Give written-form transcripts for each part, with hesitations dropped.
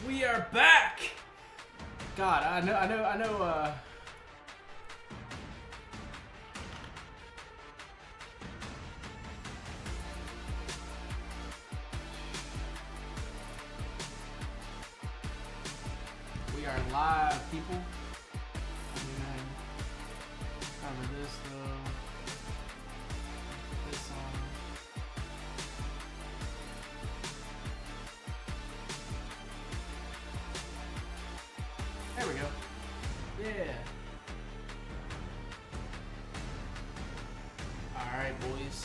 We are back. God, I know. We are live, people. Cover this though. This on. There we go. Yeah. Alright, boys.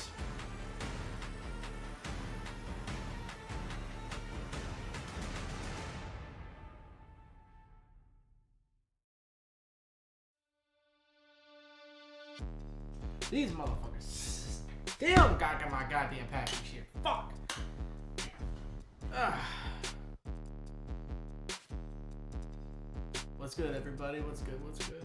These motherfuckers still got my goddamn package here. Fuck. What's good, everybody? What's good? What's good?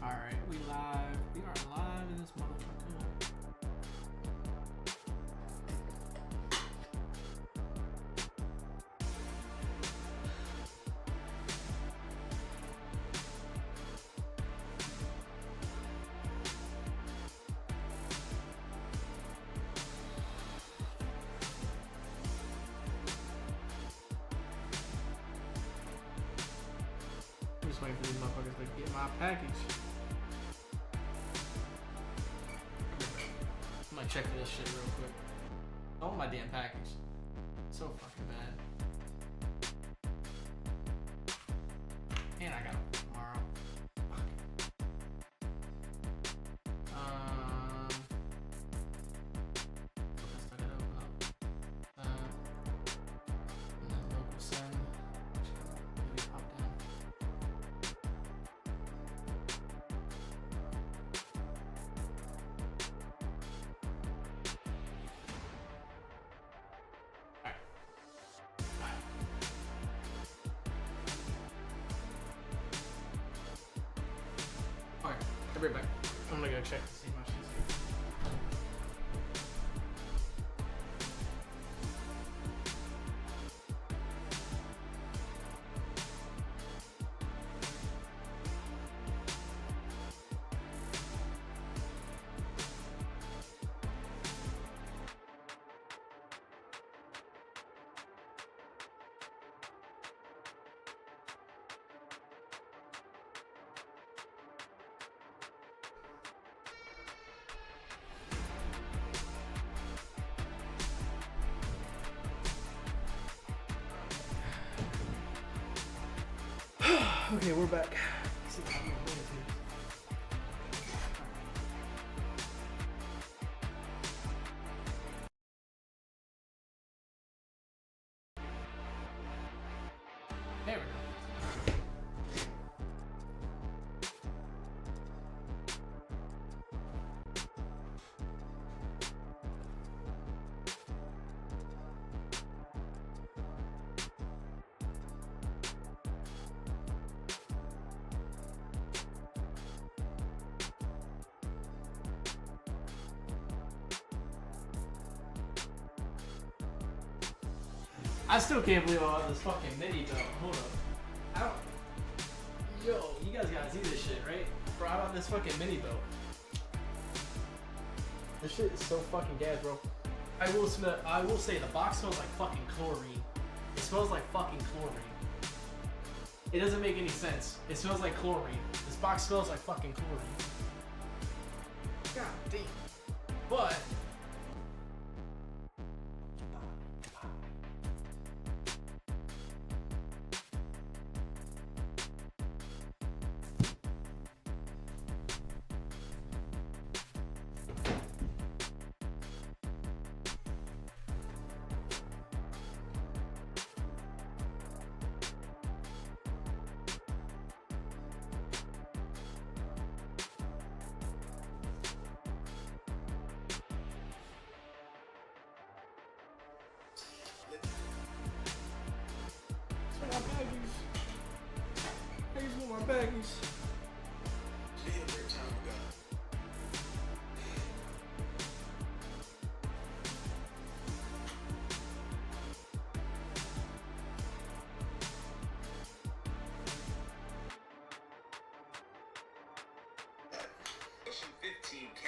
Alright, we live. We are live in this motherfucker. I'm just waiting for these motherfuckers to get my package. I'm gonna check this shit real quick. I want my damn package. So fucking bad. And I got it tomorrow. Fuck. What else did I open up? And then local send. Maybe pop down. Alright, I'll be right back. I'm gonna go check to see my shit's here. Okay, we're back. There we go. I still can't believe I have this fucking mini belt. Hold up. I don't. Yo, you guys gotta see this shit, right? Bro, how about this fucking mini belt? This shit is so fucking gas, bro. I will say the box smells like fucking chlorine. It smells like fucking chlorine. It doesn't make any sense. It smells like chlorine. This box smells like fucking chlorine. God damn. But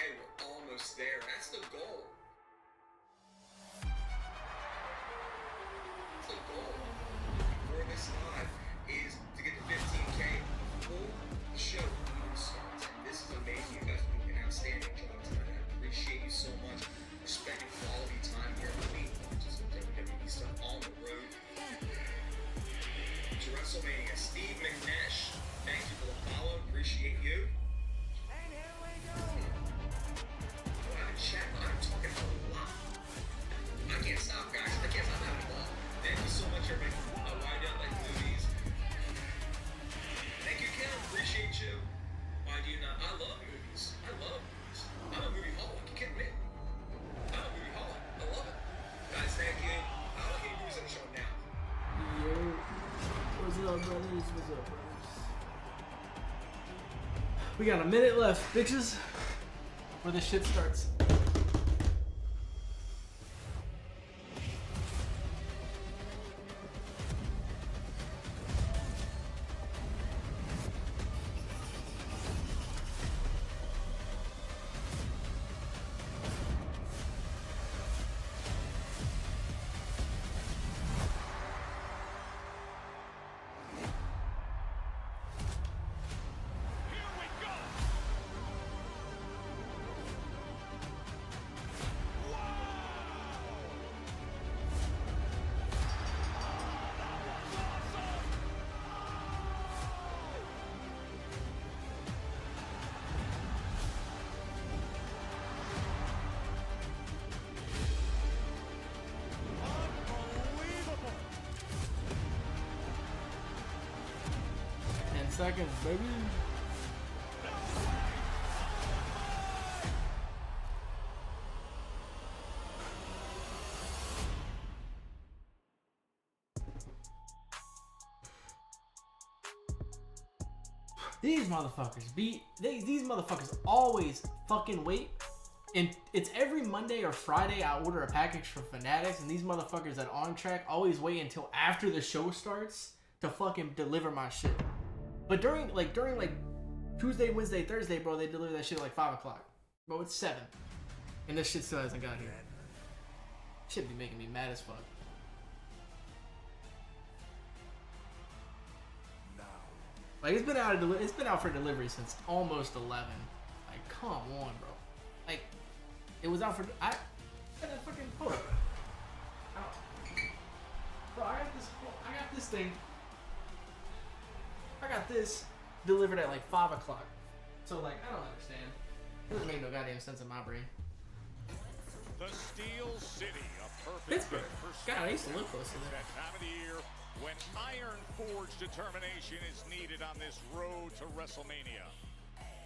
15K. We're almost there. That's the goal. The goal for this live is to get to 15K before the show even starts. And this is amazing. You guys are doing an outstanding job tonight. I appreciate you so much for spending quality time here with me, just some WWE stuff on the road to WrestleMania. Steve McNash, thank you for the follow. Appreciate you. And here we go. Well, I'm in chat. I'm talking a lot. I can't stop, guys. I can't stop having fun. Thank you so much, everybody. Why do you like movies? Thank you, Ken. Appreciate you. Why do you not? I love movies. I love movies. I'm a movie holic. You kidding me? I'm a movie holic. I love it. Guys, thank you. I don't get movies on the show now. Yo, what's up, brothers? What's up, brothers? We got a minute left, bitches, before this shit starts. Seconds, baby. These motherfuckers these motherfuckers always fucking wait. And it's every Monday or Friday I order a package from Fanatics, and these motherfuckers at On Track always wait until after the show starts to fucking deliver my shit. But during Tuesday, Wednesday, Thursday, bro, they deliver that shit at like 5 o'clock. Bro, it's 7. And this shit still hasn't got here. Shit be making me mad as fuck. Like, it's been out for delivery since almost 11. Like, come on, bro. Like, it was out for... I got that fucking... Hold up. Bro, I got this thing. I got this delivered at like 5 o'clock. So like, I don't understand. It doesn't make no goddamn sense in my brain. The Steel City, a perfect Pittsburgh. fit for God, I used to live close to that that. time of the year when Iron Forge determination is needed on this road to WrestleMania.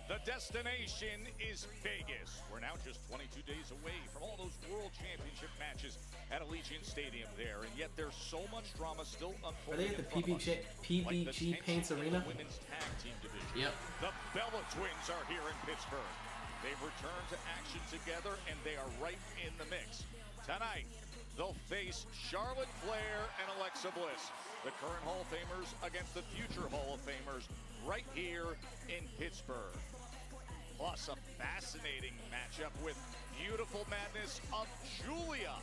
The destination is Vegas. We're now just 22 days away from all those World Championship matches at Allegiant Stadium there, and yet there's so much drama still Are they unfolding. at the PBG Paints Arena? The women's tag team division. Yep. The Bella Twins are here in Pittsburgh. They've returned to action together, and they are right in the mix. Tonight, they'll face Charlotte Flair and Alexa Bliss, the current Hall of Famers against the future Hall of Famers, right here in Pittsburgh. Plus a fascinating matchup with Beautiful Madness of Julia.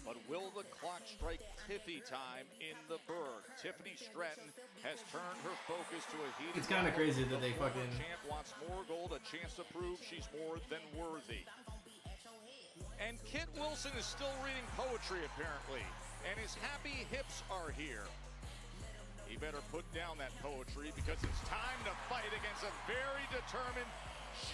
But will the clock strike Tiffy time in the Burgh? Tiffany Stratton has turned her focus to a heated... It's kind of crazy that they fucking... champ wants more gold, a chance to prove she's more than worthy. And Kit Wilson is still reading poetry, apparently. And his happy hips are here. He better put down that poetry because it's time to fight against a very determined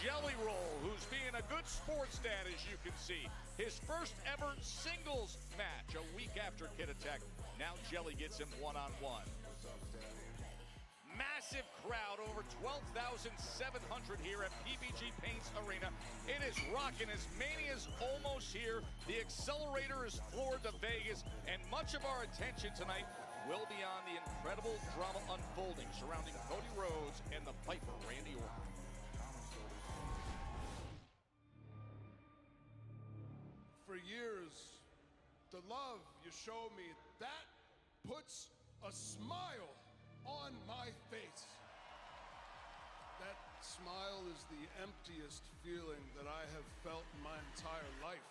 Jelly Roll, who's being a good sports dad, as you can see. His first ever singles match a week after Kid Attack. Now Jelly gets him one-on-one. Massive crowd, over 12,700 here at PBG Paints Arena. It is rocking as Mania's almost here. The accelerator is floored to Vegas, and much of our attention tonight will be on the incredible drama unfolding surrounding Cody Rhodes and the Piper Randy Orton. For years, the love you show me, that puts a smile on my face. That That smile is the emptiest feeling that I have felt in my entire life.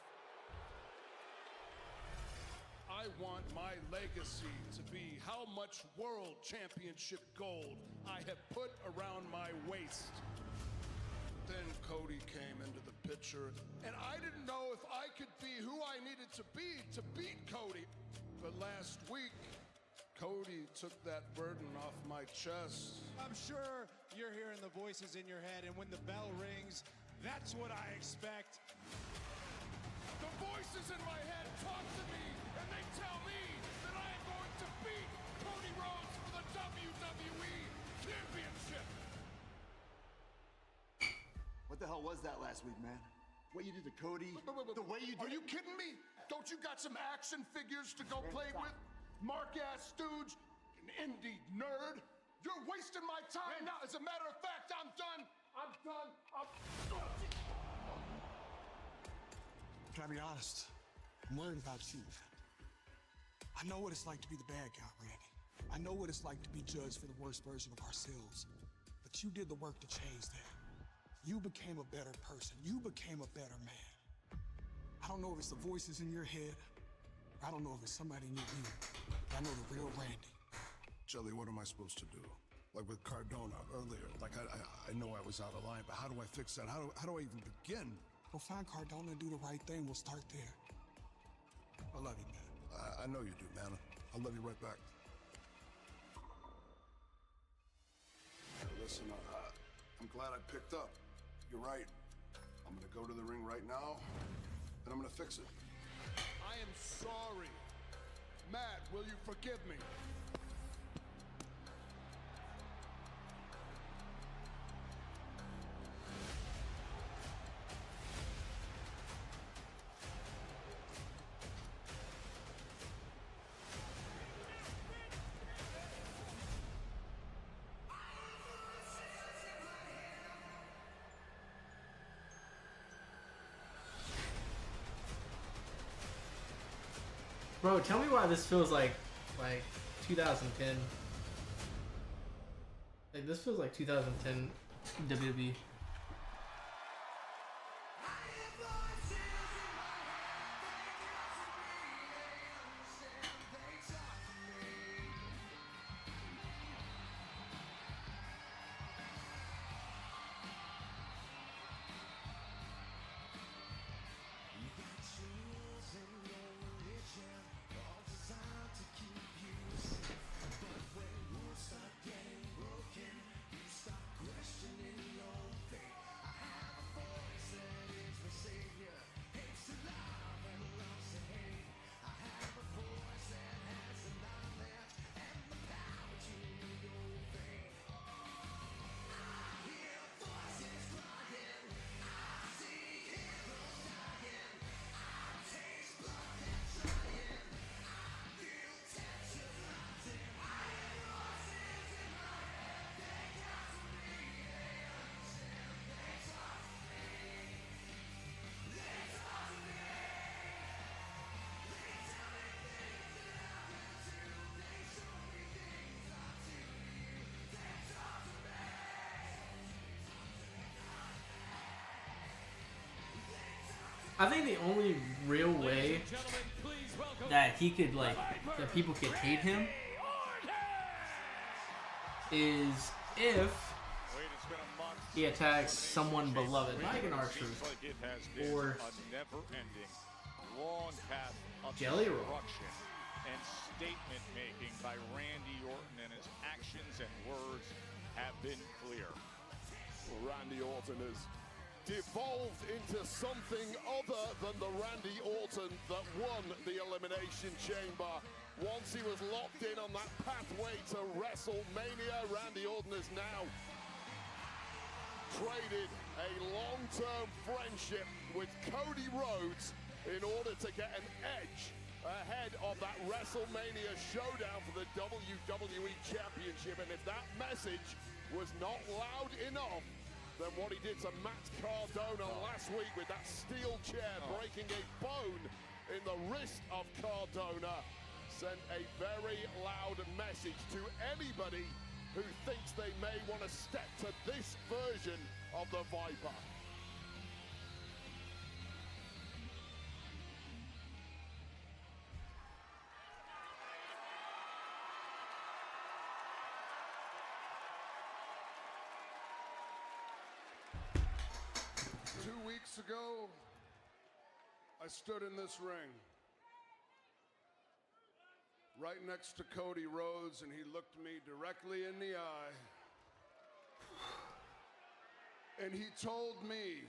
I want my legacy to be how much world championship gold I have put around my waist. Then Cody came into the picture, and I didn't know if I could be who I needed to be to beat Cody. But last week, Cody took that burden off my chest. I'm sure you're hearing the voices in your head, and when the bell rings, that's what I expect. The voices in my head talk to me, and they tell me that I am going to beat Cody Rhodes for the WWE Championship. What the hell was that last week, man? What you did to Cody, the way you did. Are you kidding me? Don't you got some action figures to go play with? Mark-ass stooge, an indie nerd. You're wasting my time now. As a matter of fact, I'm done. I'm done. Can I be honest? I'm worried about you. I know what it's like to be the bad guy, Randy. I know what it's like to be judged for the worst version of ourselves. But you did the work to change that. You became a better person. You became a better man. I don't know if it's the voices in your head. I don't know if it's somebody in your ear. But I know the real Randy. Jelly, what am I supposed to do? Like with Cardona earlier. Like I know I was out of line, but how do I fix that? How do I even begin? Go find Cardona and do the right thing. We'll start there. I love you, man. I know you do, man. I'll love you right back. Listen, I'm glad I picked up. You're right. I'm gonna go to the ring right now, and I'm gonna fix it. I am sorry. Matt, will you forgive me? Bro, tell me why this feels like 2010. Like this feels like 2010 WWE. I think the only real way that he could that people could hate him is if he attacks someone beloved, like an R-Truth, or Jelly Roll. And statement making by Randy Orton, and his actions and words have been clear. Well, Randy Orton has devolved into something other than the Randy Orton that won the Elimination Chamber. Once he was locked in on that pathway to WrestleMania, Randy Orton has now traded a long-term friendship with Cody Rhodes in order to get an edge ahead of that WrestleMania showdown for the WWE Championship. And if that message was not loud enough, then what he did to Matt Cardona last week with that steel chair breaking a bone in the wrist of Cardona sent a very loud message to anybody who thinks they may want to step to this version of the Viper. Ago, I stood in this ring right next to Cody Rhodes, and he looked me directly in the eye, and he told me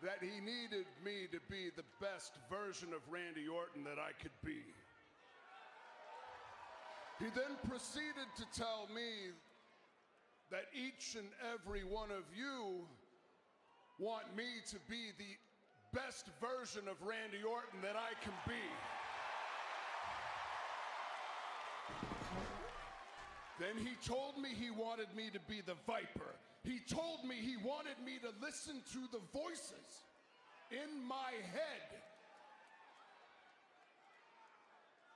that he needed me to be the best version of Randy Orton that I could be. He then proceeded to tell me that each and every one of you want me to be the best version of Randy Orton that I can be. Then he told me he wanted me to be the Viper. He told me he wanted me to listen to the voices in my head.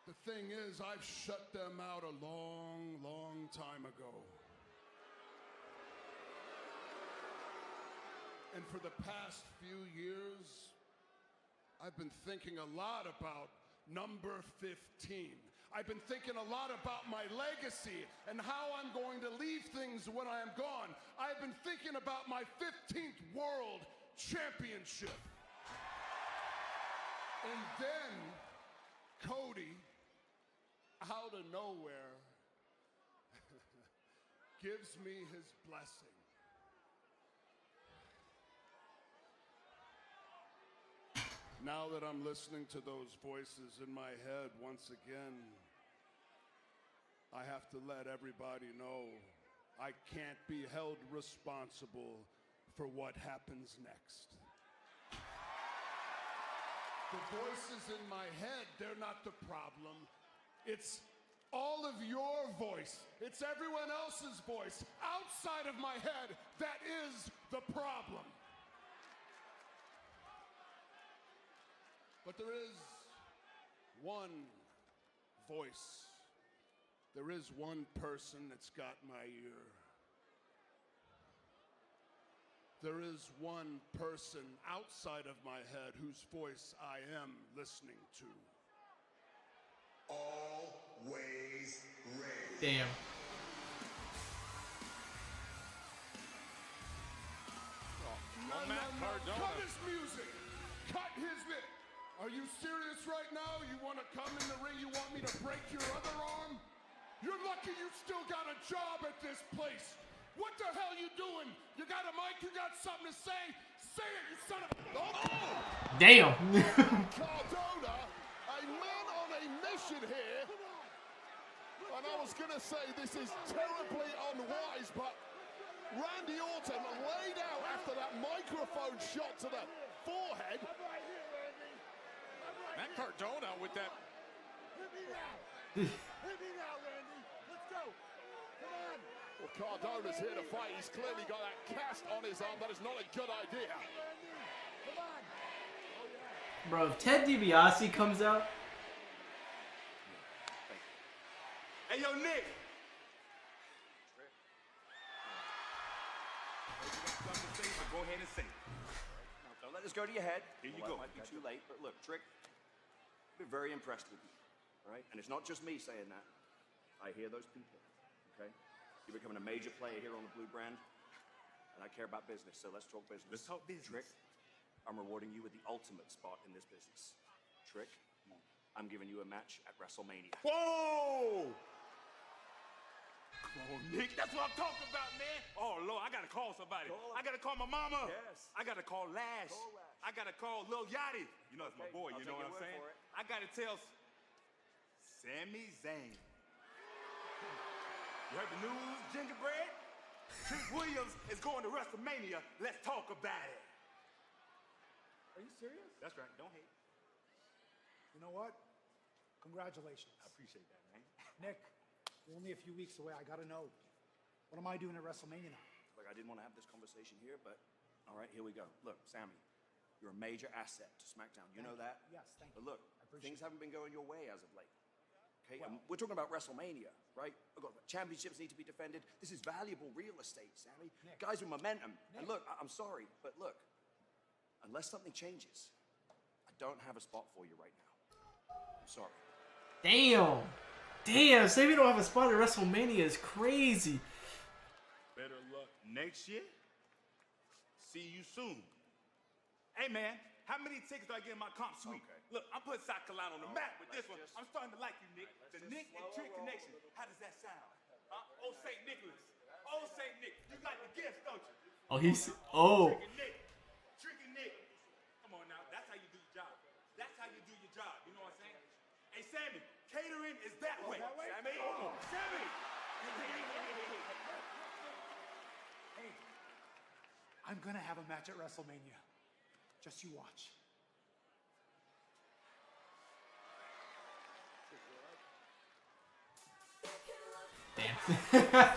The thing is, I've shut them out a long, long time ago. And for the past few years, I've been thinking a lot about number 15. I've been thinking a lot about my legacy and how I'm going to leave things when I am gone. I've been thinking about my 15th World Championship. And then Cody, out of nowhere, gives me his blessing. Now that I'm listening to those voices in my head once again, I have to let everybody know I can't be held responsible for what happens next. The voices in my head, they're not the problem. It's all of your voice. It's everyone else's voice outside of my head that is the problem. But there is one voice. There is one person that's got my ear. There is one person outside of my head whose voice I am listening to. Always ready. Damn. Matt Cardona. Cut his music. Cut his bit. Are you serious right now? You want to come in the ring? You want me to break your other arm? You're lucky you still got a job at this place. What the hell you doing? You got a mic? You got something to say? Say it, you son of a... Oh! Damn. Cardona, a man on a mission here. And I was going to say this is terribly unwise, but Randy Orton laid out after that microphone shot to the forehead. Matt Cardona with that. Hit me now, Randy. Let's go. Come on. Well, Cardona's here to fight. He's clearly got that cast on his arm. That is not a good idea. Come on. Bro, if Ted DiBiase comes out. Hey, yo, Nick. Go ahead and say it. Now, don't let this go to your head. Here you go. It might be too late, but look, Trick, I've been very impressed with you, all right? And it's not just me saying that. I hear those people, okay? You're becoming a major player here on the Blue Brand, and I care about business, so let's talk business. Let's talk business. Trick, I'm rewarding you with the ultimate spot in this business. Trick, I'm giving you a match at WrestleMania. Whoa! Come on, Nick. That's what I'm talking about, man. Oh, Lord, I gotta call somebody. Call him. I gotta call my mama. Yes. I gotta call Lash. Call Lash. I gotta call Lil Yachty. You know, that's my Okay, boy. I'll You know take what I'm your word saying? for it. I gotta tell Sami Zayn. You heard the news, Gingerbread? Trick Williams is going to WrestleMania. Let's talk about it. Are you serious? That's right. Don't hate. You know what? Congratulations. I appreciate that, man. Nick, we're only a few weeks away. I gotta know. What am I doing at WrestleMania now? Look, I didn't want to have this conversation here, but all right, here we go. Look, Sammy, you're a major asset to SmackDown. You know that? Yes, thank But you. look, I appreciate things haven't been going your way as of late. okay? And we're talking about WrestleMania, right? Championships need to be defended. This is valuable real estate, Sammy. Guys with momentum. And look, I'm sorry, but look, unless something changes, I don't have a spot for you right now. I'm sorry. Damn. Damn, say we don't have a spot at WrestleMania is crazy. Better luck next year. See you soon. Hey, man, how many tickets do I get in my comp suite? Okay. Look, I'm putting South Carolina on the map with this one. I'm starting to like you, Nick. The Nick and Trick connection. How does that sound? Huh? Oh, St. Nicholas. Oh, St. Nick. You got the gifts, don't you? Oh, he's... Oh. Trick and Nick. Trick and Nick. Come on now. That's how you do your job. That's how you do your job. You know what I'm saying? Hey, Sammy, catering is that way. Sammy. Oh, Sammy. Hey, I'm gonna have a match at WrestleMania. Just you watch. Damn.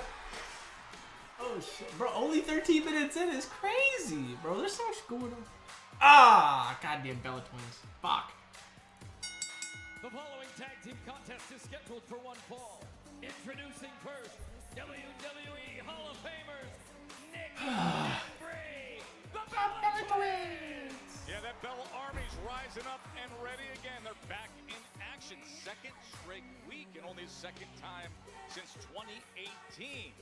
Oh shit, bro! Only 13 minutes in is crazy, bro. There's so much going on. Ah, goddamn Bella Twins. Fuck. The following tag team contest is scheduled for one fall. Introducing first, WWE Hall of Famers, Nick and Bray, the Bella Twins. Yeah, that Bella Army's rising up and ready again. They're back in action. Second straight week and only second time since 2018.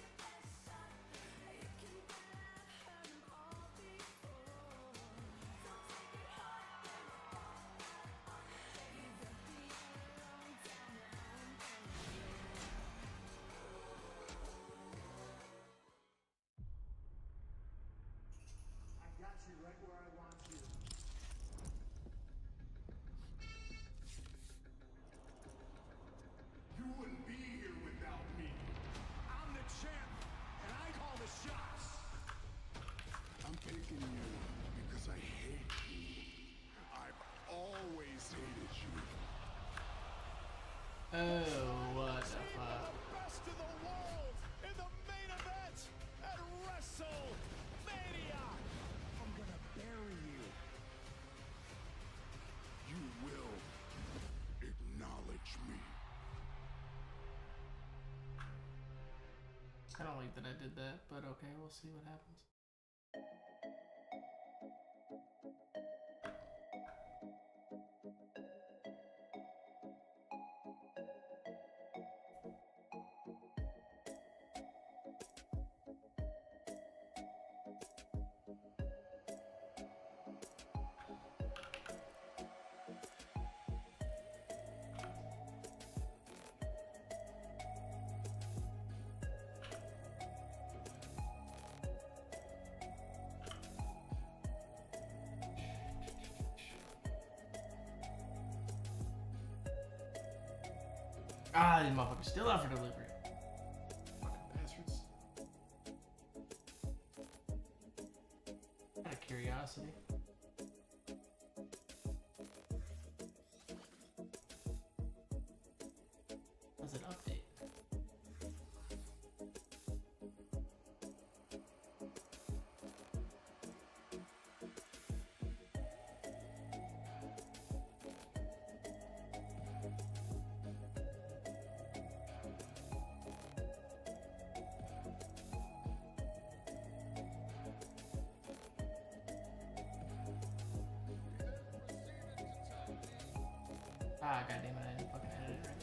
Oh, what the fuck? Best of the world in the main event at WrestleMania. I'm gonna bury you. You will acknowledge me. I don't like that I did that, but okay, we'll see what happens. Ah, these motherfuckers still out for delivery. Fucking bastards. Out of curiosity. Does it update? Ah, goddamn it, I didn't fucking edit it right.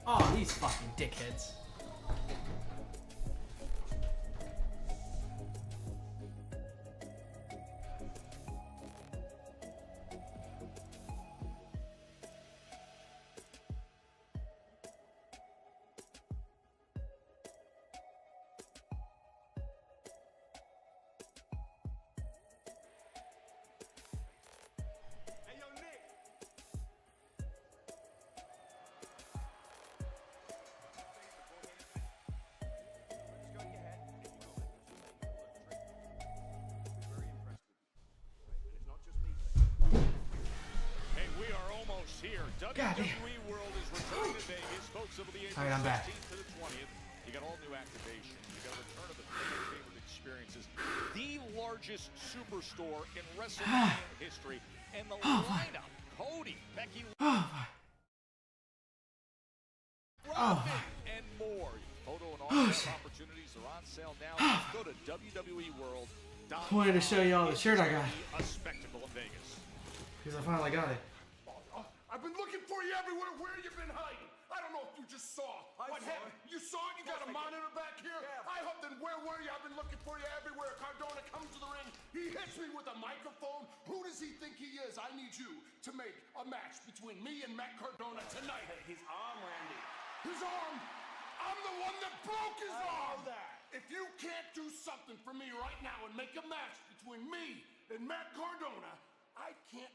Oh, these fucking dickheads. Hey, yo, Nick. Hey, we are almost here. WWE World is returning to Vegas. Folks, it'll be April Alright, I'm back. 16th to the 20th. You got all new activation. You got a return of the favorite experiences. The largest superstore in WrestleMania history. And the lineup. Cody, Becky Robin, and more. Photo and autograph opportunities are on sale now. Go to WWEworld.com. I wanted to show you all the shirt I got. A spectacle in Vegas. Because I finally got it. I've been looking for you everywhere. Where you been hiding? I don't know if you just saw. What happened? You saw it? You got a monitor back here? I hope then where were you? I've been looking for you everywhere. Cardona comes to the ring. He hits me with a microphone. Who does he think he is? I need you to make a match between me and Matt Cardona tonight. His arm, Randy. His arm? I'm the one that broke his arm. If you can't do something for me right now and make a match between me and Matt Cardona, I can't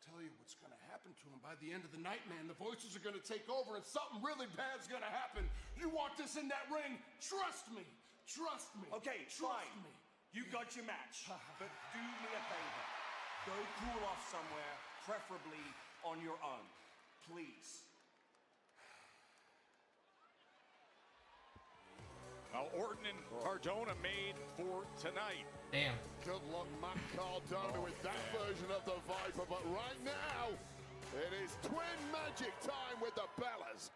tell you what's going to happen to him by the end of the night, man. The voices are going to take over and something really bad's going to happen. You want this in that ring? Trust me. Trust me. Okay, Trust fine. me. You got your match, but do me a favor. Go cool off somewhere, preferably on your own. Please. Now, Orton and Cardona made for tonight. Damn. Good luck, Matt Cardona, with that version of the Viper. But right now, it is twin magic time with the Bellas.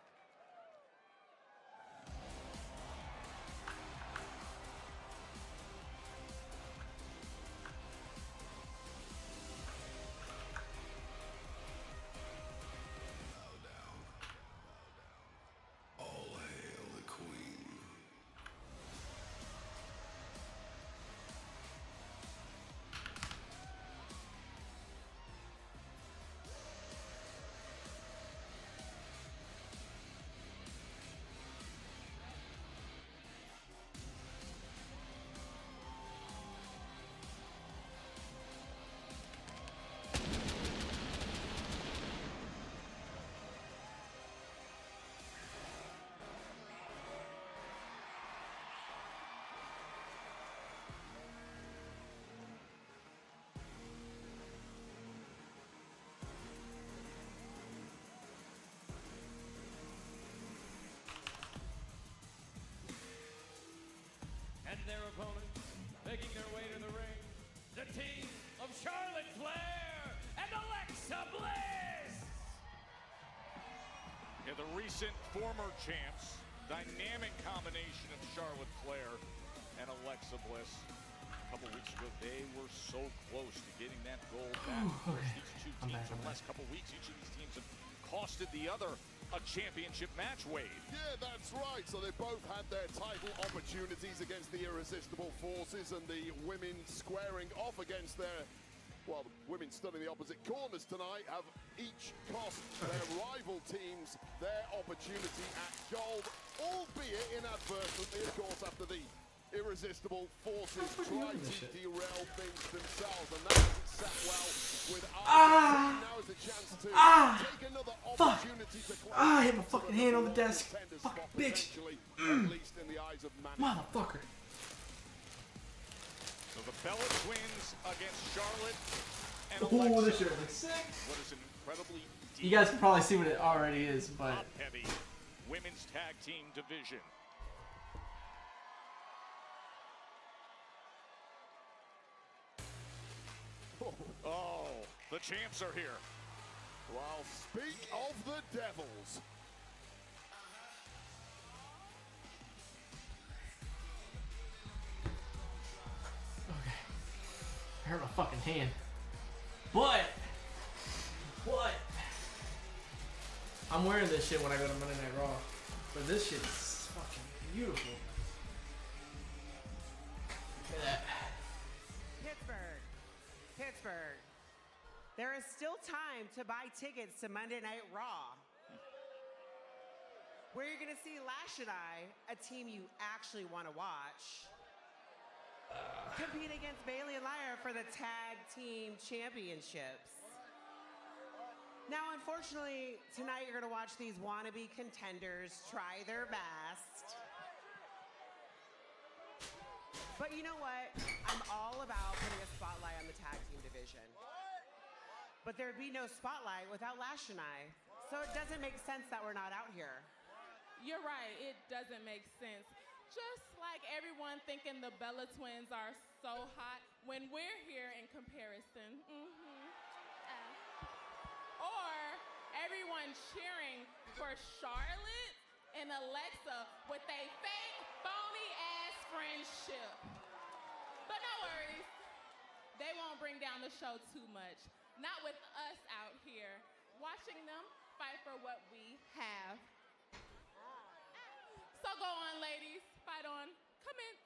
And their opponents, making their way to the ring, the team of Charlotte Flair and Alexa Bliss! Yeah, the recent former champs, dynamic combination of Charlotte Flair and Alexa Bliss. A couple weeks ago, they were so close to getting that gold back. Of course, these two teams in the last couple weeks, each of these teams have costed the other a championship match, Wade. Yeah, that's right. So they both had their title opportunities against the Irresistible Forces, and the women squaring off against their, well, the women stood in the opposite corners tonight have each cost their rival teams their opportunity at gold, albeit inadvertently, of course, after the Irresistible Forces tried to derail things themselves, and that hasn't sat well with us. Now is the chance to take another opportunity to climb. I hit my fucking hand on the desk. Fucking bitch. At least in the eyes of Motherfucker. So the Bella Twins against Charlotte and Oh, Alexa. this shirt looks sick. What is an incredibly You guys can probably see what it already is, but top-heavy women's tag team division. Oh, the champs are here. Well, speak of the Devils. I hurt my fucking hand. But I'm wearing this shit when I go to Monday Night Raw. But this shit is fucking beautiful. Look at that. Pittsburgh. There is still time to buy tickets to Monday Night Raw, where you're gonna see Lash and I, a team you actually want to watch, compete against Bailey and Lyra for the Tag Team Championships. Now, unfortunately, tonight you're gonna watch these wannabe contenders try their best. But you know what? I'm all about putting a spotlight on the tag team division. But there'd be no spotlight without Lash and I. So it doesn't make sense that we're not out here. You're right, it doesn't make sense. Just like everyone thinking the Bella Twins are so hot when we're here in comparison. Or everyone cheering for Charlotte and Alexa with a fake, phony-ass friendship. But no worries, they won't bring down the show too much. Not with us out here, watching them fight for what we have. So go on, ladies, fight on, commence.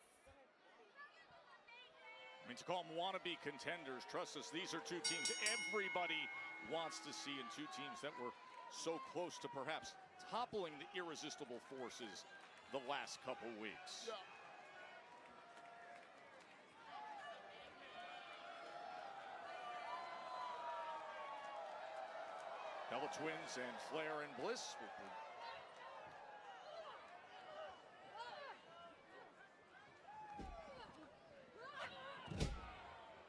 I mean, to call them wannabe contenders, trust us, these are two teams everybody wants to see, and two teams that were so close to perhaps toppling the Irresistible Forces the last couple weeks. Yeah. Bella Twins and Flair and Bliss will be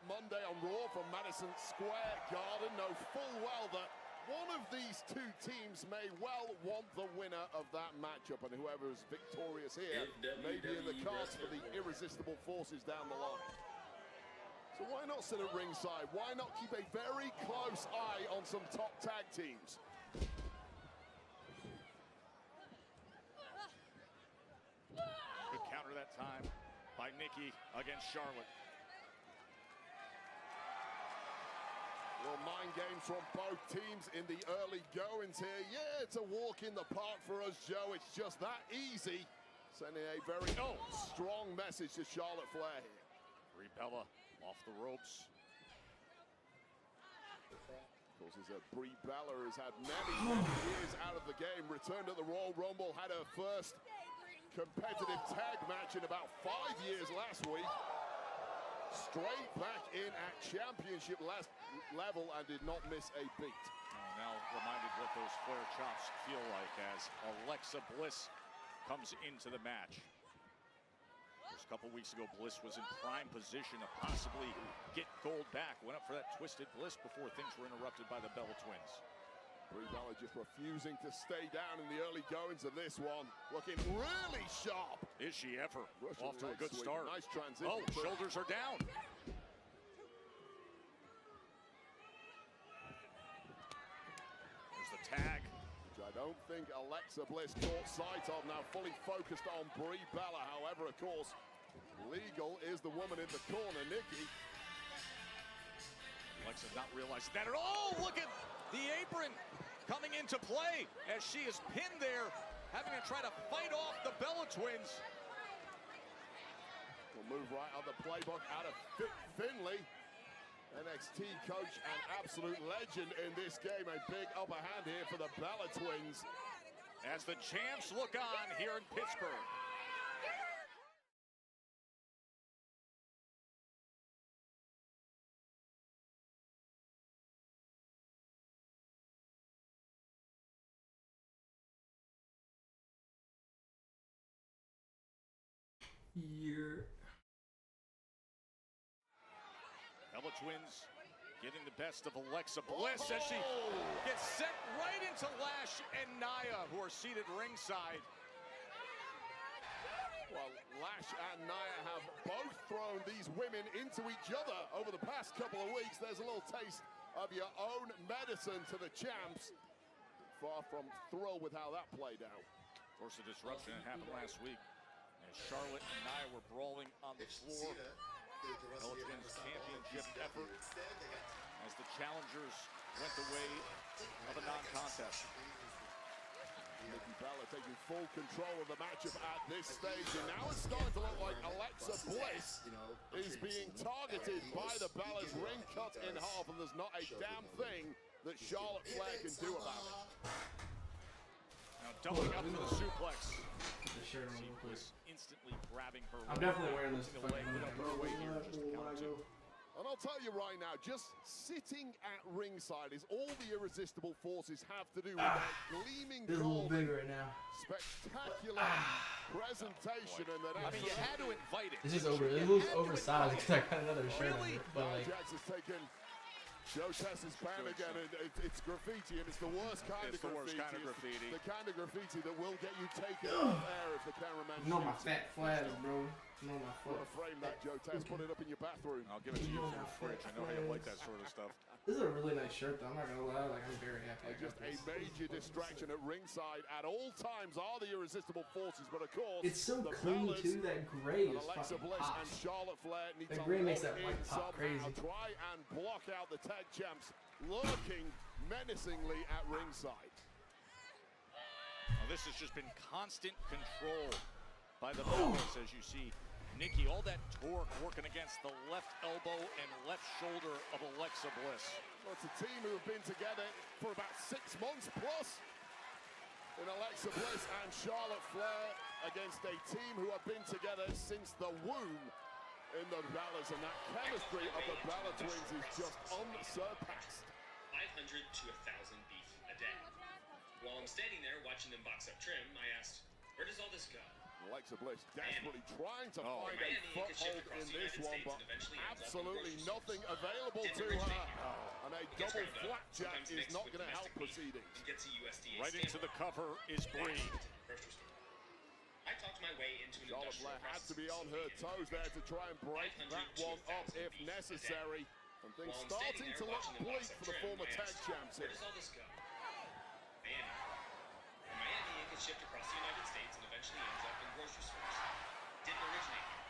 Monday on Raw from Madison Square Garden know full well that one of these two teams may well want the winner of that matchup, and whoever is victorious here may be in the cards for the Irresistible Forces down the line. So why not sit at ringside? Why not keep a very close eye on some top tag teams? Good counter that time by Nikki against Charlotte. Well, mind games from both teams in the early goings here. Yeah, it's a walk in the park for us, Joe. It's just that easy. Sending a very strong message to Charlotte Flair here. Brie Bella off the ropes. Of course, as Brie Bella has had many years out of the game, returned at the Royal Rumble, had her first competitive tag match in about 5 years last week. Straight back in at championship level and did not miss a beat. Now reminded what those Flair chops feel like as Alexa Bliss comes into the match. Just a couple weeks ago, Bliss was in prime position to possibly get gold back. Went up for that Twisted Bliss before things were interrupted by the Bella Twins. Brie Bella just refusing to stay down in the early goings of this one. Looking really sharp. Is she ever? Russian off to a good sweep. start. Nice transition. Oh, shoulders are down. There's the tag. Which I don't think Alexa Bliss caught sight of. Now fully focused on Brie Bella. However, of course, Legal is the woman in the corner, Nikki. Alexa not realizing that at all. Look at the apron coming into play as she is pinned there, having to try to fight off the Bella Twins. We'll move right on the playbook out of Finlay. NXT coach and absolute legend in this game. A big upper hand here for the Bella Twins. As the champs look on here in Pittsburgh. Bella Twins getting the best of Alexa Bliss as she gets sent right into Lash and Nia, who are seated ringside. Well, Lash and Nia have both thrown these women into each other over the past couple of weeks. There's a little taste of your own medicine to the champs. Far from thrilled with how that played out. Of course, the disruption that happened last week as Charlotte and Nia were brawling on the floor. Bella Twins championship effort as the challengers went the way of a non-contest. Nikki Bella taking full control of the matchup at this stage, and now it's starting to look like Alexa Bliss is being targeted by the Bellas. Ring cut in half, and there's not a damn thing that Charlotte Flair can do about it. Now doubling up for the suplex. Put the shirt on real quick. Instantly grabbing her. I'm definitely wearing this leg without her way here. Just to count two. And I'll tell you right now, just sitting at ringside is all the irresistible forces have to do with that gleaming This is a little gold, big right now. spectacular presentation, and that I mean, you had to invite it. It's just over. It looks oversized because I got another shirt on it. But like, Jax has taken Joe Tess's band again, and it's graffiti, and it's the worst kind of graffiti. It's the kind of graffiti that will get you taken off air if the cameraman you know my shoots. fat flags, bro. You know my Wanna foot. frame that, Joe Tess, put it up in your bathroom. I'll give it to you for the fridge. I know how you like that sort of stuff. This is a really nice shirt, though. I'm not gonna lie. Like, I'm very happy. I got Just a this. major distraction at ringside at all times are the irresistible forces, but of course, It's so the clean Bellas too. That gray and is Alexa fucking Bliss hot. and Charlotte Flair need That to gray makes lock that white in pop somehow, crazy. try and block out the tag champs lurking menacingly at ringside. Now, this has just been constant control by the Bellas, as you see. Nikki, all that torque working against the left elbow and left shoulder of Alexa Bliss. Well, it's a team who have been together for about 6 months plus. In Alexa Bliss and Charlotte Flair against a team who have been together since the womb in the Bellas, and that chemistry of the Bella twins is just unsurpassed. 500 to 1,000 beef a day. While I'm standing there watching them box up Trim, I asked, where does all this go? Alexa Bliss desperately trying to find a Miami could foothold shift across in the this United one, States but and eventually ends up in the absolutely grocery store. nothing available Didn't to originate her. here. And a It gets double ground up, flapjack sometimes is mixed not with going to help domestic beef, proceedings. and gets a USDA Right stamp into the on it. cover is Bree. Grocery store. I talked my way into an Charlotte industrial Flair had to be processing on her facility toes there to try and break 500 that to one up 1,000 if beef a day. necessary. And things While I'm starting standing to there look watching them bleak box up for the Trim, former I tag asked, champs where here. does all this go? Miami. From Miami, it gets shipped across the United States and eventually ends up in grocery stores. Didn't originate here.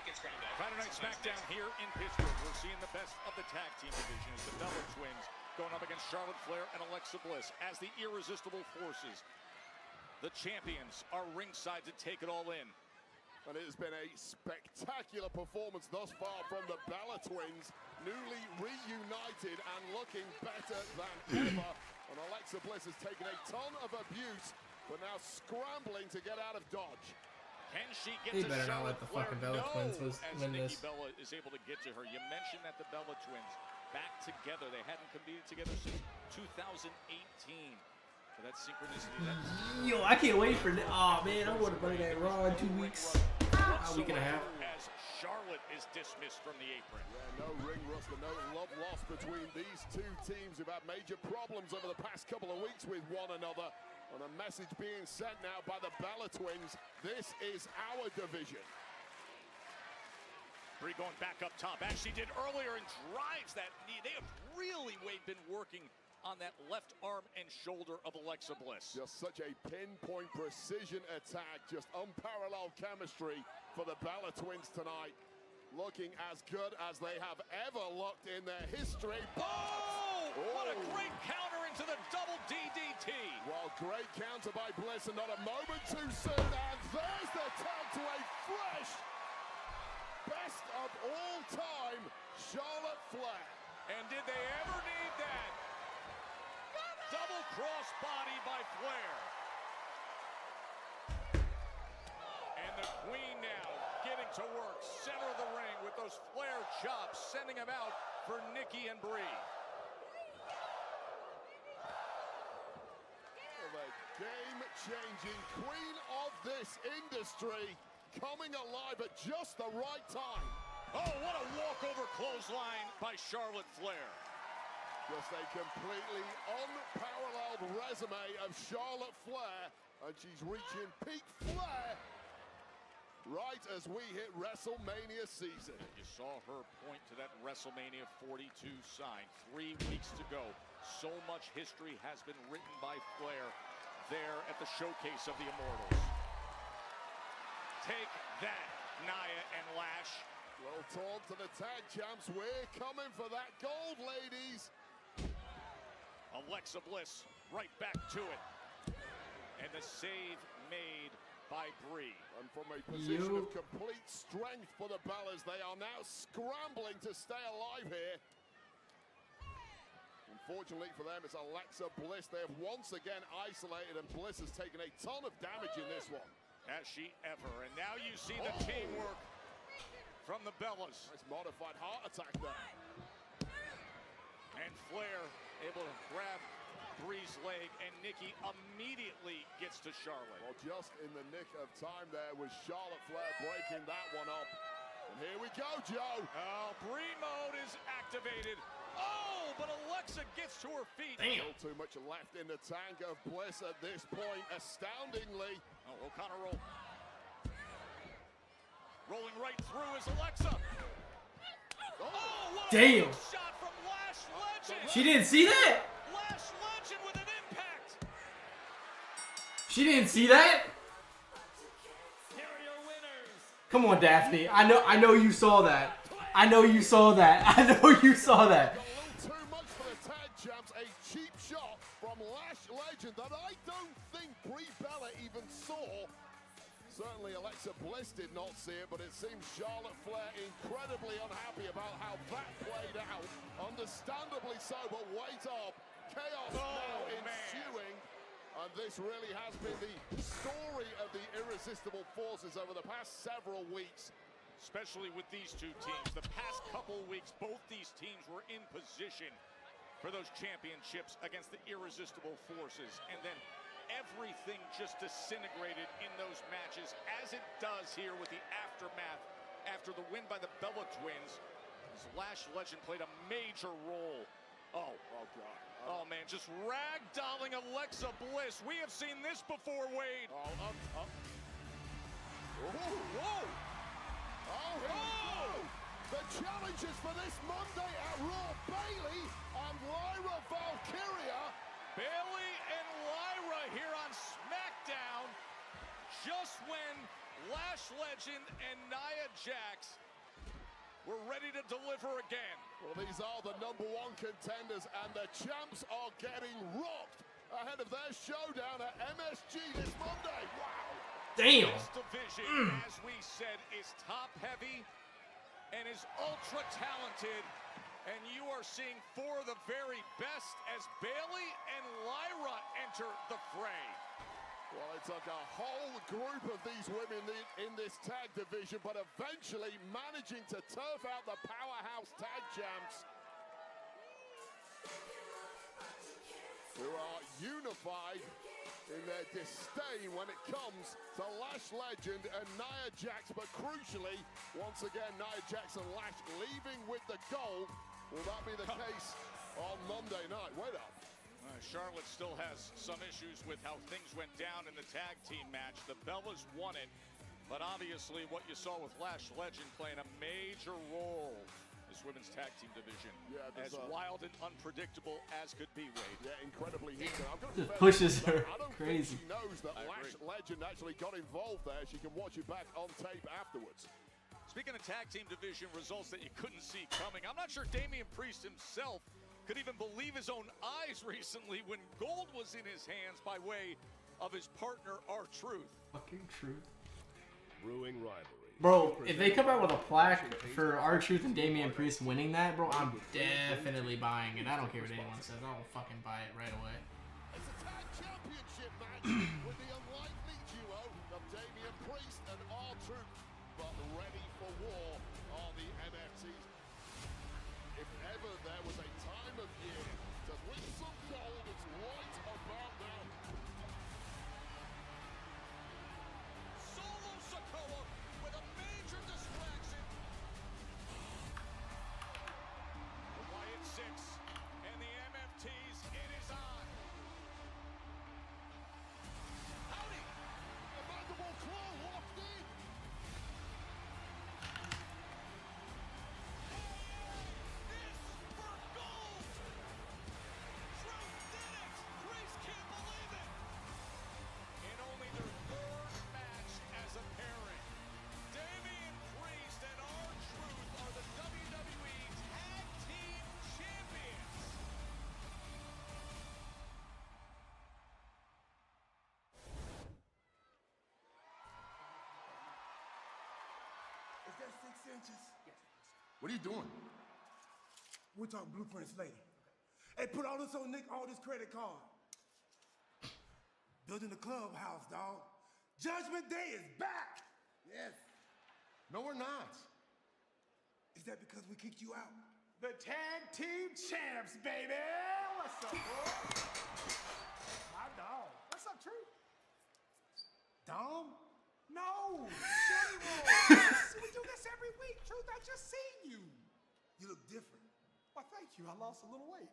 It gets ground up. Friday Night sometimes SmackDown mixed here in Pittsburgh. We're seeing the best of the tag team division as the Bella Twins going up against Charlotte Flair and Alexa Bliss as the irresistible forces. The champions are ringside to take it all in. And it has been a spectacular performance thus far from the Bella Twins, newly reunited and looking better than ever. And Alexa Bliss has taken a ton of abuse, but now scrambling to get out of Dodge. Can she get They to better not Charlotte let the Flair? fucking Bella No, Twins as win Nikki this. Bella is able to get to her. You mentioned that the Bella Twins back together. They hadn't competed together since 2018. So that synchronicity. That's Yo, I can't wait for this. Oh man, I want to play that Raw in 2 weeks. A week and a half. As Charlotte is dismissed from the apron. Yeah, no ring rust and no love lost between these two teams who've had major problems over the past couple of weeks with one another. And a message being sent now by the Bella Twins. This is our division. Bree going back up top, as she did earlier, and drives that knee. They have really been working on that left arm and shoulder of Alexa Bliss. Just such a pinpoint precision attack, just unparalleled chemistry for the Bella Twins tonight. Looking as good as they have ever looked in their history. Oh! What a great counter into the double DDT. Well, great counter by Bliss, and not a moment too soon. And there's the tag to a fresh best of all time, Charlotte Flair. And did they ever need that? Double cross body by Flair. And the Queen now getting to work, center of the ring with those Flair chops, sending them out for Nikki and Bree. The game-changing queen of this industry coming alive at just the right time. Oh, what a walkover clothesline by Charlotte Flair. Just a completely unparalleled resume of Charlotte Flair, and she's reaching peak Flair right as we hit WrestleMania season. You saw her point to that WrestleMania 42 sign. 3 weeks to go. So much history has been written by Flair there at the showcase of the Immortals. Take that, Nia and Lash. Well, talk to the tag champs. We're coming for that gold, ladies. Alexa Bliss right back to it. And the save made by Brie. And from a position of complete strength for the Bellas, they are now scrambling to stay alive here. Unfortunately for them, it's Alexa Bliss. They have once again isolated, and Bliss has taken a ton of damage in this one. As she ever. And now you see the teamwork from the Bellas. Nice modified heart attack there. And Flair able to grab Brie's leg, and Nikki immediately gets to Charlotte. Well, just in the nick of time there was Charlotte Flair breaking that one up. And here we go, Joe. Oh, Brie mode is activated. Oh, but Alexa gets to her feet. Damn. Still too much left in the tank of Bliss at this point, astoundingly. Oh, O'Connor roll. Rolling right through is Alexa. Oh, what damn. A shot from Lash Legend. She didn't see that? Lash Legend with an impact. She didn't see that? Come on, Daphne. I know you saw that. I know you saw that. I know you saw that. A little too much for the tag champs. A cheap shot from Lash Legend that I don't think Brie Bella even saw. Certainly Alexa Bliss did not see it, but it seems Charlotte Flair incredibly unhappy about how that played out. Understandably so, but wait up. Chaos now ensuing. And this really has been the story of the Irresistible Forces over the past several weeks. Especially with these two teams. The past couple weeks, both these teams were in position for those championships against the Irresistible Forces. And then everything just disintegrated in those matches, as it does here with the aftermath after the win by the Bella Twins. Lash Legend played a major role. Oh God. Oh man, just ragdolling Alexa Bliss. We have seen this before, Wade. Whoa. The challenges for this Monday at Raw, Bayley and Lyra Valkyria. Bayley and Lyra here on SmackDown, just when Lash Legend and Nia Jax were ready to deliver again. Well, these are the #1 contenders, and the champs are getting rocked ahead of their showdown at MSG this Monday. Wow. Damn. This division, as we said, is top-heavy and is ultra-talented. And you are seeing four of the very best as Bayley and Lyra enter the fray. Well, it took a whole group of these women in this tag division, but eventually managing to turf out the powerhouse tag champs, who are unified in their disdain when it comes to Lash Legend and Nia Jax. But crucially, once again, Nia Jax and Lash leaving with the gold. Will that be the case on Monday night? Wait up. Charlotte still has some issues with how things went down in the tag team match. The Bellas won it, but obviously what you saw with Lash Legend playing a major role in this women's tag team division. Yeah, as wild and unpredictable as could be, Wade. Yeah, incredibly heated. Just pushes her I don't crazy. think she knows that Lash Legend actually got involved there. She can watch it back on tape afterwards. Speaking of tag team division results that you couldn't see coming, I'm not sure Damian Priest himself could even believe his own eyes recently when gold was in his hands by way of his partner, R-Truth. Fucking Truth. Brewing rivalry. Bro, if they come out with a plaque for R-Truth and Damian Priest winning that, bro, I'm definitely buying it. I don't care what anyone says. I'll fucking buy it right away. It's a tag championship match with the unlikely duo of Damian Priest and R-Truth. But ready for war are the MFTs. If ever there was a time of year to win some gold, it's right about now. Solo Sikoa with a major distraction. The Wyatt Six and the MFTs, it is on. Howdy! The mandible claw locked in. This for gold. inches? Yes. What are you doing? We'll talk blueprints later. Hey, put all this on Nick, all this credit card. Building the clubhouse, dog. Judgment Day is back. Yes. No, we're not. Is that because we kicked you out? The tag team champs, baby. What's up, boy? My dog. What's up, Truth? Dom? No. We do this every week, Truth. I just seen you. You look different. Why, thank you. I lost a little weight.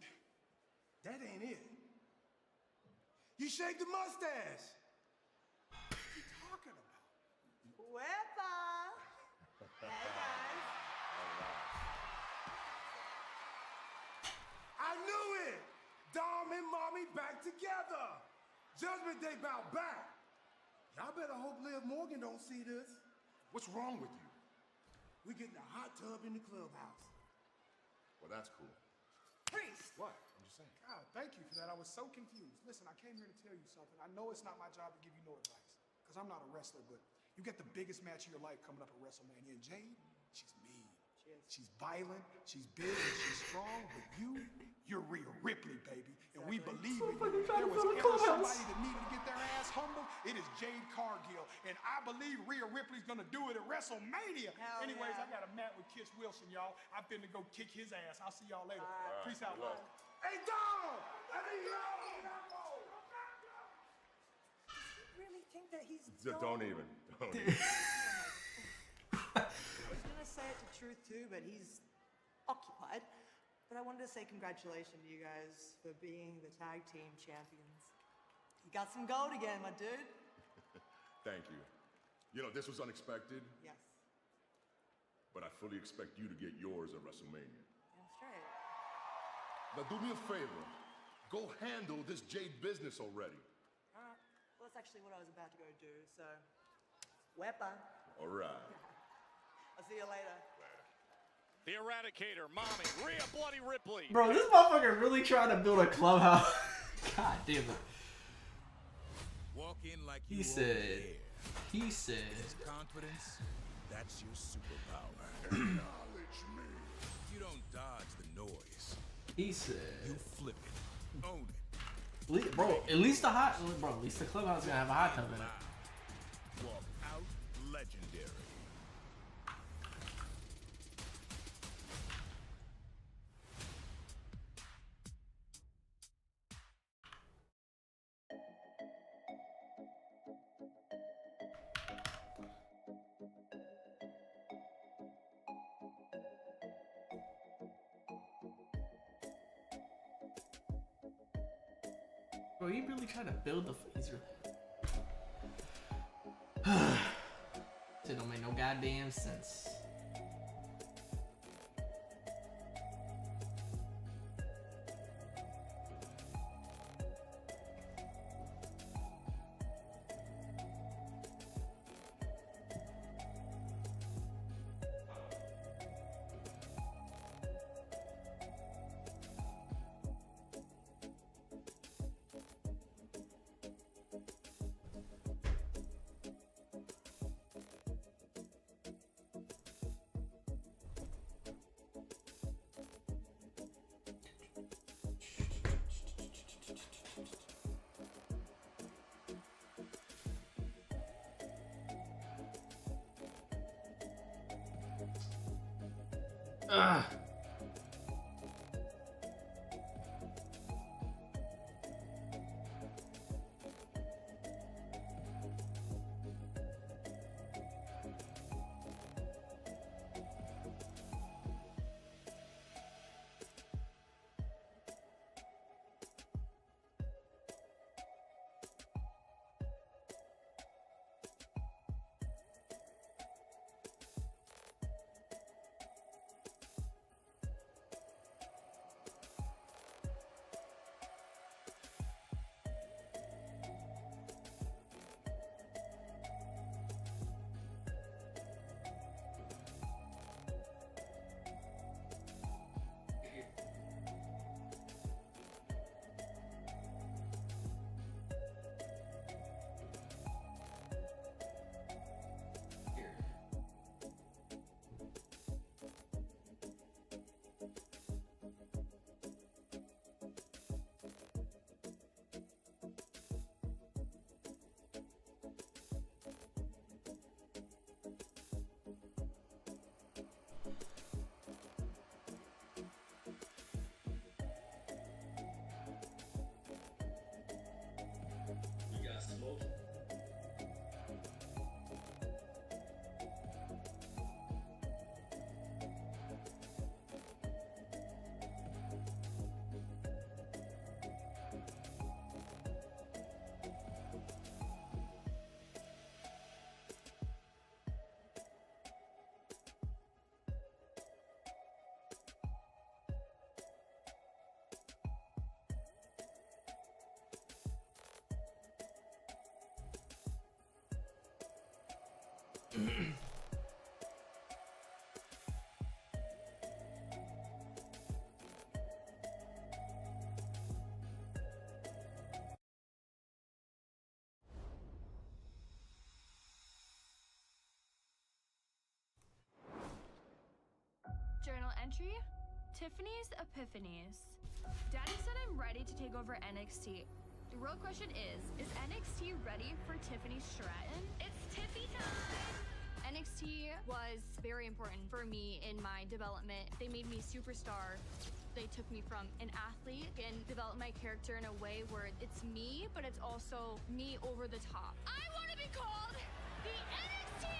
That ain't it. You shaved the mustache. What are you talking about? Wepa. Hey, guys. I knew it! Dom and Mommy back together. Judgment Day bout back. Y'all better hope Liv Morgan don't see this. What's wrong with you? We getting a hot tub in the clubhouse. Well, that's cool. Priest! What? I'm just saying. God, thank you for that. I was so confused. Listen, I came here to tell you something. I know it's not my job to give you no advice, because I'm not a wrestler, but you get the biggest match of your life coming up at WrestleMania. And Jade, she's mean. She's violent, she's big, and she's strong, but you're Rhea Ripley, baby. And we believe in you. If there was ever somebody that needed to get their ass humbled, it is Jade Cargill. And I believe Rhea Ripley's gonna do it at WrestleMania. Anyways, I got a match with Kiss Wilson, y'all. I'm finna go kick his ass. I'll see y'all later. Peace out. Hey, Dom! I need you. Really think that he's Don't even. I was gonna say it to Truth too, but he's occupied. But I wanted to say congratulations to you guys for being the tag team champions. You got some gold again, my dude. Thank you. You know, this was unexpected, Yes, but I fully expect you to get yours at WrestleMania. damn straight. Now do me a favor. Go handle this Jade business already. Well, that's actually what I was about to go do, so... Wepa. All right. I'll see you later. The Eradicator, Mommy, Rhea Bloody Ripley. Bro, this motherfucker really trying to build a clubhouse. God damn it. Walk in like He said. Confidence, that's your superpower. Acknowledge me. You don't dodge the noise. He said. You flip it. Own it. Bro, at least the clubhouse is gonna have a hot tub in it. Walk out legendary. Bro, he really trying to build the. He's It don't make no goddamn sense. Ugh. Journal entry, Tiffany's Epiphanies. Daddy said I'm ready to take over NXT. The real question is NXT ready for Tiffany Stratton? It's Tiffy time! NXT was very important for me in my development. They made me superstar. They took me from an athlete and developed my character in a way where it's me, but it's also me over the top. I want to be called the NXT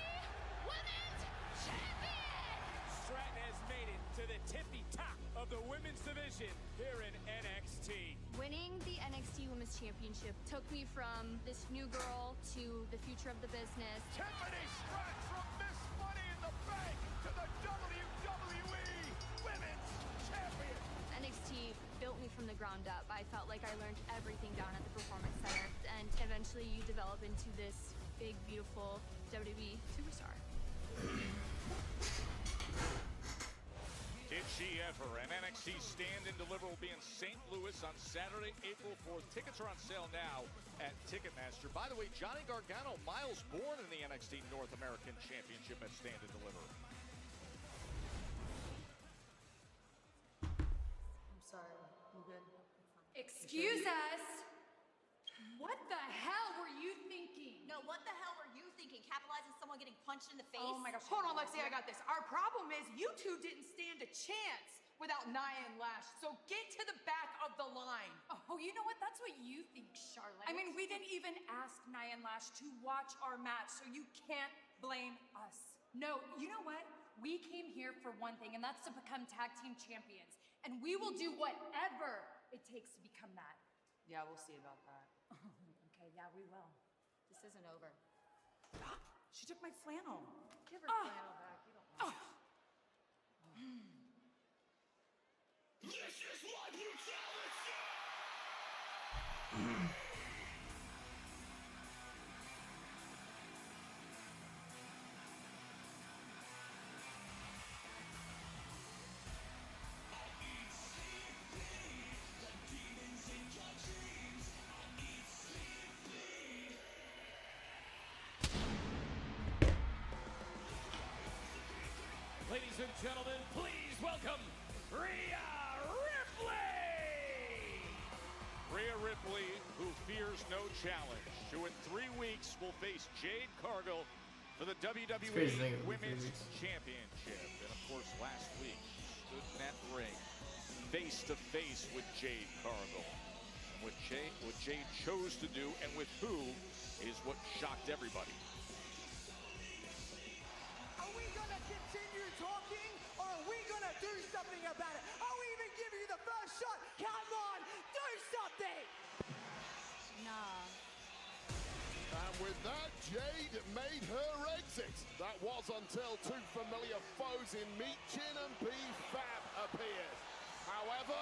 Women's Champion! Stratton has made it to the tippy top of the women's division here in NXT. Winning the NXT Women's Championship took me from this new girl to the future of the business. Tiffany Stratton from Miss Money in the Bank to the WWE Women's Champion. NXT built me from the ground up. I felt like I learned everything down at the Performance Center, and eventually you develop into this big, beautiful WWE superstar. Did she ever? An NXT Stand and Deliver will be in St. Louis on Saturday, April 4th. Tickets are on sale now at Ticketmaster. By the way, Johnny Gargano, Miles born in the NXT North American Championship at Stand and Deliver. I'm sorry. I'm good. Excuse us. What the hell were you thinking? No, what the hell were you thinking? Capitalizing someone getting punched in the face? Oh my gosh. Hold on, Lexi, I got this. Our problem is you two didn't stand a chance without Nia and Lash. So get to the back of the line. Oh, you know what? That's what you think, Charlotte. I mean, we didn't even ask Nia and Lash to watch our match, so you can't blame us. No, you know what? We came here for one thing, and that's to become tag team champions. And we will do whatever it takes to become that. Yeah, we'll see about that. Okay, yeah, we will. This isn't over. She took my flannel. Give her flannel back. You don't want This is my brutality! Ladies and gentlemen, please welcome Rhea Ripley! Rhea Ripley, who fears no challenge, who in 3 weeks will face Jade Cargill for the WWE Women's Championship. And of course, last week, she stood in that ring face to face with Jade Cargill. And what Jade chose to do and with who is what shocked everybody. Are we gonna continue talking, or are we gonna do something about it? I'll even give you the first shot. Come on, do something! Nah. And with that, Jade made her exit. That was until two familiar foes in Meat Chin and B-Fab appeared. However,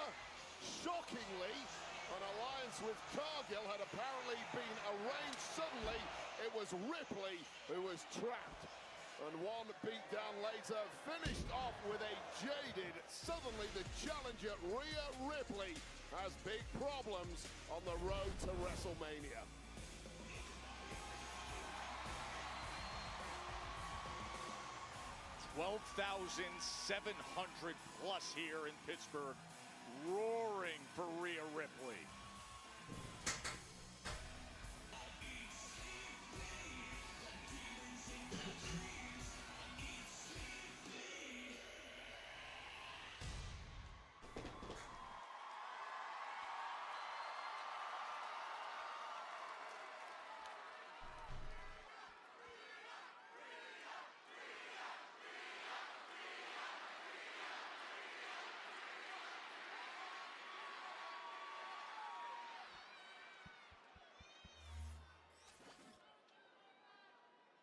shockingly, an alliance with Cargill had apparently been arranged suddenly. It was Ripley who was trapped. And one beatdown later, finished off with a jaded, suddenly the challenger Rhea Ripley has big problems on the road to WrestleMania. $12,700 plus here in Pittsburgh, roaring for Rhea Ripley.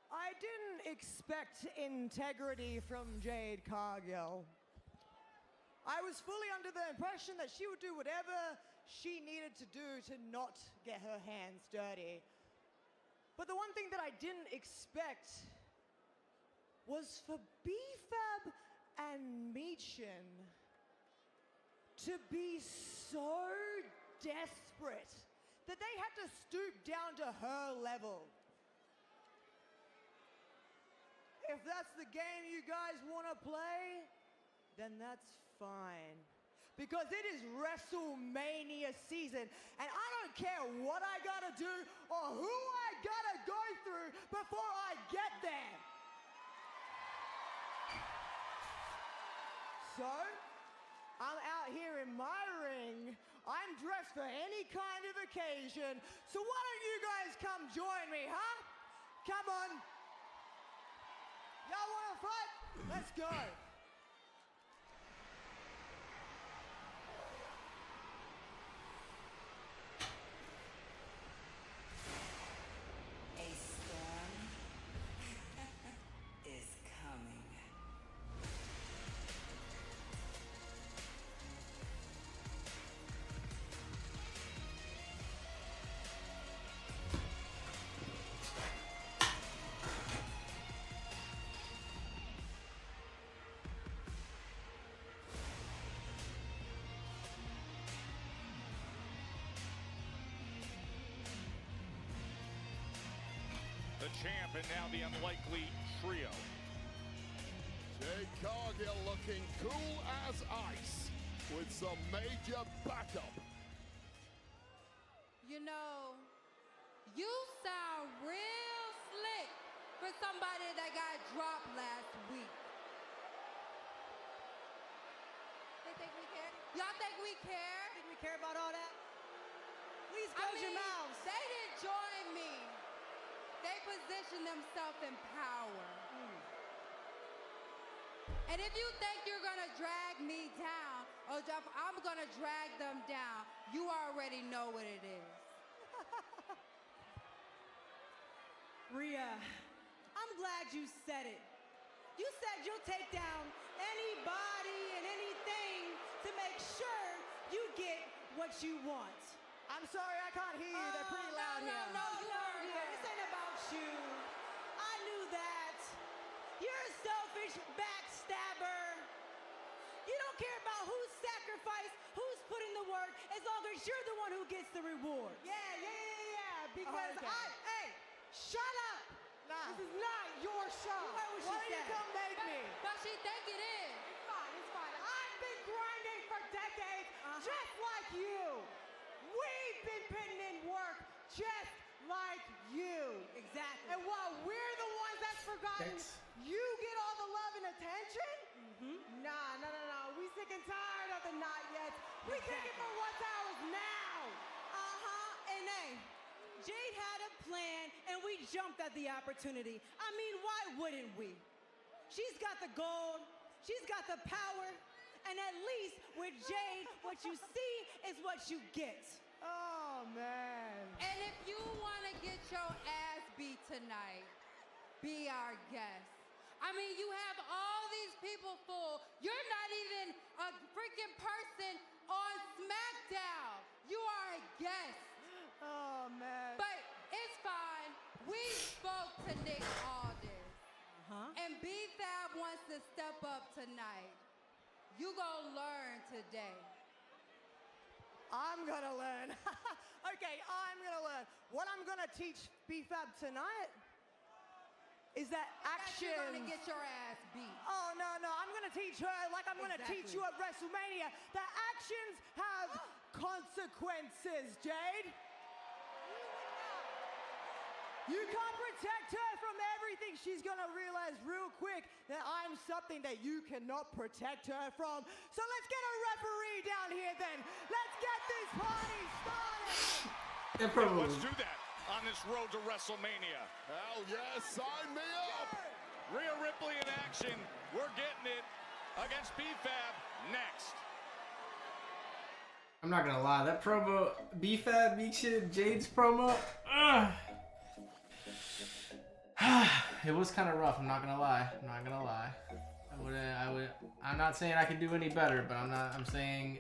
I didn't expect integrity from Jade Cargill. I was fully under the impression that she would do whatever she needed to do to not get her hands dirty. But the one thing that I didn't expect was for BFAB and Michin to be so desperate that they had to stoop down to her level. If that's the game you guys want to play, then that's fine. Because it is WrestleMania season, and I don't care what I gotta do or who I gotta go through before I get there. So, I'm out here in my ring. I'm dressed for any kind of occasion. So why don't you guys come join me, huh? Come on. Y'all wanna fight? Let's go. A storm is coming. The champ and now the unlikely trio. Jade Cargill looking cool as ice with some major backup. You know, you sound real slick for somebody that got dropped last week. They think we care? Y'all think we care? Think we care about all that? Please close your mouths. They didn't join me. They positioned themselves in power. And if you think you're gonna drag me down, or I'm gonna drag them down, you already know what it is. Rhea, I'm glad you said it. You said you'll take down anybody and anything to make sure you get what you want. I'm sorry, I can't hear you. They're pretty loud here. No, you heard Rhea, her. this ain't about you. I knew that. You're a selfish backstabber. You don't care about who's sacrificed, who's put in the work, as long as you're the one who gets the reward. Yeah. Because hey, shut up. Nah. This is not your show. You heard what she said. Why don't you come make me? But she think it is. It's fine. I've been grinding for decades, just like you. We've been putting in work, just like you. Exactly. And while we're the ones that's forgotten, you get all the love and attention? Nah. We sick and tired of the not yet. We take it for what's ours now. And hey, Jade had a plan, and we jumped at the opportunity. I mean, why wouldn't we? She's got the gold, she's got the power, and at least with Jade, what you see is what you get. Oh, man. And if you want to get your ass beat tonight, be our guest. I mean, you have all these people full. You're not even a freaking person on SmackDown. You are a guest. Oh, man. But it's fine. We spoke to Nick Aldis. And B-Fab wants to step up tonight. You gonna learn today. I'm gonna learn. Okay, I'm gonna learn. What I'm gonna teach B-Fab tonight is that action. You're gonna get your ass beat. Oh, no. I'm gonna teach her like I'm gonna teach you at WrestleMania that actions have consequences, Jade. You can't protect her from everything. She's gonna realize real quick that I'm something that you cannot protect her from. So let's get a referee down here then. Let's get this party started. Let's do that on this road to WrestleMania. Hell yes, sign me up. Rhea Ripley in action. We're getting it against B-Fab next. I'm not gonna lie, that promo, B-Fab, Michin, Jade's promo, it was kind of rough. I'm not gonna lie. I'm not saying I could do any better, but I'm saying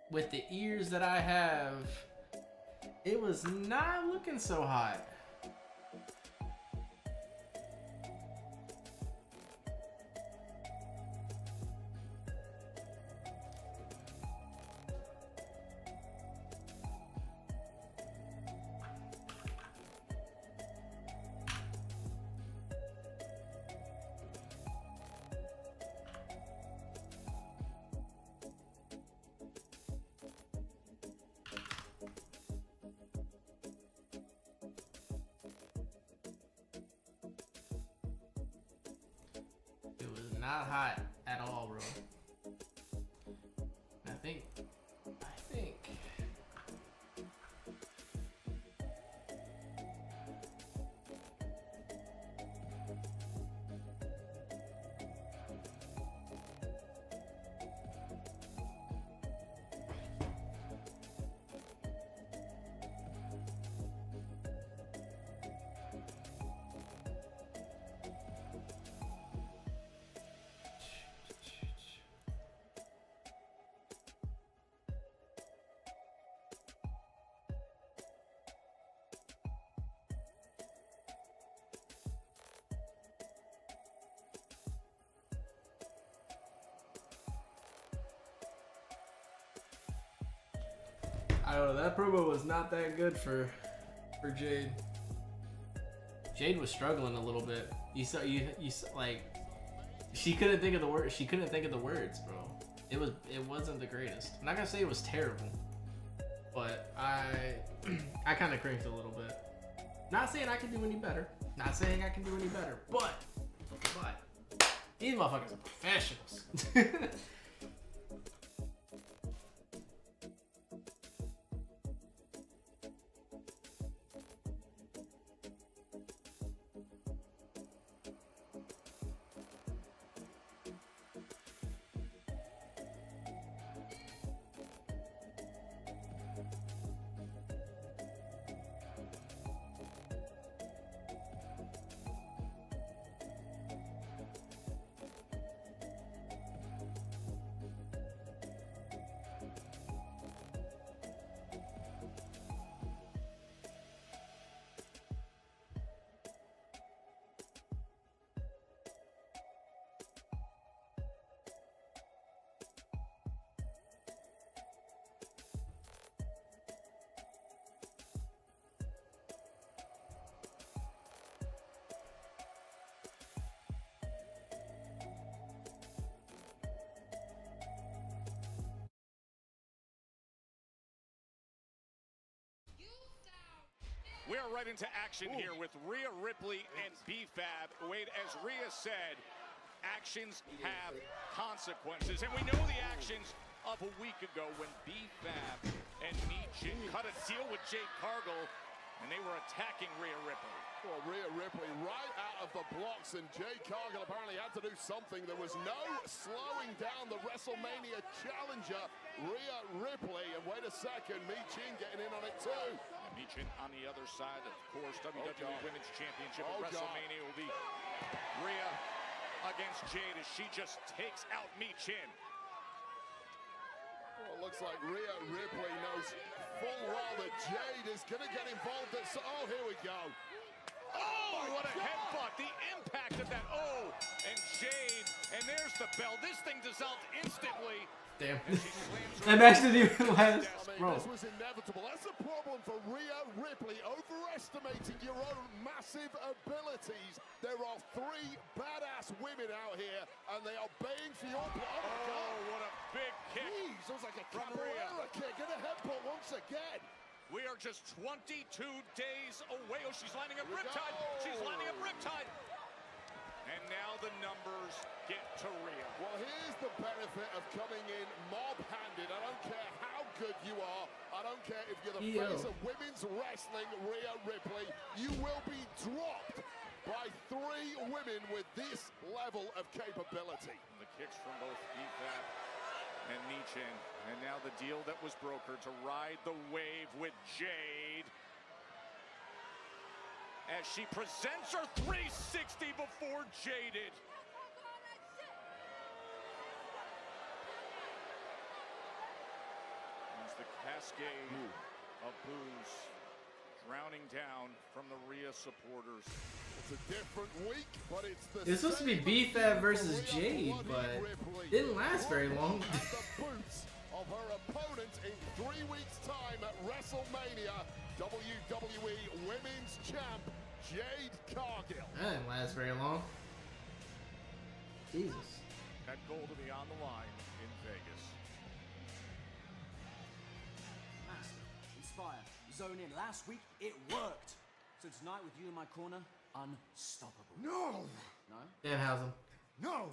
with the ears that I have, it was not looking so hot. not hot at all, bro. I think. I don't know, that promo was not that good for Jade. Jade was struggling a little bit. You saw like she couldn't think of the word. She couldn't think of the words, bro. It wasn't the greatest. I'm not gonna say it was terrible, but I kind of cringed a little bit. Not saying I can do any better. Not saying I can do any better, but these motherfuckers are professionals. We are right into action here with Rhea Ripley and B-Fab. Wade, as Rhea said, actions have consequences. And we know the actions of a week ago when B-Fab and Michin cut a deal with Jade Cargill, and they were attacking Rhea Ripley. Well, Rhea Ripley right out of the blocks, and Jade Cargill apparently had to do something. There was no slowing down the WrestleMania challenger, Rhea Ripley. And wait a second, Michin getting in on it too. Michin on the other side, of course, WWE Women's Championship at WrestleMania will be Rhea against Jade as she just takes out Michin. Well, it looks like Rhea Ripley knows full well that Jade is going to get involved. Oh, here we go. Oh, what a headbutt. The impact of that. Oh, and Jade, and there's the bell. This thing dissolved instantly. Damn. That match didn't even last. Bro. This was inevitable. That's a problem for Rhea Ripley, overestimating your own massive abilities. There are 3 badass women out here, and they are baying for your blood. Oh, what a big kick. Jeez, it was like a capoeira kick and a headbutt once again. We are just 22 days away. Oh, she's lining up Riptide. She's lining up Riptide. And now the numbers get to Rhea. Well, here's the benefit of coming in mob-handed. I don't care how good you are. I don't care if you're the face of women's wrestling, Rhea Ripley. You will be dropped by 3 women with this level of capability. And the kicks from both B-Fab and Michin. And now the deal that was brokered to ride the wave with Jade, as she presents her 360 before Jaded. As the cascade of boos drowning down from the Rhea supporters. It's a different week, but it's the It's supposed to be B-Fab versus Jade, but didn't last very long. At the boots of her opponent in 3 weeks' time at WrestleMania, WWE Women's Champ, Jade Cargill. That didn't last very long. Jesus. That goal to be on the line in Vegas. Master, inspire, zone in. Last week, it worked. So tonight, with you in my corner, unstoppable. No! No? Danhausen. No!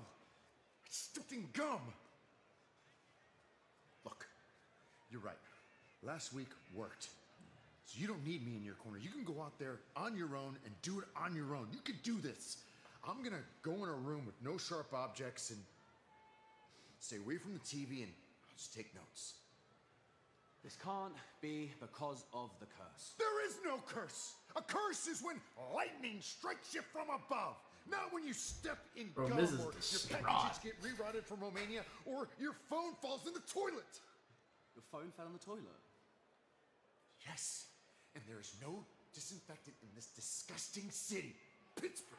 Sticking gum! Look, you're right. Last week worked. So you don't need me in your corner. You can go out there on your own and do it on your own. You can do this. I'm gonna go in a room with no sharp objects and stay away from the TV and just take notes. This can't be because of the curse. There is no curse! A curse is when lightning strikes you from above. Not when you step in Bro, gum this is or your distraught. packages get rerouted from Romania or your phone falls in the toilet. Your phone fell in the toilet? Yes, and there is no disinfectant in this disgusting city, Pittsburgh.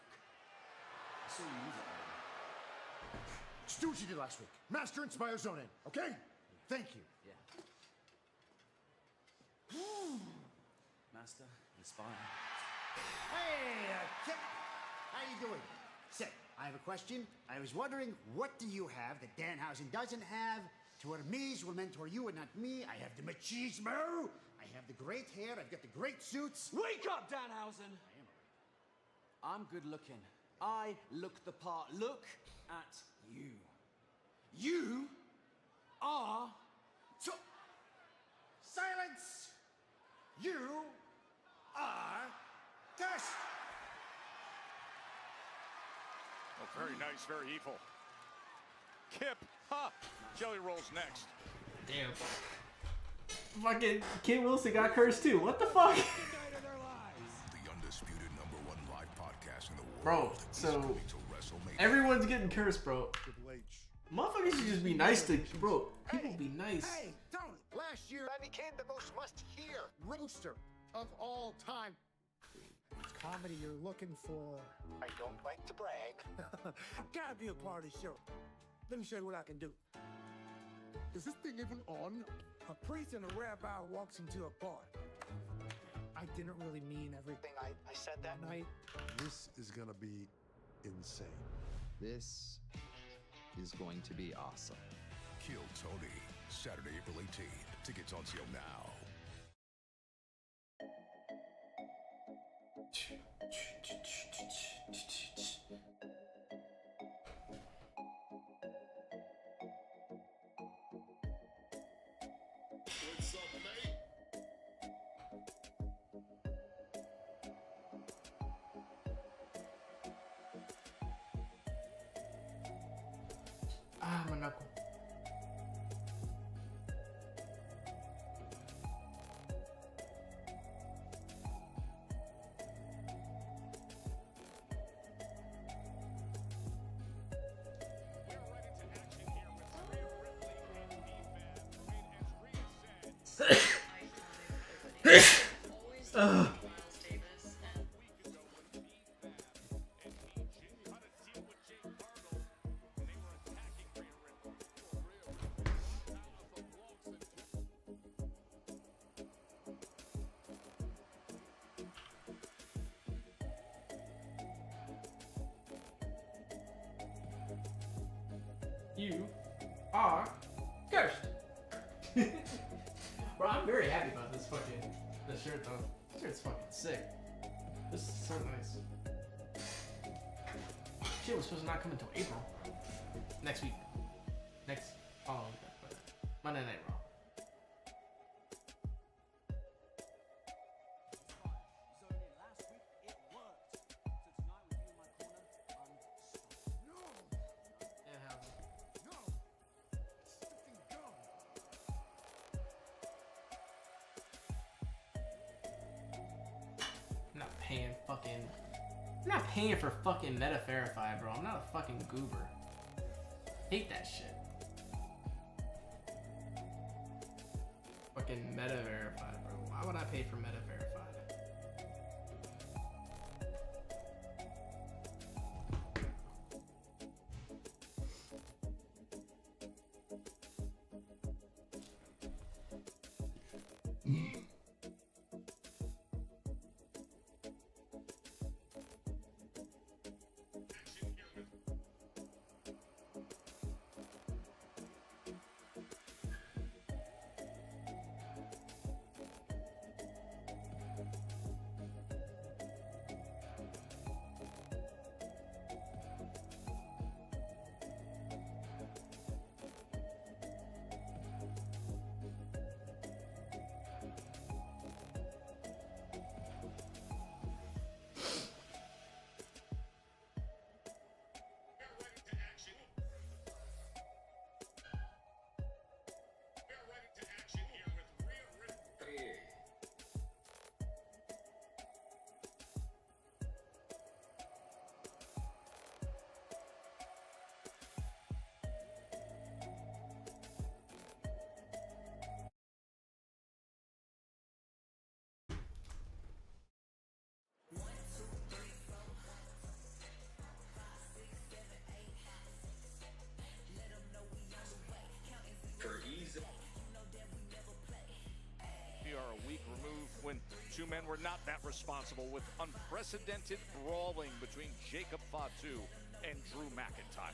I saw you use it. Just do what you did last week. Master Inspire Zone in, okay? Thank you. Yeah. Master, inspire. Hey, Kip. How you doing? Say, I have a question. I was wondering, what do you have that Danhausen doesn't have? To Hermes will mentor you and not me. I have the machismo. I have the great hair. I've got the great suits. Wake up, Danhausen! I'm good looking. I look the part. Look at you. You are... Silence! You are cursed! Oh, very nice, very evil. Kip, ha! Jelly Rolls next. Damn. Fucking Kid Wilson got cursed too. What the fuck? The undisputed #1 live podcast in the world. Bro, so everyone's getting cursed, bro. Motherfuckers should just be nice to, bro. People be nice. Hey, Tony! Last year, I became the most must-hear roaster of all time. It's comedy you're looking for. I don't like to brag. Gotta be a part of the show. Let me show you what I can do. Is this thing even on? A priest and a rabbi walks into a bar. I didn't really mean everything I said that night. This is gonna be insane. This is going to be awesome. Kill Tony, Saturday, April 18th. Tickets on sale now. What's up, mate? Ah, my knuckle. You are cursed. Bro, I'm very happy about this shirt though. This shirt's fucking sick. This is so nice. Shit was supposed to not come until April. Next week. Following week. Monday Night Raw. I'm not paying for fucking Meta Verify, bro. I'm not a fucking goober. Hate that shit. Fucking Meta Verify, bro. Why would I pay for Meta Verify? when two men were not that responsible, with unprecedented brawling between Jacob Fatu and Drew McIntyre.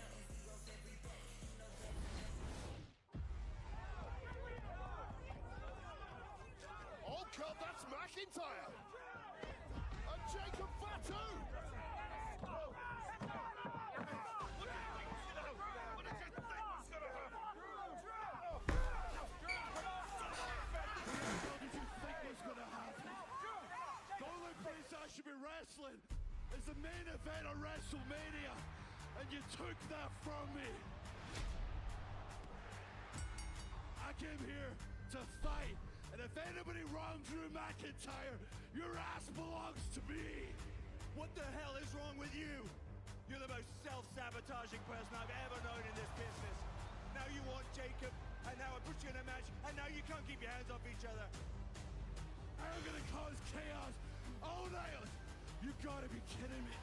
Oh God, that's McIntyre! And Jacob Fatu! I should be wrestling is the main event of WrestleMania, and you took that from me. I came here to fight, and if anybody wronged Drew McIntyre, your ass belongs to me. What the hell is wrong with you? You're the most self-sabotaging person I've ever known in this business. Now you want Jacob, and now I put you in a match, and now you can't keep your hands off each other. I'm gonna cause chaos all night. You gotta be kidding me.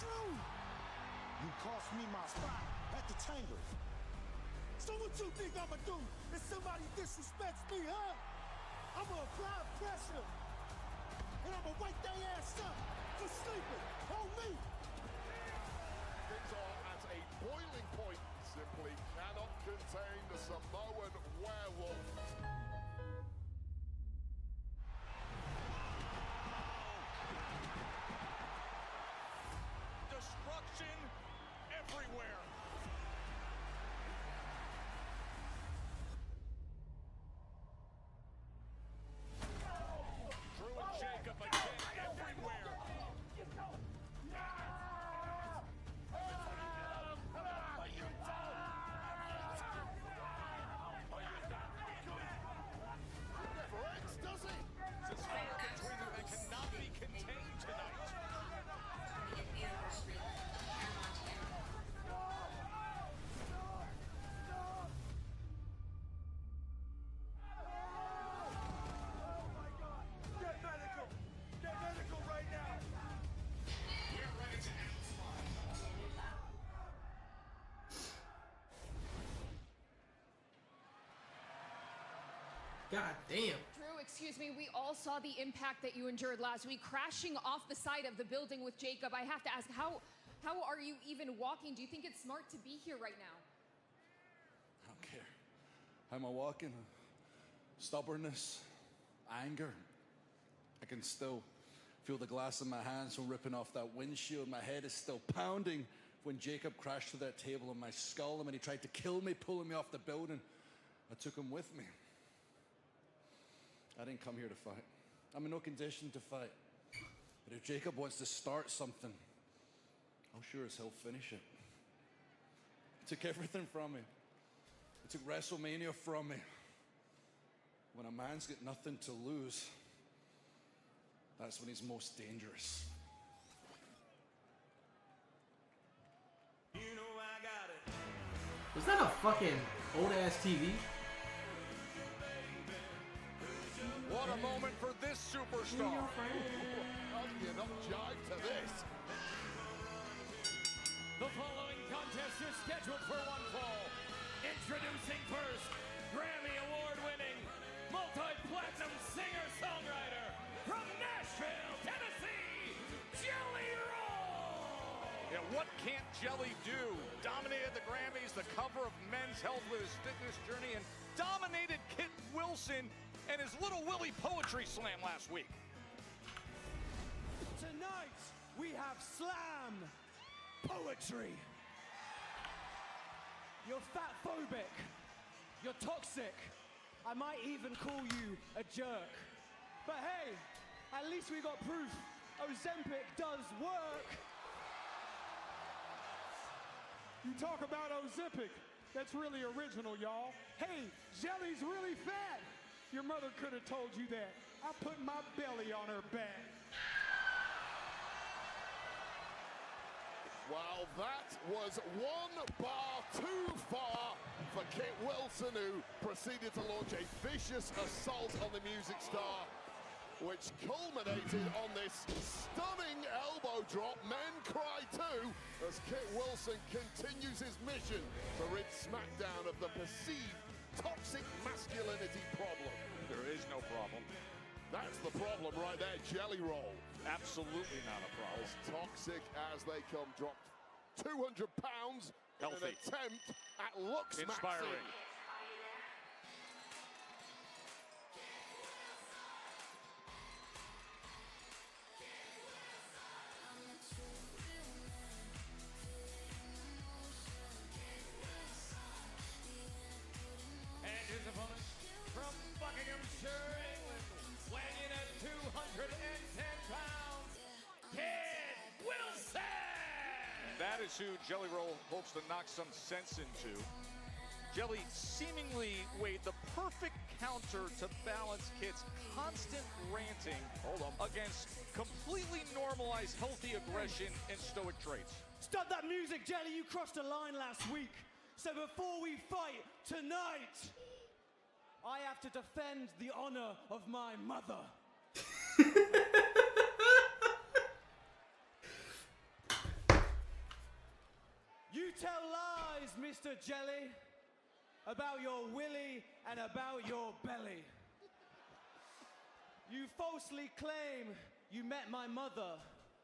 Drew! You cost me my spot at the chamber. So what you think I'ma do if somebody disrespects me, huh? I'ma apply pressure. And I'ma wake their ass up for sleeping on me. Things are at a boiling point. Simply cannot contain the Samoan werewolf. Destruction everywhere. Drew and Jacob again everywhere. Never ends, does he? It's a score between them that cannot be contained tonight. Get medical! Get medical right now! We're ready to end this fight. God damn. Drew, excuse me, we all saw the impact that you endured last week, crashing off the side of the building with Jacob. I have to ask, how are you even walking? Do you think it's smart to be here right now? I don't care. How am I walking? Stubbornness, anger. I can still feel the glass in my hands from ripping off that windshield. My head is still pounding when Jacob crashed through that table on my skull, and when he tried to kill me, pulling me off the building. I took him with me. I didn't come here to fight. I'm in no condition to fight. But if Jacob wants to start something, I'll sure as hell finish it. He took everything from me. He took WrestleMania from me. When a man's got nothing to lose, that's when he's most dangerous. You know I got it. Was that a fucking old ass TV? What a moment for this superstar. How do you not jive to this? The following contest is scheduled for one fall. Introducing first, Grammy Award-winning, multi-platinum singer-songwriter from Nashville, Tennessee, Jelly Roll! Yeah, what can't Jelly do? Dominated the Grammys, the cover of Men's Health with his fitness journey, and dominated Kit Wilson and his Little Willie poetry slam last week. Tonight, we have slam poetry. You're fat-phobic. You're toxic. I might even call you a jerk. But hey, at least we got proof Ozempic does work. You talk about Ozempic. That's really original, y'all. Hey, Jelly's really fat. Your mother could have told you that. I put my belly on her back. Well, that was one bar too far for Kit Wilson, who proceeded to launch a vicious assault on the music star, which culminated on this stunning elbow drop. Men cry too, as Kit Wilson continues his mission to rid SmackDown of the perceived toxic masculinity problem. There is no problem. That's the problem right there, Jelly Roll. Absolutely not a problem. As toxic as they come, dropped 200 pounds in an Healthy. attempt at looks Inspiring. And his opponent from Buckinghamshire, England, weighing in at 210 pounds, Kid Wilson! That is who Jelly Roll hopes to knock some sense into. Jelly seemingly weighed the perfect counter to balance Kid's constant ranting against completely normalized healthy aggression and stoic traits. Stop that music, Jelly. You crossed a line last week. So before we fight tonight, I have to defend the honor of my mother. You tell lies, Mr. Jelly, about your willy and about your belly. You falsely claim you met my mother,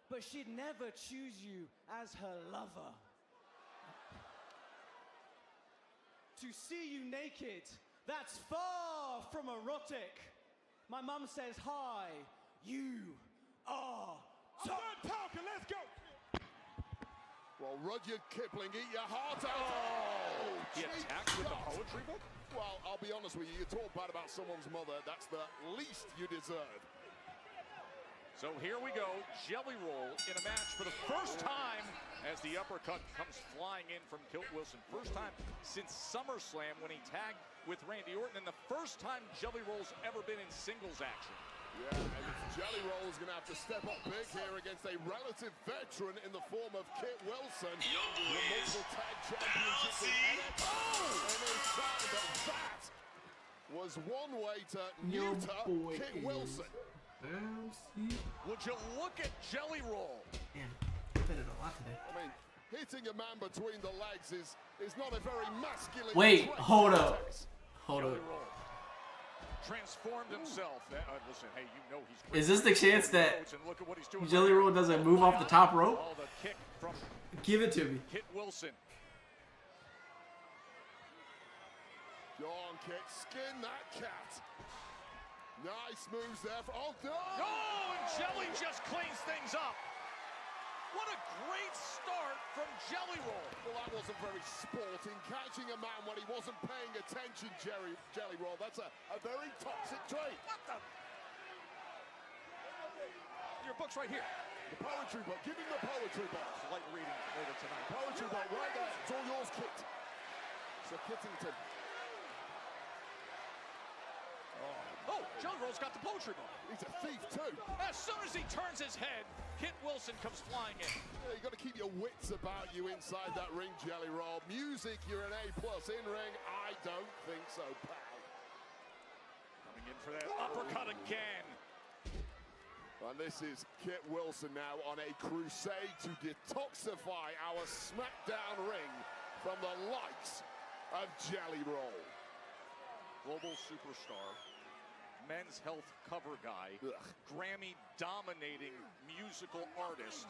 but she'd never choose you as her lover. To see you naked, that's far from erotic. My mum says, hi, you are I'm done talking, let's go. Well, Rudyard Kipling, eat your heart out. He attacked with the poetry book? Well, I'll be honest with you, you talk bad about someone's mother, that's the least you deserve. So here we go, Jelly Roll in a match for the first time as the uppercut comes flying in from Kit Wilson. First time since SummerSlam when he tagged with Randy Orton, and the first time Jelly Roll's ever been in singles action. Yeah, and Jelly Roll is going to have to step up big here against a relative veteran in the form of Kit Wilson. The multiple tag championships in NXT. And it's time, but that was one way to neuter Kit Wilson. Would you look at Jelly Roll? Damn, I bet it a lot today. I mean, hitting a man between the legs is not a very masculine. Wait, trait. hold up. Hold Jelly up. Roll transformed himself. Listen, hey, you know he's great. Is this the chance that And look at what he's doing Jelly Roll doesn't move off the top rope? Oh, the kick from Give it to me. Kit Wilson. John Kit, skin that cat. Nice moves there. Oh, no! Oh, and Jelly just cleans things up. What a great start from Jelly Roll. Well, that wasn't very sporting. Catching a man when he wasn't paying attention, Jelly Roll. That's a very toxic trait. What the? Your book's right here. The poetry book. Give him the poetry book. Light reading later tonight. Poetry book right there. It's all yours, Kit. So Kittington. Oh, Jelly Roll's got the poetry book. He's a thief, too. As soon as he turns his head, Kit Wilson comes flying in. Yeah, you got to keep your wits about you inside that ring, Jelly Roll. Music, you're an A+. In ring, I don't think so, pal. Coming in for that uppercut again. And this is Kit Wilson now on a crusade to detoxify our SmackDown ring from the likes of Jelly Roll. Global superstar, Men's Health cover guy, Grammy-dominating musical artist,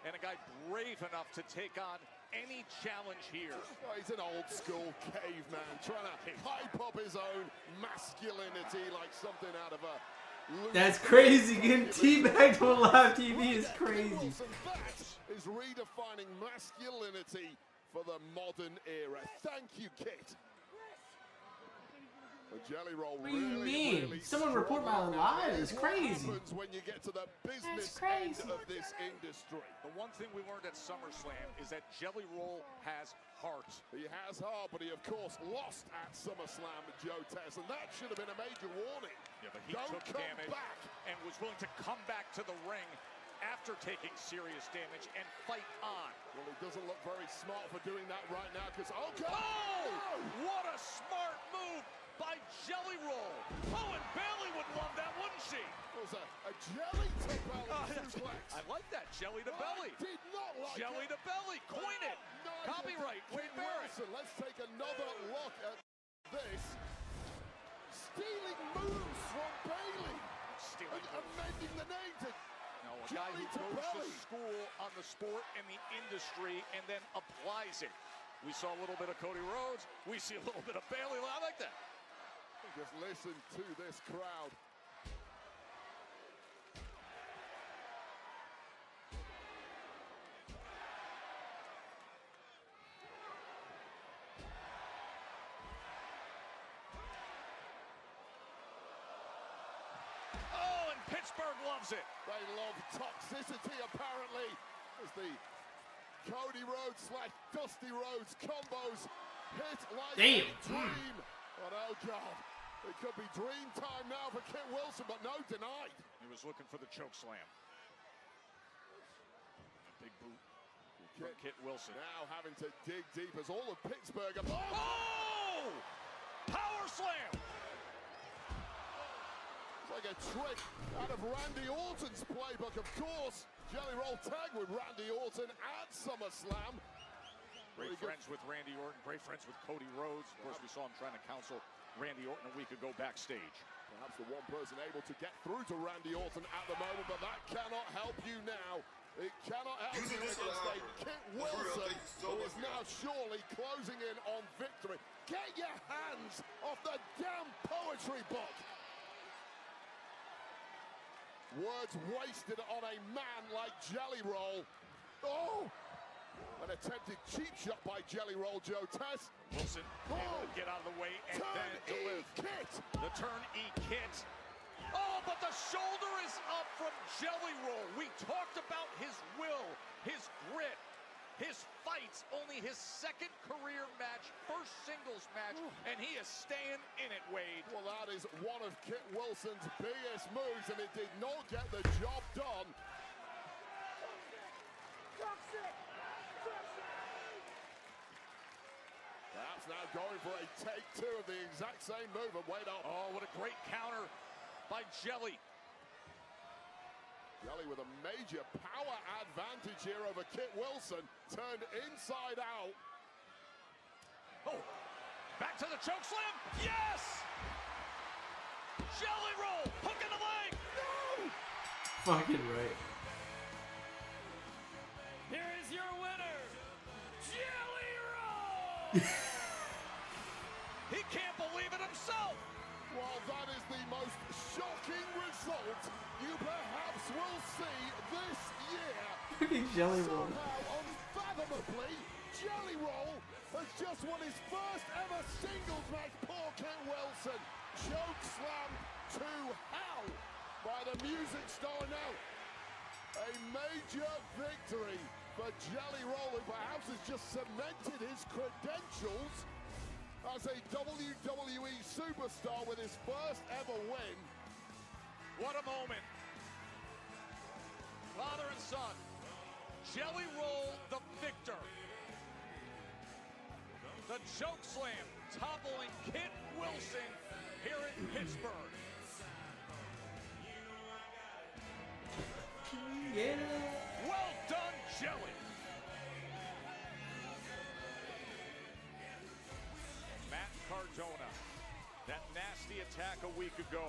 and a guy brave enough to take on any challenge here. Oh, he's an old-school caveman trying to hype up his own masculinity like something out of a... That's crazy. Getting teabagged on live TV is crazy. That is redefining masculinity for the modern era. Thank you, Kit. The Jelly Roll What do you mean? really Someone report my live is crazy. What happens when you get to the business crazy. end of this industry? The one thing we learned at SummerSlam is that Jelly Roll has heart. He has heart, but he of course lost at SummerSlam with Joe Tess, and that should have been a major warning. Yeah, but he Don't took come damage back. and was willing to come back to the ring after taking serious damage and fight on. Well, he doesn't look very smart for doing that right now because, okay. Oh! What a smart move by Jelly Roll. Oh, and Bailey would love that, wouldn't she? It was a jelly to belly suplex. I like that, jelly to belly. I did not like Jelly it. to belly, coin it. Nice. Copyright, Wade Barrett. Wilson, let's take another look at this. Stealing moves from Bailey. A guy who goes to school on the sport and the industry and then applies it. We saw a little bit of Cody Rhodes. We see a little bit of Bayley. I like that. Just listen to this crowd. Oh, and Pittsburgh loves it. They love toxicity, apparently, as the Cody Rhodes / Dusty Rhodes combos hit like a dream. But oh God, it could be dream time now for Kit Wilson, but no, denied. He was looking for the choke slam. A big boot from Kit Wilson. Now having to dig deep as all of Pittsburgh. Oh! Power slam! It's like a trick out of Randy Orton's playbook, of course. Jelly Roll tag with Randy Orton at SummerSlam. Great friends with Randy Orton, great friends with Cody Rhodes. Of course, we saw him trying to counsel Randy Orton a week ago backstage. Perhaps the one person able to get through to Randy Orton at the moment, but that cannot help you now. It cannot help you against a Kit Wilson, who is now surely closing in on victory. Get your hands off the damn poetry book. Words wasted on a man like Jelly Roll. Oh! An attempted cheap shot by Jelly Roll Joe Tess. Wilson able to get out of the way and then deliver. The turn E-Kit. Oh, but the shoulder is up from Jelly Roll. We talked about his will, his grit, his fights. Only his second career match, first singles match, and he is staying in it, Wade. Well, that is one of Kit Wilson's biggest moves, and it did not get the job done. Perhaps now going for a take two of the exact same move and wait up. Oh, what a great counter by Jelly. Jelly with a major power advantage here over Kit Wilson, turned inside out. Oh, back to the choke slam. Yes! Jelly Roll, hook in the leg. No! Fucking right. Here is your winner, Jelly Roll! He can't believe it himself. Well, that is the most shocking result you perhaps will see this year. Fucking Jelly Roll. Somehow, unfathomably, Jelly Roll has just won his first ever singles match. Poor Kit Wilson. Choke slam to hell by the music star now. A major victory for Jelly Roll, who perhaps has just cemented his credentials as a WWE superstar with his first ever win. What a moment. Father and son. Jelly Roll, the victor. The choke slam toppling Kit Wilson here in Pittsburgh. Yeah. Well done, Jelly. Matt Cardona, that nasty attack a week ago,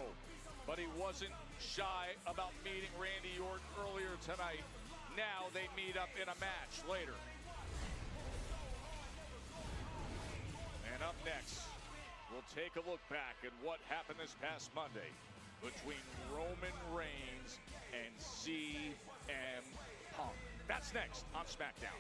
but he wasn't shy about meeting Randy Orton earlier tonight. Now they meet up in a match later. And up next, we'll take a look back at what happened this past Monday between Roman Reigns and CM Punk. That's next on SmackDown.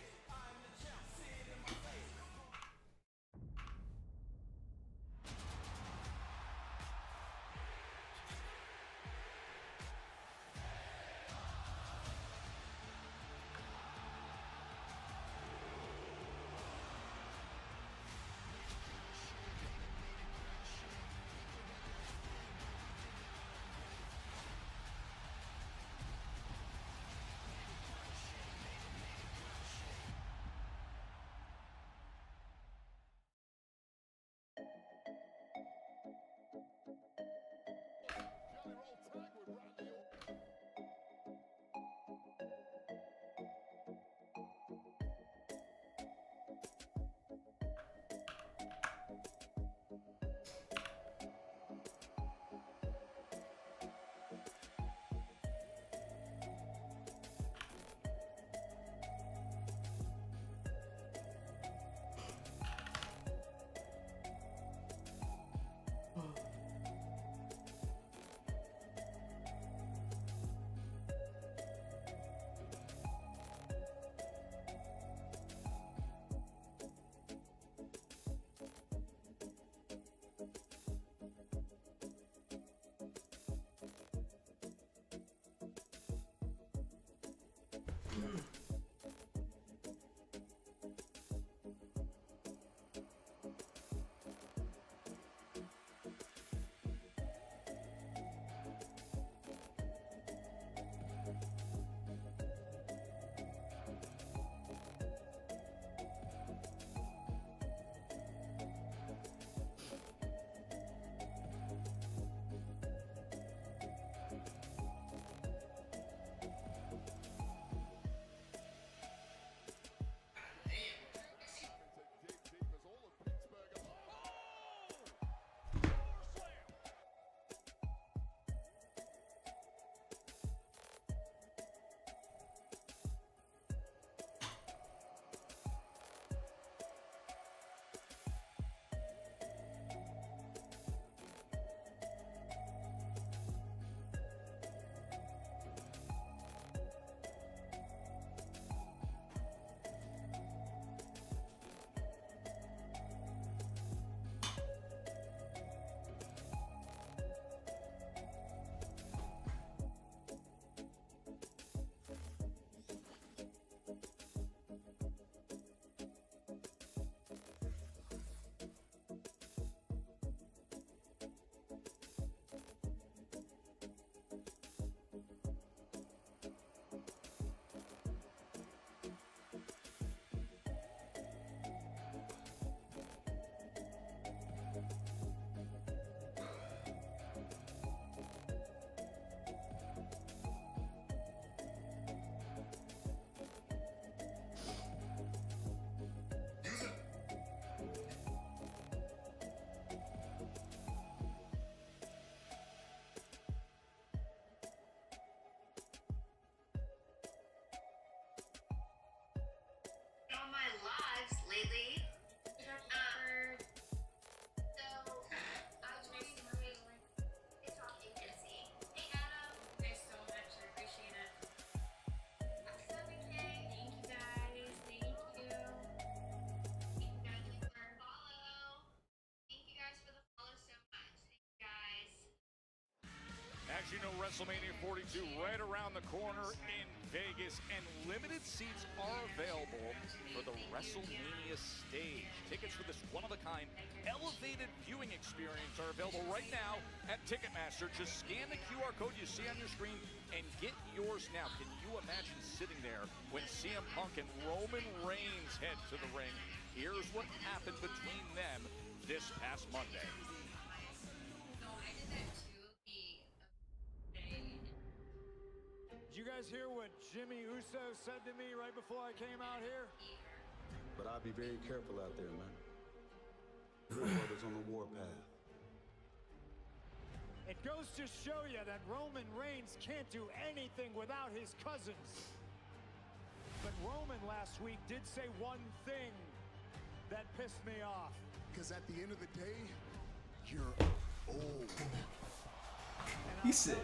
As you know, WrestleMania 42 right around the corner in Vegas, and limited seats are available for the WrestleMania stage. Tickets for this one-of-a-kind elevated viewing experience are available right now at Ticketmaster. Just scan the QR code you see on your screen and get yours now. Can you imagine sitting there when CM Punk and Roman Reigns head to the ring? Here's what happened between them this past Monday. Did you guys hear what Jimmy Uso said to me right before I came out here? But I'll be very careful out there, man. Your brother's on the warpath. It goes to show you that Roman Reigns can't do anything without his cousins. But Roman last week did say one thing that pissed me off. Because at the end of the day, you're old. He said,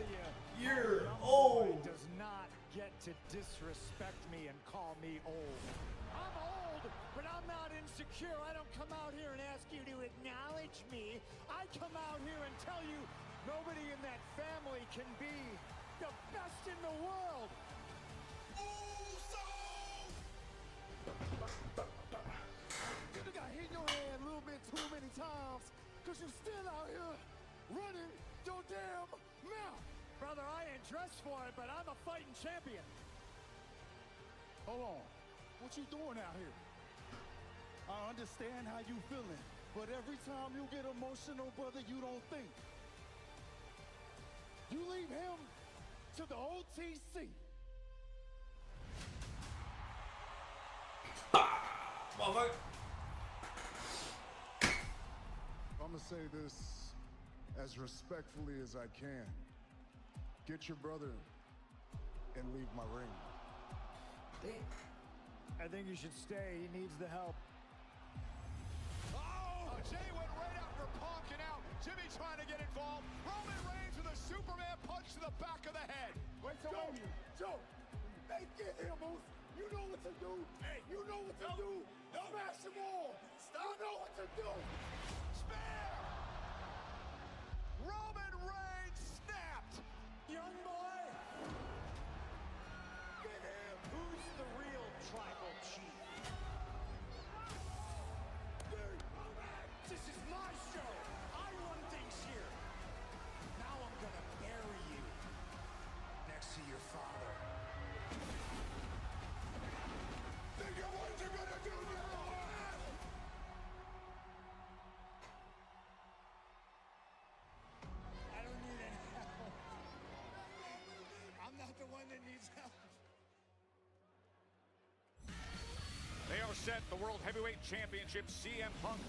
"You're old." Does not get to disrespect me and call me old. I'm old, but I'm not insecure. I don't come out here and ask you to acknowledge me. I come out here and tell you nobody in that family can be the best in the world. You got hit in your head a little bit too many times because you're still out here running your damn mouth. Brother, I ain't dressed for it, but I'm a fighting champion. Hold on. What you doing out here? I understand how you feeling, but every time you get emotional, brother, you don't think. You leave him to the OTC. Motherfucker. I'm gonna say this as respectfully as I can. Get your brother and leave my ring. I think you should stay. He needs the help. Oh, Jay went right after Punk, and out. Jimmy trying to get involved. Roman Reigns with a Superman punch to the back of the head. Wait, Joe, hey, get him, Moose. You know what to do. Hey, you know what to do. Smash them all. You know what to do. Spear! Roman Reigns snapped. Young boy. Get him. Who's the real tribal chief? This is my show. I run things here. Now I'm gonna bury you next to your father. Think of what you're gonna do now. I don't need any help. I'm not the one that needs help. They are set. The World Heavyweight Championship. CM Punk,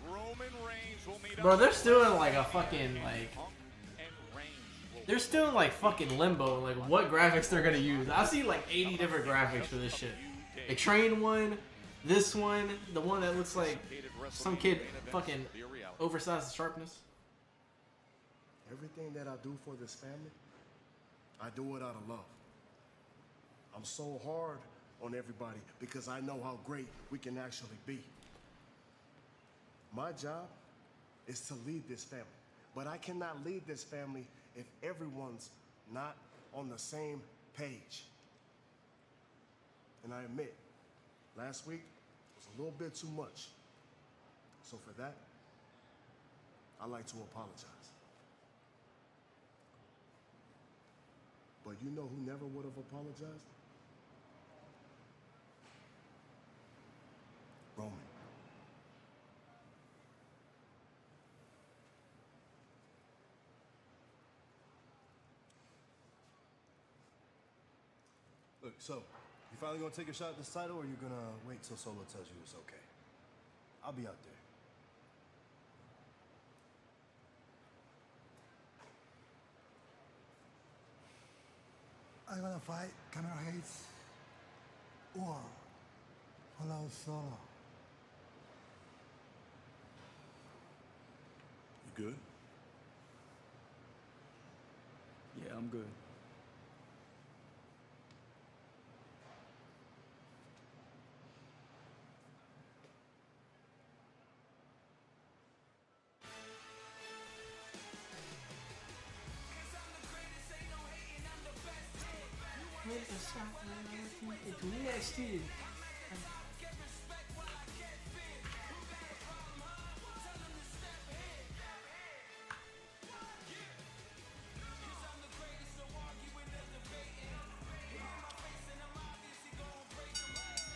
Roman Reigns will meet up. Bro, they're still in like a fucking like. Punk and Reigns will They're still in like fucking limbo. Like what graphics they're gonna use. I've seen like 80 different graphics for this shit. The train one, this one, the one that looks like some kid fucking oversized sharpness. Everything that I do for this family, I do it out of love. I'm so hard on everybody because I know how great we can actually be. My job is to lead this family, but I cannot lead this family if everyone's not on the same page. And I admit, last week was a little bit too much. So for that, I'd like to apologize. But you know who never would have apologized? Roman. Look, so, you finally gonna take a shot at this title, or you gonna wait till Solo tells you it's okay? I'll be out there. I'm gonna fight Cameron Hayes or Paulo Solo. You good? Yeah, I'm good. Tu NXT.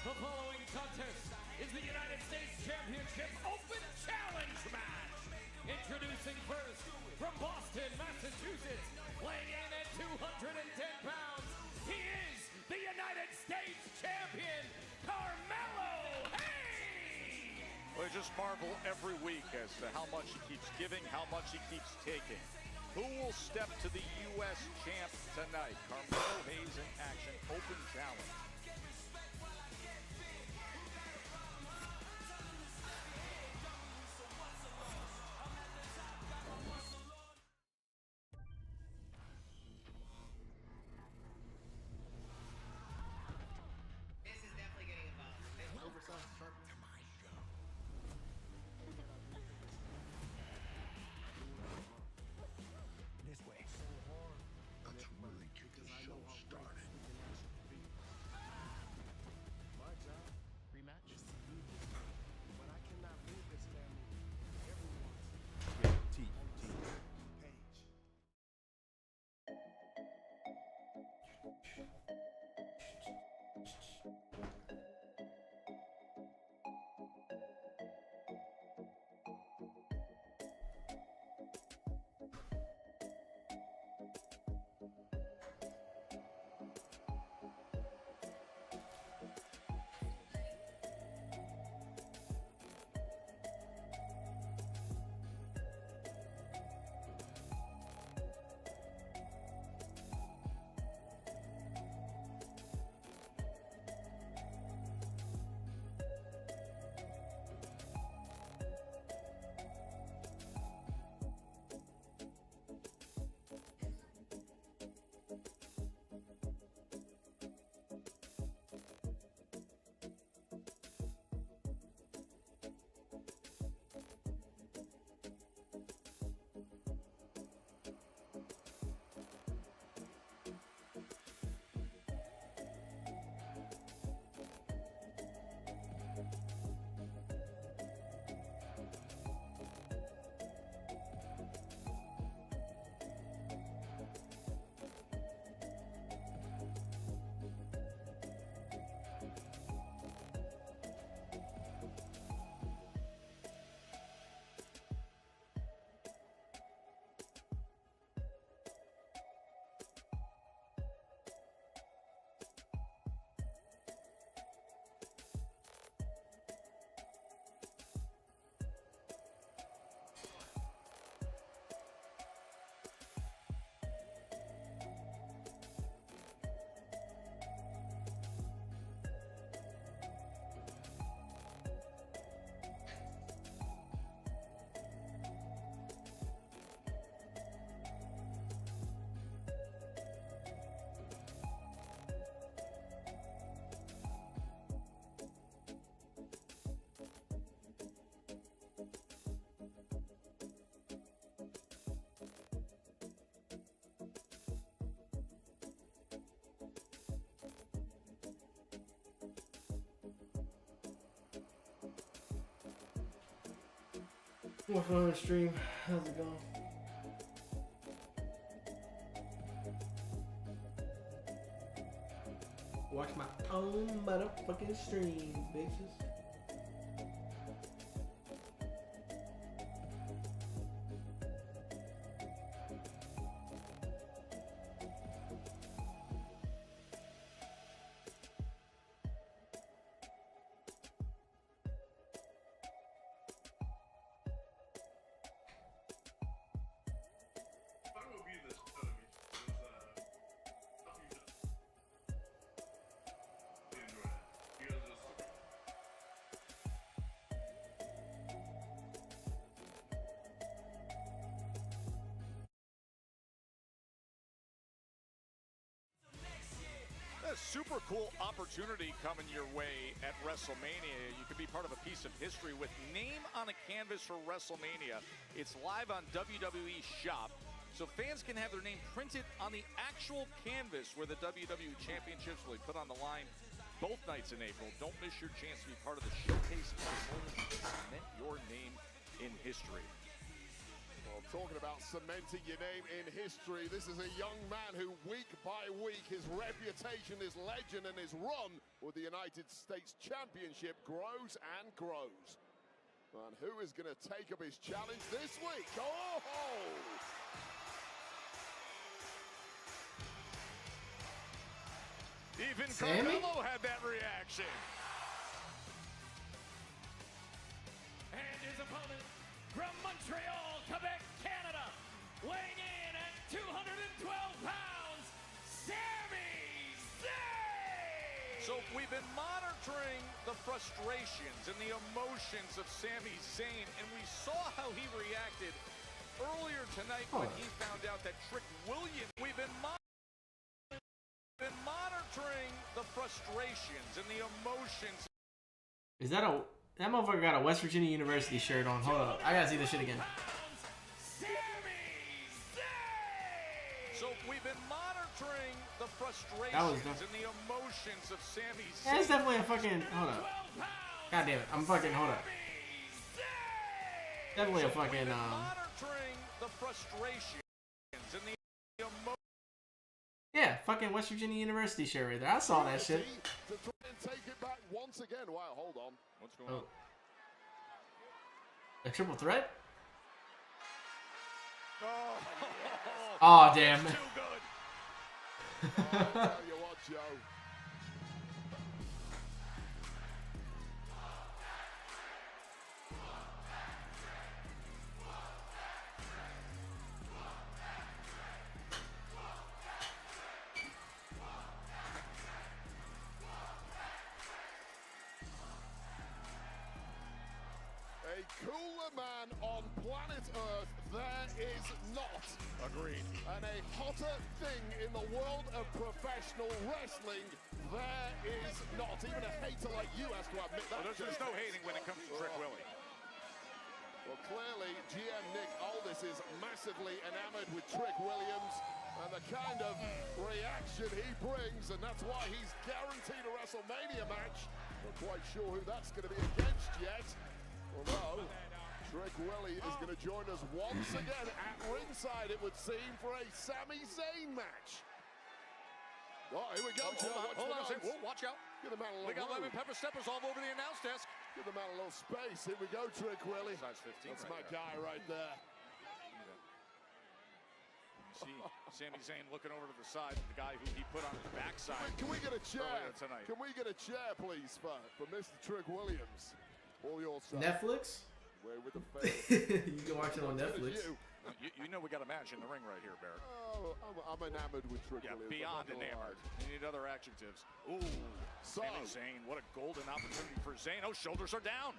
The following contest is the United States Championship Open Challenge match. Introducing first, from Boston, Massachusetts, weighing in at 210 pounds, he is the United States Champion, Carmelo Hayes! Well, I just marvel every week as to how much he keeps giving, how much he keeps taking. Who will step to the U.S. champ tonight? Carmelo Hayes in action, Open Challenge. More fun on the stream. How's it going? Watch my own motherfucking stream, bitches. A super cool opportunity coming your way at WrestleMania. You can be part of a piece of history with Name on a Canvas for WrestleMania. It's live on WWE Shop. so fans can have their name printed on the actual canvas where the WWE Championships will be put on the line both nights in April. Don't miss your chance to be part of the showcase of moments that cement your name in history. Well, talking about cementing your name in history, this is a young man who week by week, his reputation, his legend, and his run with the United States Championship grows and grows. And who is going to take up his challenge this week? Oh! Even Sammy? Carmelo had that reaction. And his opponent from Montreal, Quebec, Canada, weighing in at 212 pounds, Sami Zayn! So we've been monitoring the frustrations and the emotions of Sami Zayn, and we saw how he reacted earlier tonight when he found out that Trick Williams. We've been monitoring the frustrations and the emotions. Is that a... That motherfucker got a West Virginia University shirt on. Hold up. I gotta see this shit again. So we've been monitoring the frustrations and the emotions of Sami Zayn. Yeah, it's definitely a fucking... Hold up. God damn it. I'm fucking... Hold up. Definitely a fucking... Monitoring the frustrations and the emotions. Yeah, fucking West Virginia University shirt right there. I saw that shit. To try and take it back once again. Wow, hold on. What's going on? A triple threat? Oh, oh damn. Too good. I'll tell you what, Joe. A cooler man on planet Earth there is not. Agreed. And a hotter thing in the world of professional wrestling there is not. Even a hater like you has to admit that. Well, there's no hating when it comes to Trick Willie. Well, clearly, GM Nick Aldis is massively enamored with Trick Williams and the kind of reaction he brings, and that's why he's guaranteed a WrestleMania match. Not quite sure who that's going to be against yet. Although, Trick Willie is going to join us once again at ringside, it would seem, for a Sami Zayn match. Oh, here we go. Hold on a second. Whoa, watch out. Give the man a little We got room. lemon pepper steppers all over the announce desk. Give the man a little space. Here we go, Trick Willie. Size 15 That's right my there. guy right there. See Sami Zayn looking over to the side, the guy who he put on his backside. Can we get a chair? earlier tonight. Can we get a chair, please, for Mr. Trick Williams? All yours, sir. Netflix? Way with the face. You can watch it on Netflix. You know we got a match in the ring right here, Barrett. Oh, I'm enamored with Trick Yeah, Williams. beyond I'm not gonna enamored. lie. You need other adjectives. Ooh, Sami Zayn, what a golden opportunity for Zayn. Oh, shoulders are down.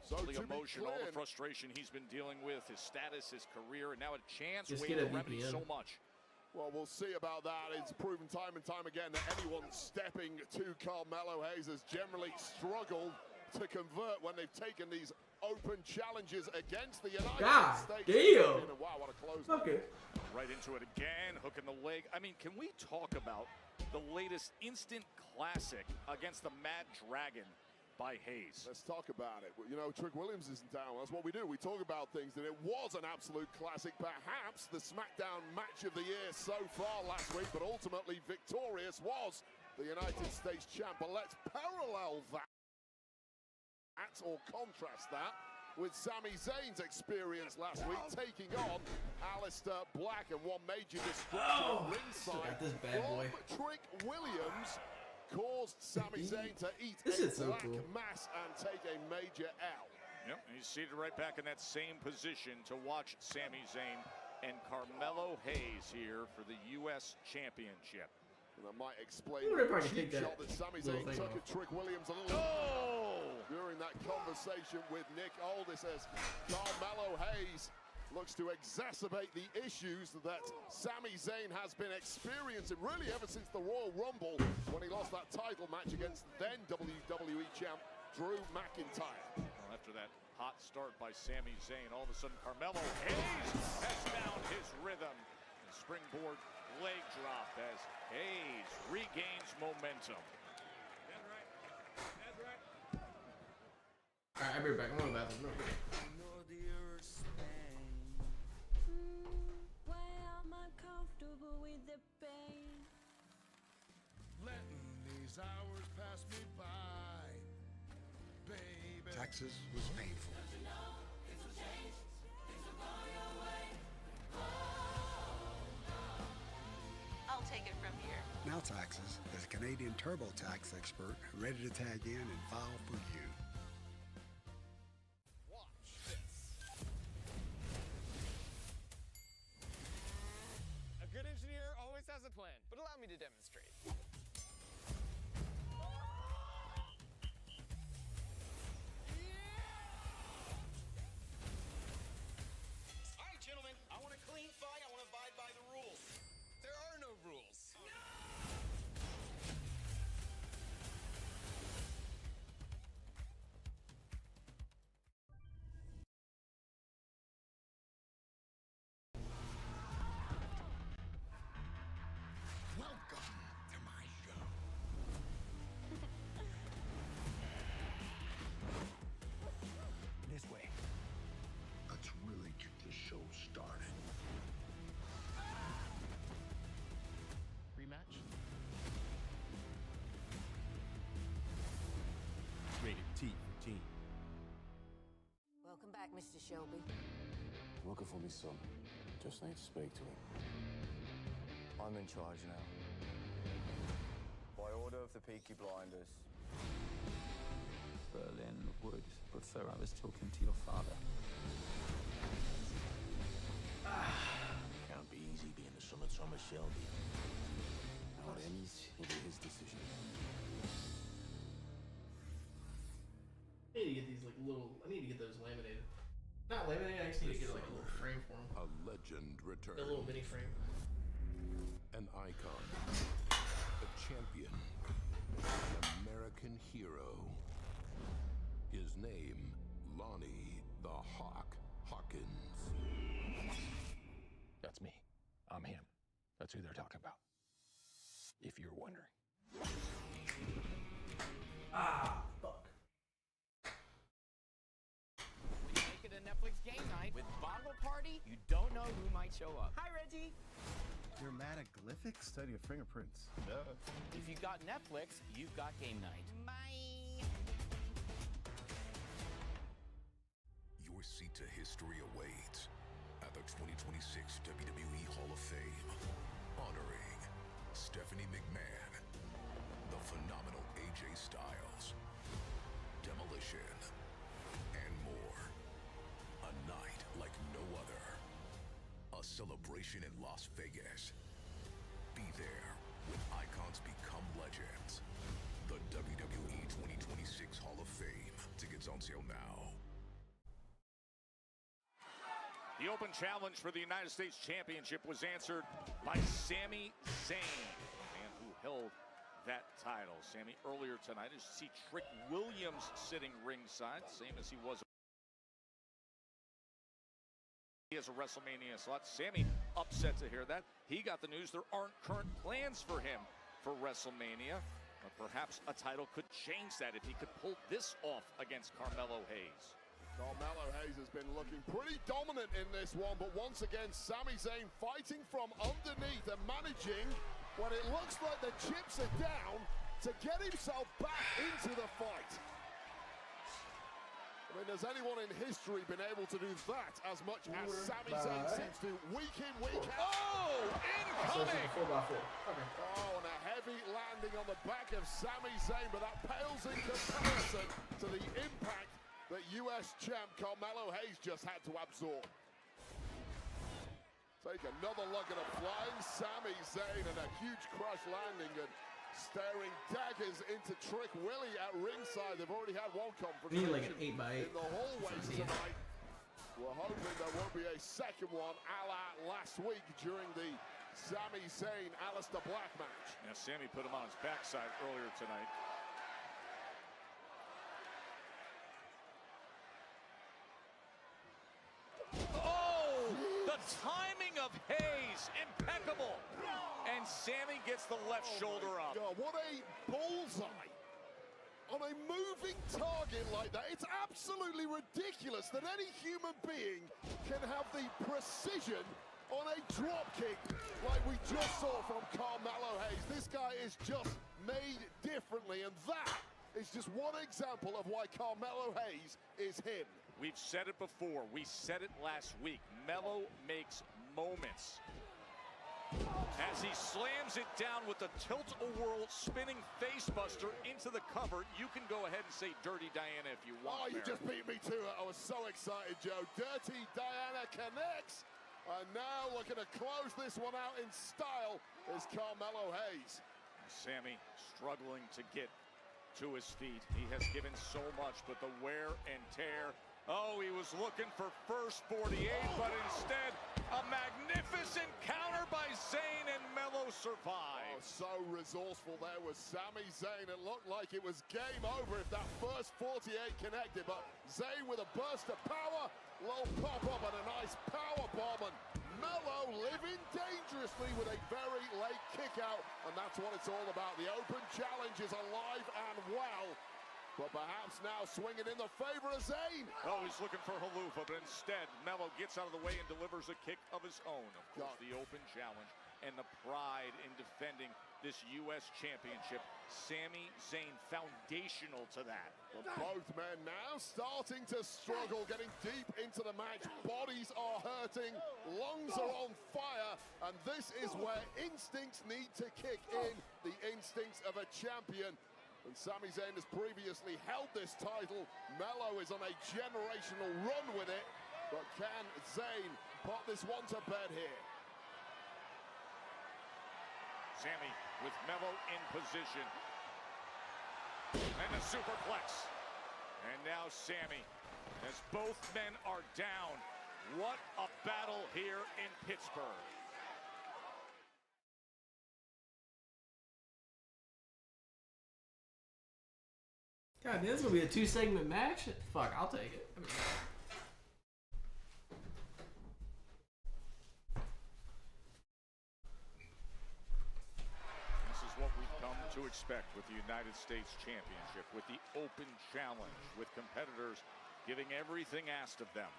So All the to be emotion, all clear, the frustration he's been dealing with, his status, his career, and now a chance Just way get to a remedy VPN. so much. Well, we'll see about that. It's proven time and time again that anyone stepping to Carmelo Hayes has generally struggled to convert when they've taken these open challenges against the United God States. damn. champion. And wow, what a close. Okay. Right into it again, hooking the leg. I mean, can we talk about the latest instant classic against the Mad Dragon by Hayes? Let's talk about it. You know, Trick Williams isn't down. That's what we do. We talk about things, and it was an absolute classic. Perhaps the SmackDown match of the year so far last week, but ultimately victorious was the United States champ. But let's parallel that or contrast that with Sami Zayn's experience last week, taking on Aleister Black, and one major distraction at ringside got this bad boy. from Trick Williams caused Sami Zayn to eat This a is so black cool. mass and take a major L. Yep, and he's seated right back in that same position to watch Sami Zayn and Carmelo Hayes here for the U.S. Championship. And that might explain I wonder if I the can cheap take that shot that Sami little Zayn thing took off. at Trick Williams a little during that conversation with Nick Aldis, as Carmelo Hayes looks to exacerbate the issues that Sami Zayn has been experiencing really ever since the Royal Rumble, when he lost that title match against then WWE champ Drew McIntyre. Well, after that Hot start by Sami Zayn. All of a sudden, Carmelo Hayes has found his rhythm. The springboard leg drop as Hayes regains momentum. All right, I'll be right back. I'm going to the bathroom. Letting these hours pass me by, baby. Texas was painful. I'll take it from here. Now Taxes is a Canadian TurboTax expert ready to tag in and file for you. Watch this. A good engineer always has a plan, but allow me to demonstrate. All right, gentlemen, I want a clean fight. I want to abide by the rules. There are no rules. Welcome to my show. This way. Let's really get this show started. Rematch? Rated T for teen. Welcome back, Mr. Shelby. Looking for me, son. Just need to speak to him. I'm in charge now. By order of the Peaky Blinders. Berlin would prefer I was talking to your father. Can't be easy being the son of Thomas Shelby. Now what Emmys will be his decision. I need to get these like little. I need to get those laminated. Not laminated. I just need to get like a little frame for them. A legend returns. A little mini frame. An icon. A champion. An American hero. His name, Lonnie the Hawk Hawkins. That's me. I'm him. That's who they're talking about. If you're wondering. Ah, fuck. When you make it a Netflix game night with Boggle Party, you don't know who might show up. Hi, Reggie. You're mad at Glyphic? Study of fingerprints. Duh. If you've got Netflix, you've got game night. Bye. Your seat to history awaits at the 2026 WWE Hall of Fame, honoring Stephanie McMahon, the phenomenal AJ Styles, Demolition, and more. A night like no other. A celebration in Las Vegas. Be there when icons become legends. The WWE 2026 Hall of Fame. Tickets on sale now. The open challenge for the United States Championship was answered by Sami Zayn, the man who held that title. Sami earlier tonight, as you see Trick Williams sitting ringside, same as he was. He has a WrestleMania slot. Sami upset to hear that. He got the news there aren't current plans for him for WrestleMania. But perhaps a title could change that if he could pull this off against Carmelo Hayes. Carmelo Hayes has been looking pretty dominant in this one, but once again, Sami Zayn fighting from underneath and managing, when it looks like the chips are down, to get himself back into the fight. I mean, has anyone in history been able to do that as much as Sami Zayn seems to week in, week out? Oh, incoming! 4x4. Okay. Oh, and a heavy landing on the back of Sami Zayn, but that pales in comparison to the impact that US champ Carmelo Hayes just had to absorb. Take another look at a flying Sami Zayn and a huge crush landing and staring daggers into Trick Willie at ringside. They've already had one confrontation like an 8x8 in the hallways tonight. We're hoping there won't be a second one a la last week during the Sami Zayn Aleister Black match. Now, Sami put him on his backside earlier tonight. Yes, impeccable. And Sammy gets the left shoulder up. God, what a bullseye on a moving target like that. It's absolutely ridiculous that any human being can have the precision on a drop kick like we just saw from Carmelo Hayes. This guy is just made differently, and that is just one example of why Carmelo Hayes is him. We've said it before. We said it last week. Melo makes moments. As he slams it down with the tilt-a-whirl spinning facebuster into the cover, you can go ahead and say Dirty Diana if you want. Oh, you just beat me to it. I was so excited, Joe. Dirty Diana connects. And now looking to close this one out in style is Carmelo Hayes. Sammy struggling to get to his feet. He has given so much, but the wear and tear. Oh, he was looking for first 48, but instead a magnificent counter by Zayn, and Melo survived. Oh, so resourceful there was Sami Zayn. It looked like it was game over if that first 48 connected, but Zayn with a burst of power, little pop-up and a nice power bomb, and Melo living dangerously with a very late kick out, and that's what it's all about. The open challenge is alive and well, but perhaps now swinging in the favor of Zayn. Oh, he's looking for Halufa, but instead Melo gets out of the way and delivers a kick of his own. Of course, the open challenge and the pride in defending this U.S. championship. Sami Zayn foundational to that. But both men now starting to struggle, getting deep into the match. Bodies are hurting, lungs are on fire, and this is where instincts need to kick in, the instincts of a champion. And Sami Zayn has previously held this title. Melo is on a generational run with it, but can Zayn put this one to bed here? Sami with Melo in position. And the superplex. And now Sami, as both men are down. What a battle here in Pittsburgh. God, this is gonna be a 2-segment match. Fuck, I'll take it. I mean, this is what we've come to expect with the United States Championship, with the Open Challenge, with competitors giving everything asked of them.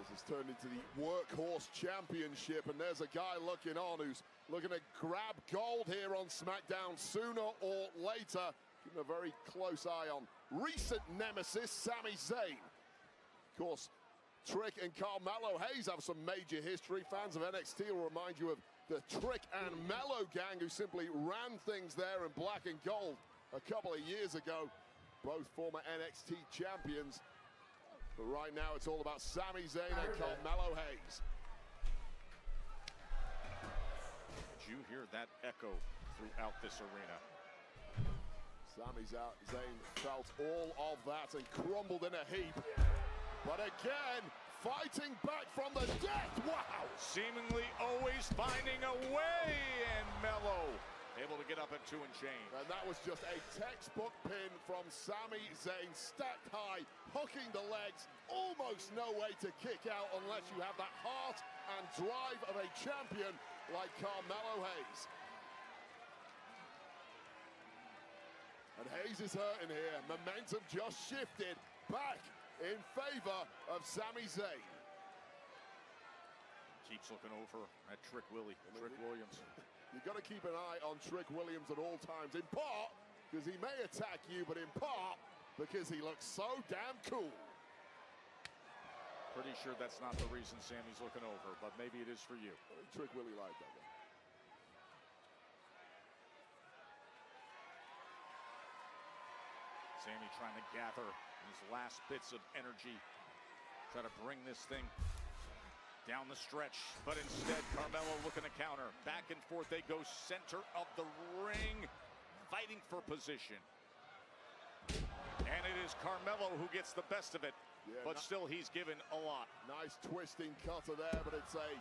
This has turned into the Workhorse Championship, and there's a guy looking on who's looking to grab gold here on SmackDown sooner or later. Keeping a very close eye on recent nemesis, Sami Zayn. Of course, Trick and Carmelo Hayes have some major history. Fans of NXT will remind you of the Trick and Melo gang, who simply ran things there in black and gold a couple of years ago. Both former NXT champions. But right now, it's all about Sami Zayn and Carmelo Hayes. Did you hear that echo throughout this arena? Sami Zayn felt all of that and crumbled in a heap. But again, fighting back from the death. Wow! Seemingly always finding a way, and Melo able to get up at 2 and change. And that was just a textbook pin from Sami Zayn, stacked high, hooking the legs. Almost no way to kick out unless you have that heart and drive of a champion like Carmelo Hayes. And Hayes is hurting here. Momentum just shifted back in favor of Sami Zayn. Keeps looking over at Trick Williams. You've got to keep an eye on Trick Williams at all times, in part because he may attack you, but in part because he looks so damn cool. Pretty sure that's not the reason Sami's looking over, but maybe it is for you. I think Trick Willie liked that one. Sami trying to gather his last bits of energy, try to bring this thing down the stretch, but instead Carmelo looking to counter. Back and forth they go, center of the ring, fighting for position. And it is Carmelo who gets the best of it, but still he's given a lot. Nice twisting cutter there, but it's a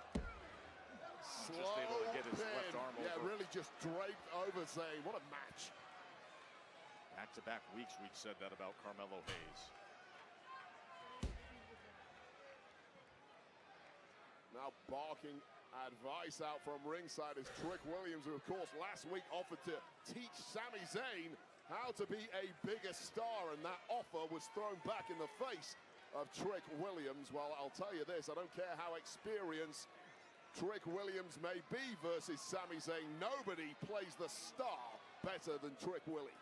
slow just able to get his pin. left arm over. Really just draped over Zayn. What a match. Back-to-back weeks we've said that about Carmelo Hayes. Now barking Advice out from ringside is Trick Williams, who of course last week offered to teach Sami Zayn how to be a bigger star, and that offer was thrown back in the face of Trick Williams. Well, I'll tell you this, I don't care how experienced Trick Williams may be versus Sami Zayn, nobody plays the star better than Trick Willie.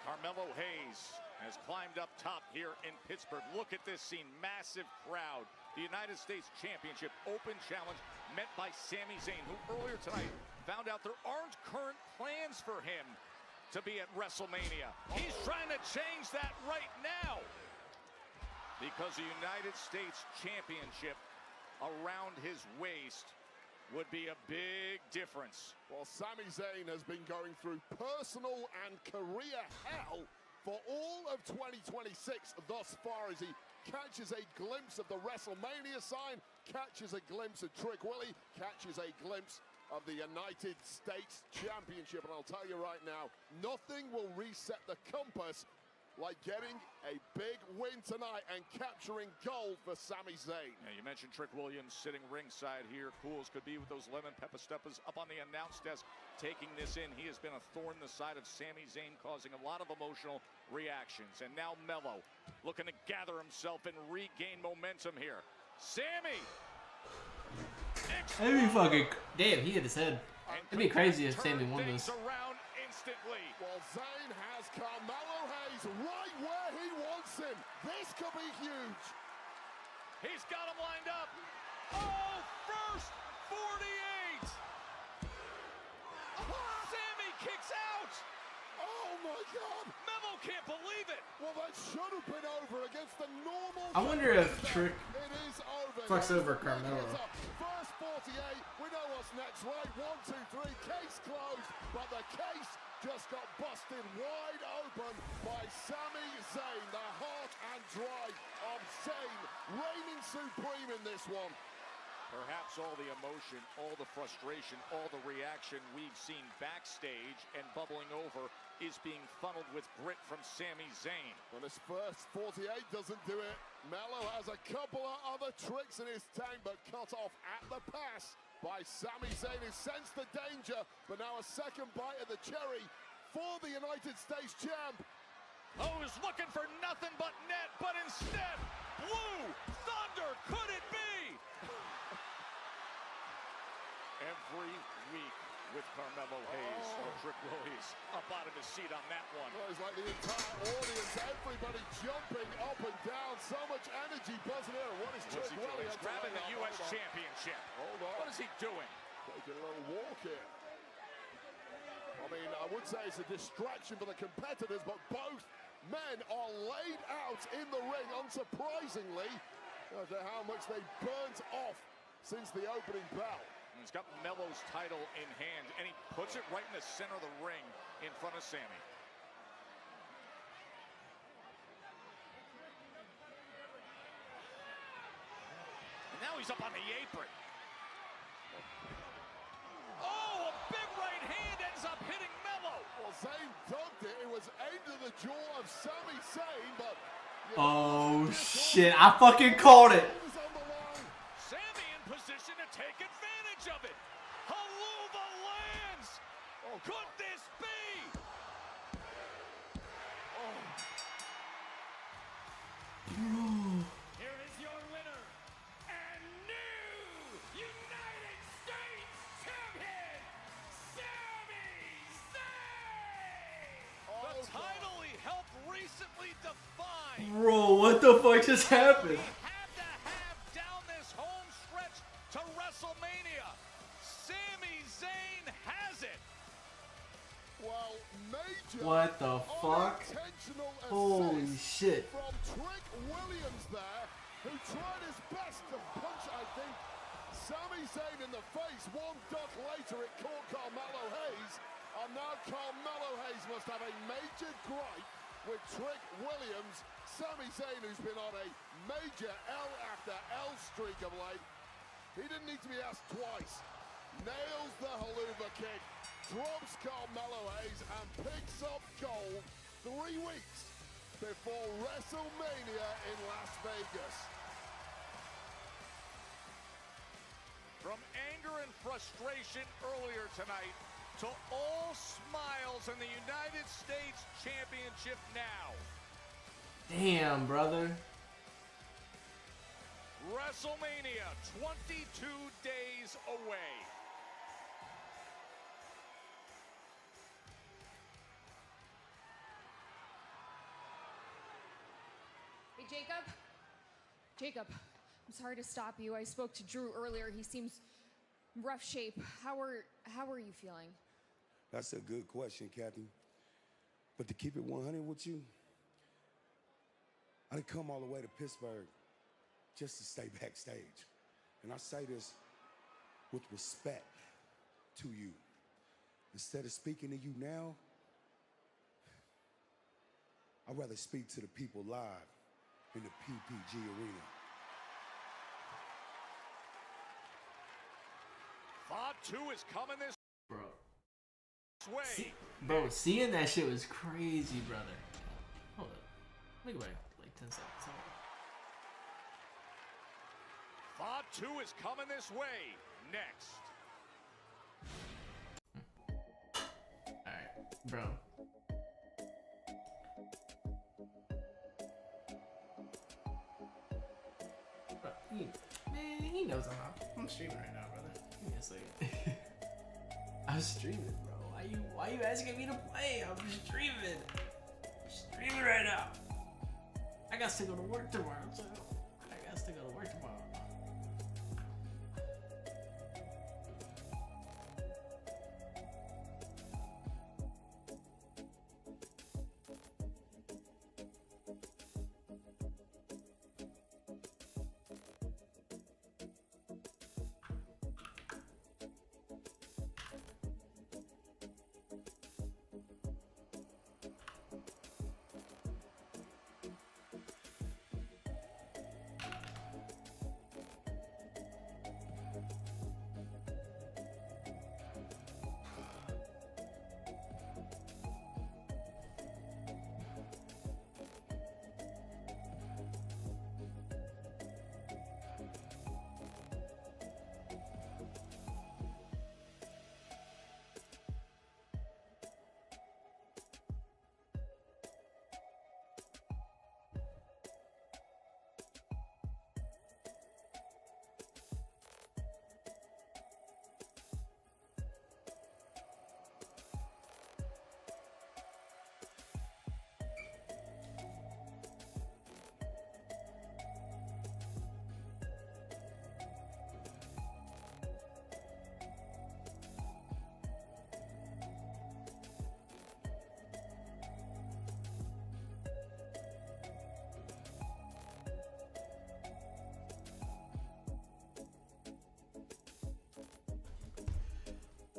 Carmelo Hayes has climbed up top here in Pittsburgh. Look at this scene, massive crowd. The United States Championship Open Challenge met by Sami Zayn, who earlier tonight found out there aren't current plans for him to be at WrestleMania. He's trying to change that right now because the United States Championship around his waist would be a big difference. Well, Sami Zayn has been going through personal and career hell for all of 2026 thus far, as he catches a glimpse of the WrestleMania sign, catches a glimpse of Trick Willie, catches a glimpse of the United States Championship. And I'll tell you right now, nothing will reset the compass like getting a big win tonight and capturing gold for Sami Zayn. Yeah, you mentioned Trick Williams sitting ringside here. Cools could be with those lemon pepper steppers up on the announce desk, taking this in. He has been a thorn in the side of Sami Zayn, causing a lot of emotional reactions. And now Melo looking to gather himself and regain momentum here. Sami! That'd be fucking... Damn, he hit his head. It'd be crazy if Sami won this. Around instantly. Well, Zayn has Carmelo Hayes right where he wants him. This could be huge. He's got him lined up. Oh, first 48. Sami kicks out. Oh my God. Melo can't believe it. Well, that should have been over against the normal. I wonder if Trick It is over. fucks over Carmelo. First 48. We know what's next, right? 1, 2, 3. Case closed. But the case just got busted wide open by Sami Zayn. The heart and drive of Zayn reigning supreme in this one. Perhaps all the emotion, all the frustration, all the reaction we've seen backstage and bubbling over is being funneled with grit from Sami Zayn. When his first 48 doesn't do it, Melo has a couple of other tricks in his tank, but cut off at the pass by Sami Zayn, who sensed the danger, but now a second bite of the cherry for the United States champ. Oh, he's looking for nothing but net, but instead, Blue Thunder, could it be? Every week with Carmelo Hayes or Trick Williams up out of his seat on that one. Well, it's like the entire audience, everybody jumping up and down, so much energy buzzing in. What is Trick Williams? He's grabbing the U.S. Championship. Hold on. What is he doing? Taking a little walk here. I mean, I would say it's a distraction for the competitors, but both men are laid out in the ring, unsurprisingly, as to how much they burnt off since the opening bell. He's got Melo's title in hand, and he puts it right in the center of the ring in front of Sami. And now he's up on the apron. Oh, a big right hand ends up hitting Melo. Well, Zayn dunked it. It was aimed at the jaw of Sami Zayn, but... Oh, shit. I fucking called it. Sami in position to take advantage of it. Helluva lands. Oh, could this be? Oh. Here is your winner and new United States Champion, Sami Zayn. The title he helped recently define. Bro, what the fuck just happened? Down this home stretch to WrestleMania. Sami Zayn has it. Well, major What the fuck? unintentional Holy assist shit. from Trick Williams there, who tried his best to punch, I think, Sami Zayn in the face. One duck later, it caught Carmelo Hayes, and now Carmelo Hayes must have a major gripe with Trick Williams. Sami Zayn, who's been on a major L after L streak of late, he didn't need to be asked twice. nails the haluva kick, drops Carmelo Hayes, and picks up gold 3 weeks before WrestleMania in Las Vegas. From anger and frustration earlier tonight to all smiles in the United States Championship now. Damn, brother. WrestleMania 22 days away. Hey, Jacob, I'm sorry to stop you. I spoke to Drew earlier. He seems rough shape. How are you feeling? That's a good question, Kathy. But to keep it 100 with you, I done come all the way to Pittsburgh just to stay backstage. And I say this with respect to you. Instead of speaking to you now, I'd rather speak to the people live in the PPG Arena. Fatu is coming this way. Bro, seeing that shit was crazy, brother. Hold up. Let me go back like 10 seconds. Fatu is coming this way next. Alright, bro. Man, he knows I'm streaming right now, brother. Give me a second. I'm streaming, bro. Why you asking me to play? I'm streaming. I'm streaming right now. I got to go to work tomorrow, too. I got to go to work tomorrow.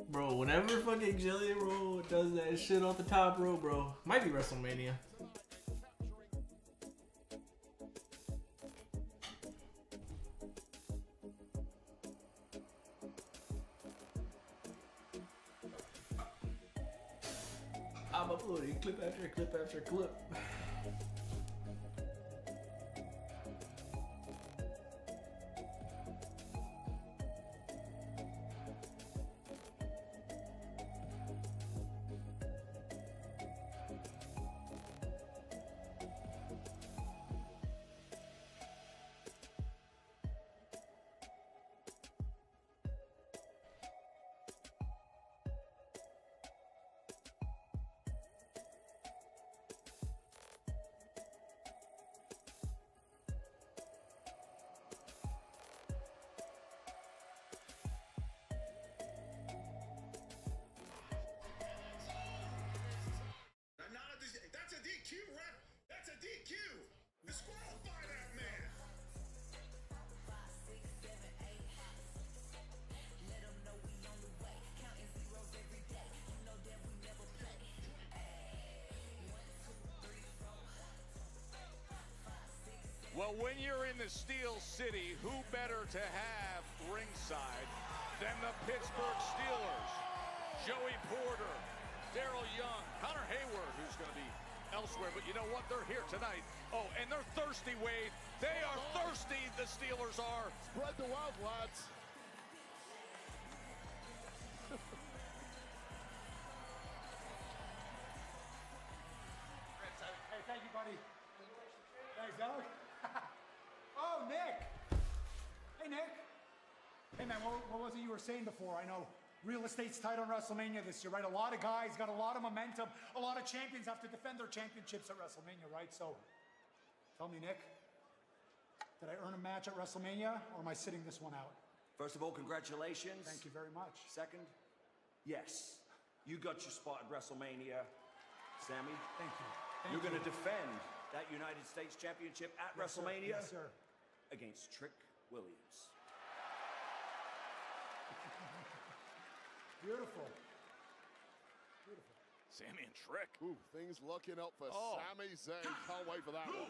Bro, whenever fucking Jillian Roll does that shit off the top row, bro, might be WrestleMania. I'm uploading clip after clip after clip. That's a DQ, ref. That's a DQ. Disqualify that man. Well, when you're in the Steel City, who better to have ringside Then the Pittsburgh Steelers, Joey Porter, Daryl Young, Connor Hayward, who's going to be elsewhere, but you know what? They're here tonight. Oh, and they're thirsty, Wade. They are thirsty, the Steelers are. Spread the wealth, lads. Hey, thank you, buddy. Thanks, Doug. Oh, Nick. Hey, Nick. Hey, man, what was it you were saying before? I know real estate's tight on WrestleMania this year, right? A lot of guys got a lot of momentum. A lot of champions have to defend their championships at WrestleMania, right? So, tell me, Nick, did I earn a match at WrestleMania, or am I sitting this one out? First of all, congratulations. Thank you very much. Second, yes, you got your spot at WrestleMania, Sammy. Thank you. You're going to defend that United States Championship at WrestleMania Yes, sir. against Trick Williams. Beautiful. Beautiful. Sammy and Trick. Ooh, things looking up for Oh. Sami Zayn. Can't wait for that one.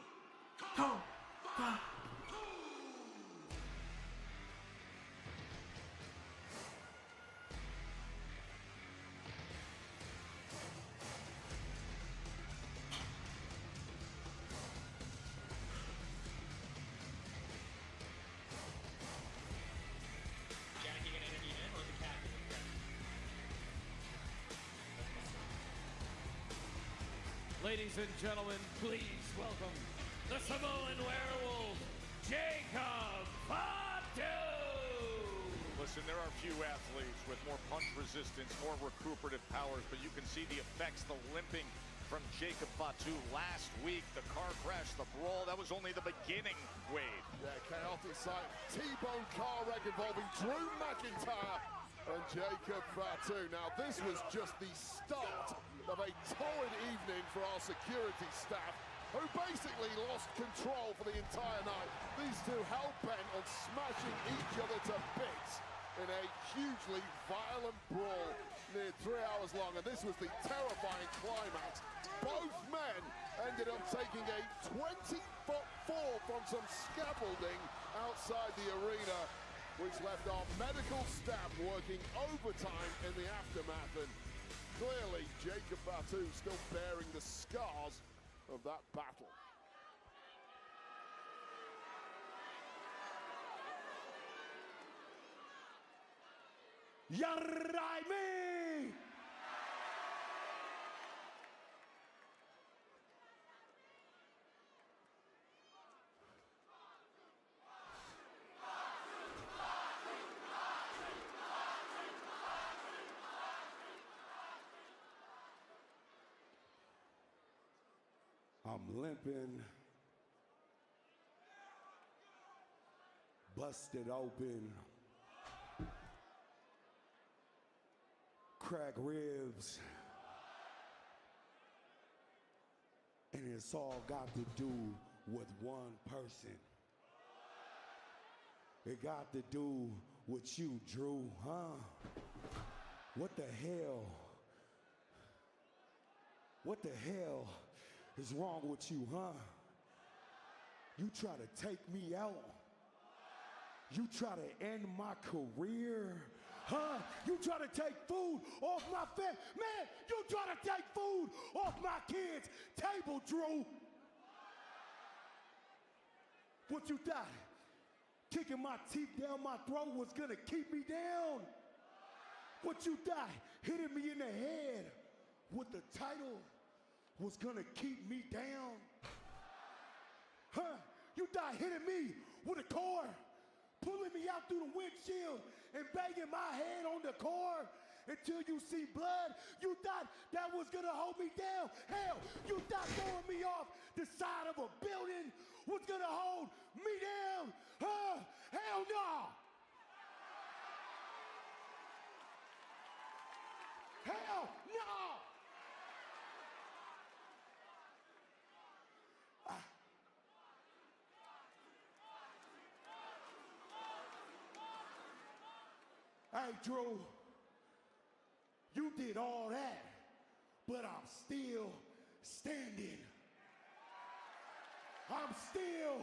Ladies and gentlemen, please welcome the Samoan werewolf, Jacob Fatu! Listen, there are few athletes with more punch resistance, more recuperative powers, but you can see the effects, the limping from Jacob Fatu last week. The car crash, the brawl, that was only the beginning, Wade. Yeah, chaotic sight. T-bone car wreck involving Drew McIntyre and Jacob Fatu. Now, this was just the start of a torrid evening for our security staff, who basically lost control for the entire night. These two hell-bent on smashing each other to bits in a hugely violent brawl near 3 hours long, and this was the terrifying climax. Both men ended up taking a 20-foot fall from some scaffolding outside the arena, which left our medical staff working overtime in the aftermath, and clearly Jacob Fatu still bearing the scars of that battle. Yaraimi! I'm limping, busted open, cracked ribs, and it's all got to do with one person. It got to do with you, Drew, huh? What the hell? What the hell is wrong with you, huh? You try to take me out. You try to end my career, huh? You try to take food off my family. Man, you try to take food off my kids' table, Drew. What you thought? Kicking my teeth down my throat was gonna keep me down? What you thought? Hitting me in the head with the title was gonna keep me down? Huh? You thought hitting me with a car, pulling me out through the windshield and banging my head on the car until you see blood? You thought that was gonna hold me down? Hell, you thought throwing me off the side of a building was gonna hold me down? Huh? Hell no! Hell no! Hey, Drew, you did all that, but I'm still standing. I'm still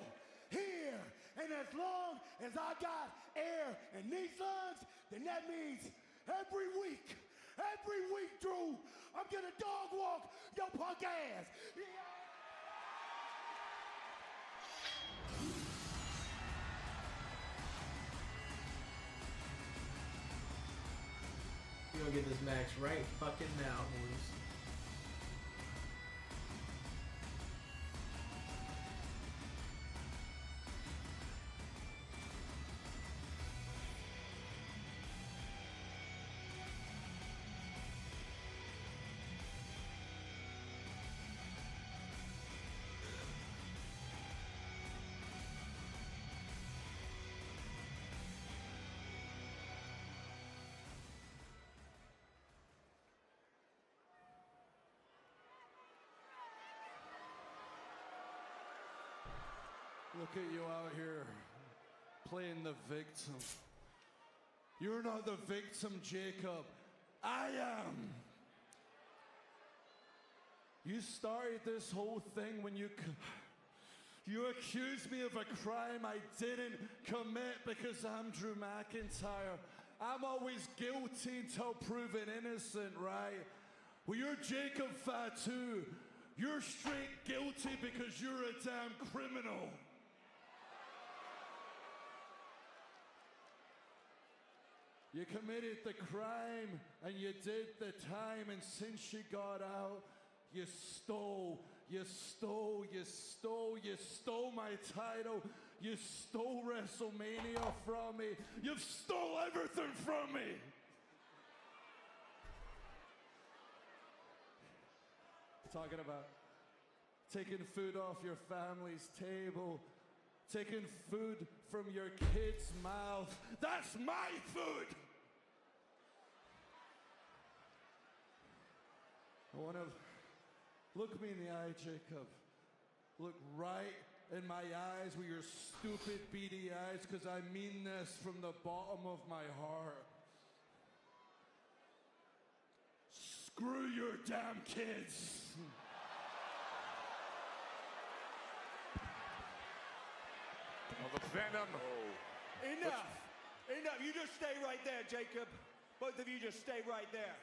here, And as long as I got air in these lungs, then that means every week, Drew, I'm gonna dog walk your punk ass. Yeah. We're gonna get this match right fucking now, boys. Look at you out here playing the victim. You're not the victim, Jacob. I am. You started this whole thing when you accused me of a crime I didn't commit because I'm Drew McIntyre. I'm always guilty until proven innocent, right? Well, you're Jacob Fatu. You're straight guilty because you're a damn criminal. You committed the crime and you did the time, and since you got out, you stole my title, you stole WrestleMania from me, you've stole everything from me. Talking about taking food off your family's table, taking food from your kid's mouth. That's my food! I want to look me in the eye, Jacob. Look right in my eyes with your stupid beady eyes, because I mean this from the bottom of my heart. Screw your damn kids. Well, the venom. Enough! Enough! You just stay right there, Jacob. Both of you just stay right there.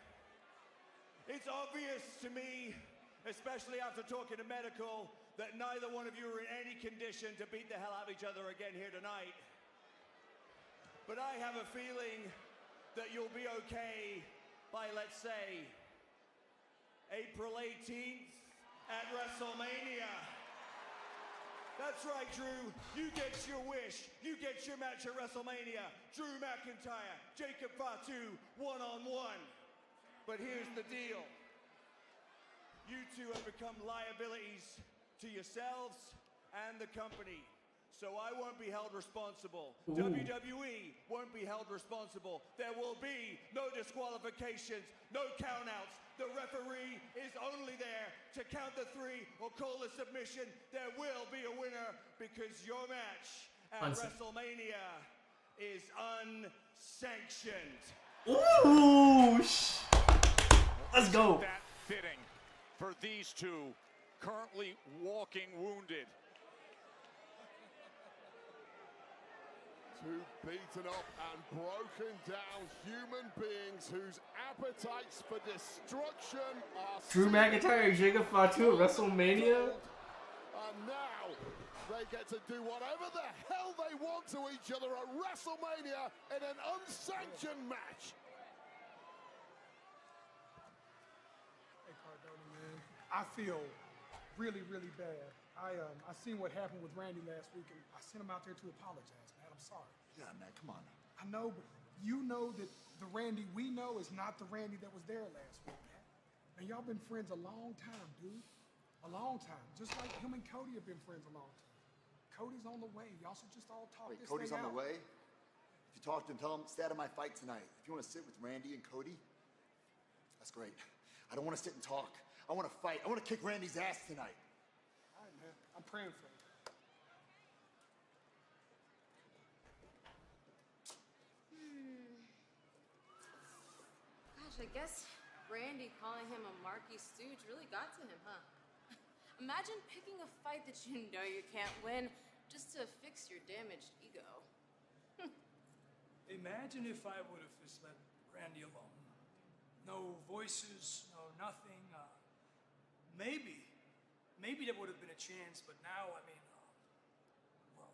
It's obvious to me, especially after talking to medical, that neither one of you are in any condition to beat the hell out of each other again here tonight. But I have a feeling that you'll be okay by, let's say, April 18th at WrestleMania. That's right, Drew. You get your wish. You get your match at WrestleMania. Drew McIntyre, Jacob Fatu, one-on-one. But here's the deal. You two have become liabilities to yourselves and the company. So I won't be held responsible. Ooh. WWE won't be held responsible. There will be no disqualifications, no countouts. The referee is only there to count the three or call a submission. There will be a winner because your match at WrestleMania is unsanctioned. Ooh! Let's go. That fitting for these two currently walking wounded. Two beaten up and broken down human beings whose appetites for destruction are... Drew McIntyre and Jacob Fatu at WrestleMania? And now they get to do whatever the hell they want to each other at WrestleMania in an unsanctioned match. Hey, Cardona, man. I feel really, really bad. I seen what happened with Randy last week, and I sent him out there to apologize, man. I'm sorry. Yeah, man, come on. I know, but you know that the Randy we know is not the Randy that was there last week, man. And y'all been friends a long time, dude. A long time. Just like him and Cody have been friends a long time. Cody's on the way. Y'all should just all talk Wait, this Cody's thing on out. the way? If you talk to him, tell him, stay out of my fight tonight. If you want to sit with Randy and Cody, that's great. I don't want to sit and talk. I want to fight. I want to kick Randy's ass tonight. All right, man. I'm praying for you. Gosh, I guess Randy calling him a Marky Stooge really got to him, huh? Imagine picking a fight that you know you can't win just to fix your damaged ego. Imagine if I would have just let Randy alone. No voices, no nothing. Maybe there would have been a chance, but now, I mean, well,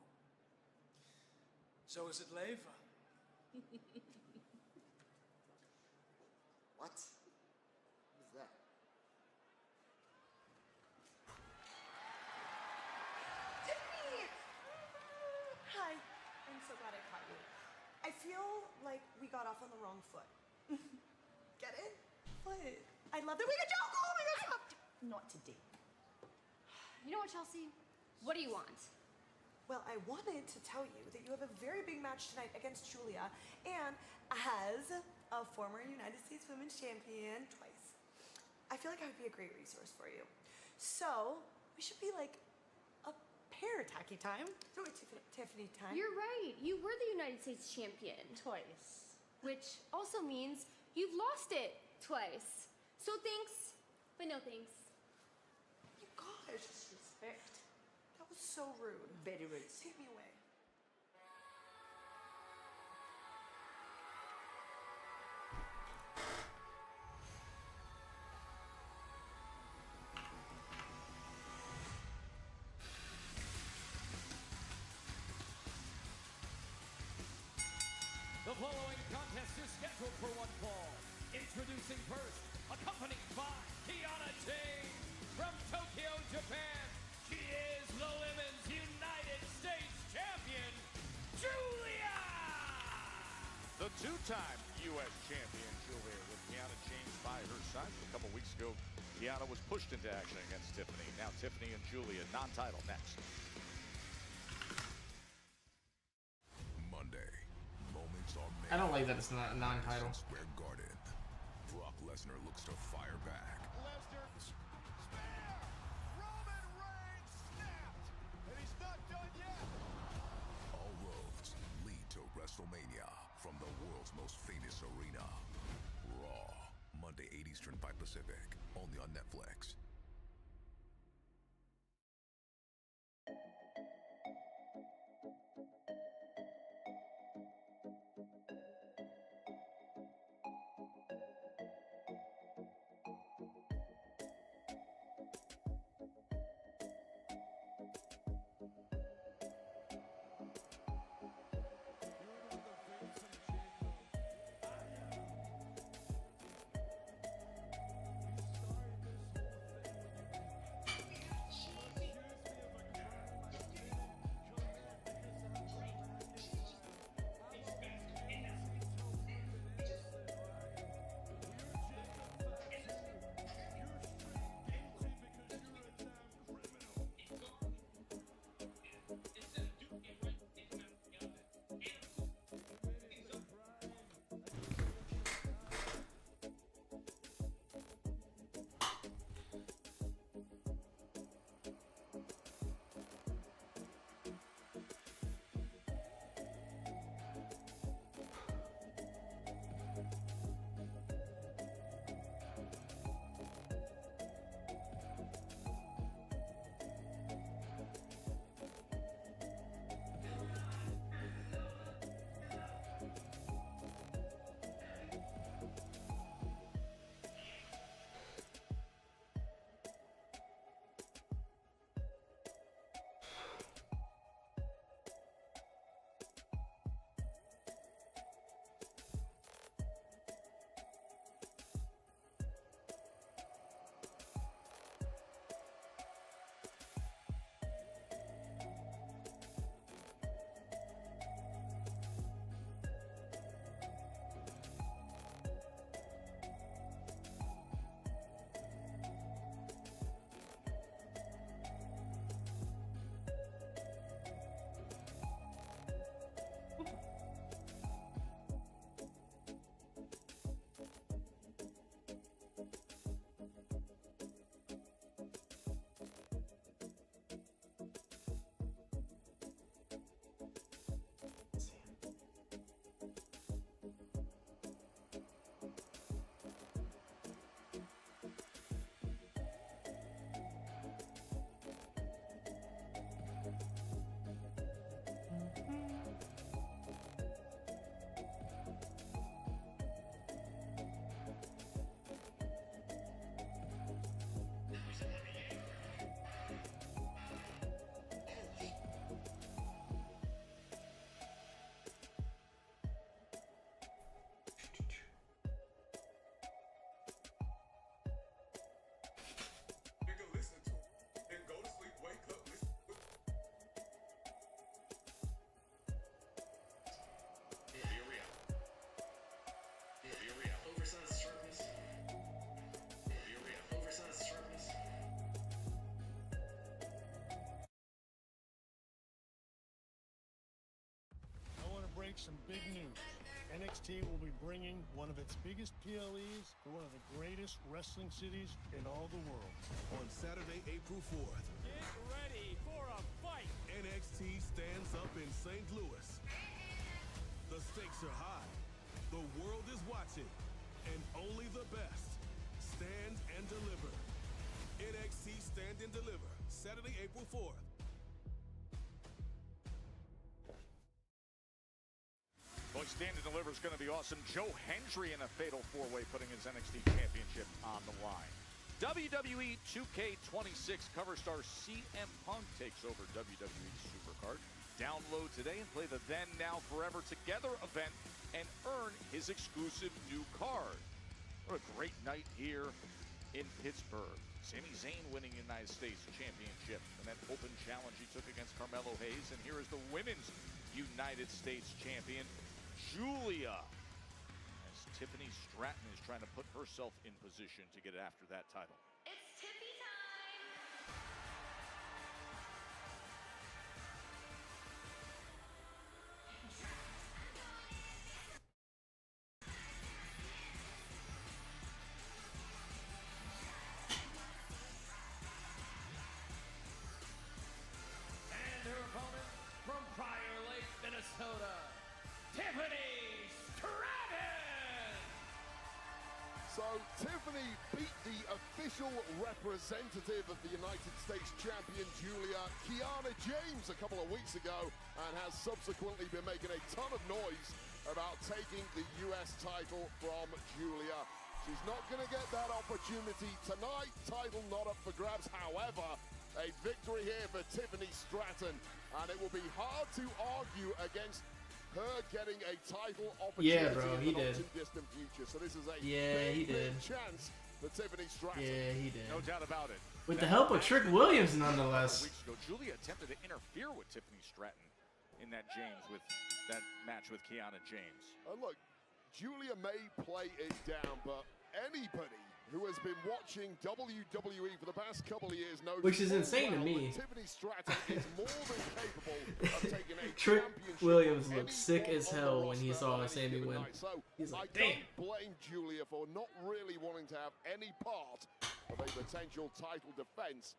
so is it Leva. What? What is that? Tiffany! Hi. I'm so glad I caught you. I feel like we got off on the wrong foot. Get it? What? I love that we could joke. Oh my gosh, stop. Not today. You know what, Chelsea? What do you want? Well, I wanted to tell you that you have a very big match tonight against Julia, and as a former United States Women's Champion twice, I feel like I would be a great resource for you. So, we should be like a pair tacky time. No, it's Tiffany time. You're right. You were the United States champion. Twice. Which also means you've lost it twice. So thanks, but no thanks. You gosh. Disrespect. That was so rude. Very rude. Take me away. The following contest is scheduled for one fall. Introducing first, accompanied by Kiana James from Tokyo, Japan. She is the Women's United States Champion, Julia! The two-time U.S. champion, Julia, with Kiana James by her side. A couple weeks ago, Kiana was pushed into action against Tiffany. Now Tiffany and Julia, non-title next. Monday, moments are made. I don't like that it's not a non-title. Square Garden. Brock Lesnar looks to fire back. Lesnar, spear! Roman Reigns snapped, and he's not done yet. All roads lead to WrestleMania from the world's most famous arena. Raw, Monday 8 Eastern, 5 Pacific, only on Netflix. some big news. NXT will be bringing one of its biggest PLEs to one of the greatest wrestling cities in all the world. On Saturday, April 4th. Get ready for a fight. NXT stands up in St. Louis. The stakes are high. The world is watching. And only the best stand and deliver. NXT Stand and Deliver. Saturday, April 4th. Boy, Stand and Deliver is going to be awesome. Joe Hendry in a fatal four-way putting his NXT Championship on the line. WWE 2K26 cover star CM Punk takes over WWE Supercard. Download today and play the Then, Now, Forever Together event and earn his exclusive new card. What a great night here in Pittsburgh. Sami Zayn winning United States Championship in that open challenge he took against Carmelo Hayes. And here is the Women's United States Champion, Julia, as Tiffany Stratton is trying to put herself in position to get after that title. It's Tiffy time! And her opponent from Prior Lake, Minnesota, Tiffany Stratton! So Tiffany beat the official representative of the United States champion, Julia, Kiana James, a couple of weeks ago, and has subsequently been making a ton of noise about taking the US title from Julia. She's not going to get that opportunity tonight. Title not up for grabs. However, a victory here for Tiffany Stratton, and it will be hard to argue against her getting a title opportunity in the not-too-distant future. So this is a big chance for Tiffany Stratton. Yeah, he did. No doubt about it. With the help of Trick Williams, nonetheless. Weeks ago, Julia attempted to interfere with Tiffany Stratton in that match with Kiana James. And look, Julia may play it down, but anybody who has been watching WWE for the past couple of years knows, which is insane to me. Tiffany Stratton is more than capable of taking a Trick championship Williams looked sick as hell when he saw Sami win. So He's like, I don't blame Julia for not really wanting to have any part of a potential title defense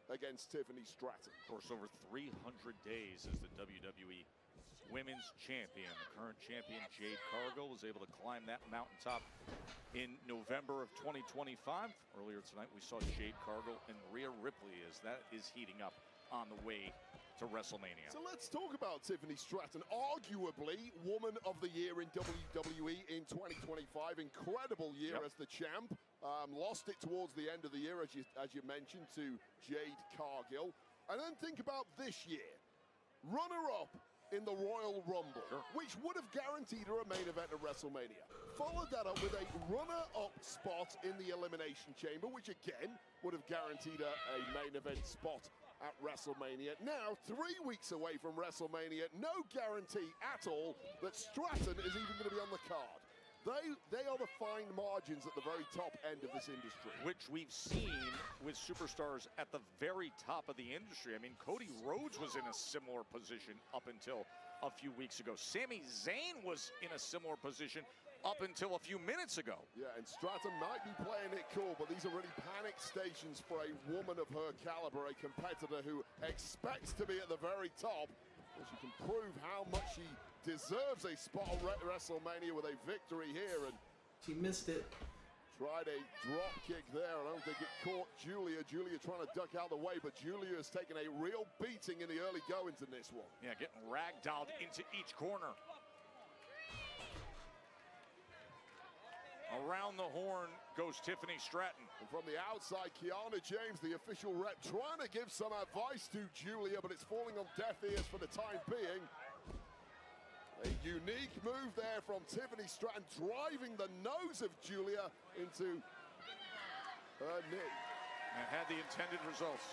against Tiffany Stratton. Of course, over 300 days as the WWE Women's Champion. The current champion, Jade Cargill, was able to climb that mountaintop in November of 2025. Earlier tonight, we saw Jade Cargill and Rhea Ripley as that is heating up on the way to WrestleMania. So let's talk about Tiffany Stratton, arguably Woman of the Year in WWE in 2025. Incredible year as the champ. Lost it towards the end of the year, as you mentioned, to Jade Cargill. And then think about this year. Runner-up in the Royal Rumble, which would have guaranteed her a main event at WrestleMania. Followed that up with a runner-up spot in the Elimination Chamber, which again would have guaranteed her a main event spot at WrestleMania. Now, 3 weeks away from WrestleMania, no guarantee at all that Stratton is even going to be on the card. They are the fine margins at the very top end of this industry. Which we've seen with superstars at the very top of the industry. I mean, Cody Rhodes was in a similar position up until a few weeks ago. Sami Zayn was in a similar position up until a few minutes ago. Yeah, and Stratton might be playing it cool, but these are really panic stations for a woman of her caliber, a competitor who expects to be at the very top. Well, she can prove how much she deserves a spot at WrestleMania with a victory here, and she missed it. Tried a drop kick there. I don't think it caught Julia. Julia trying to duck out the way, but Julia has taken a real beating in the early goings in this one. Yeah, getting ragdolled into each corner. Around the horn goes Tiffany Stratton. And from the outside, Kiana James, the official rep, trying to give some advice to Julia, but it's falling on deaf ears for the time being. A unique move there from Tiffany Stratton, driving the nose of Julia into her knee. And had the intended results.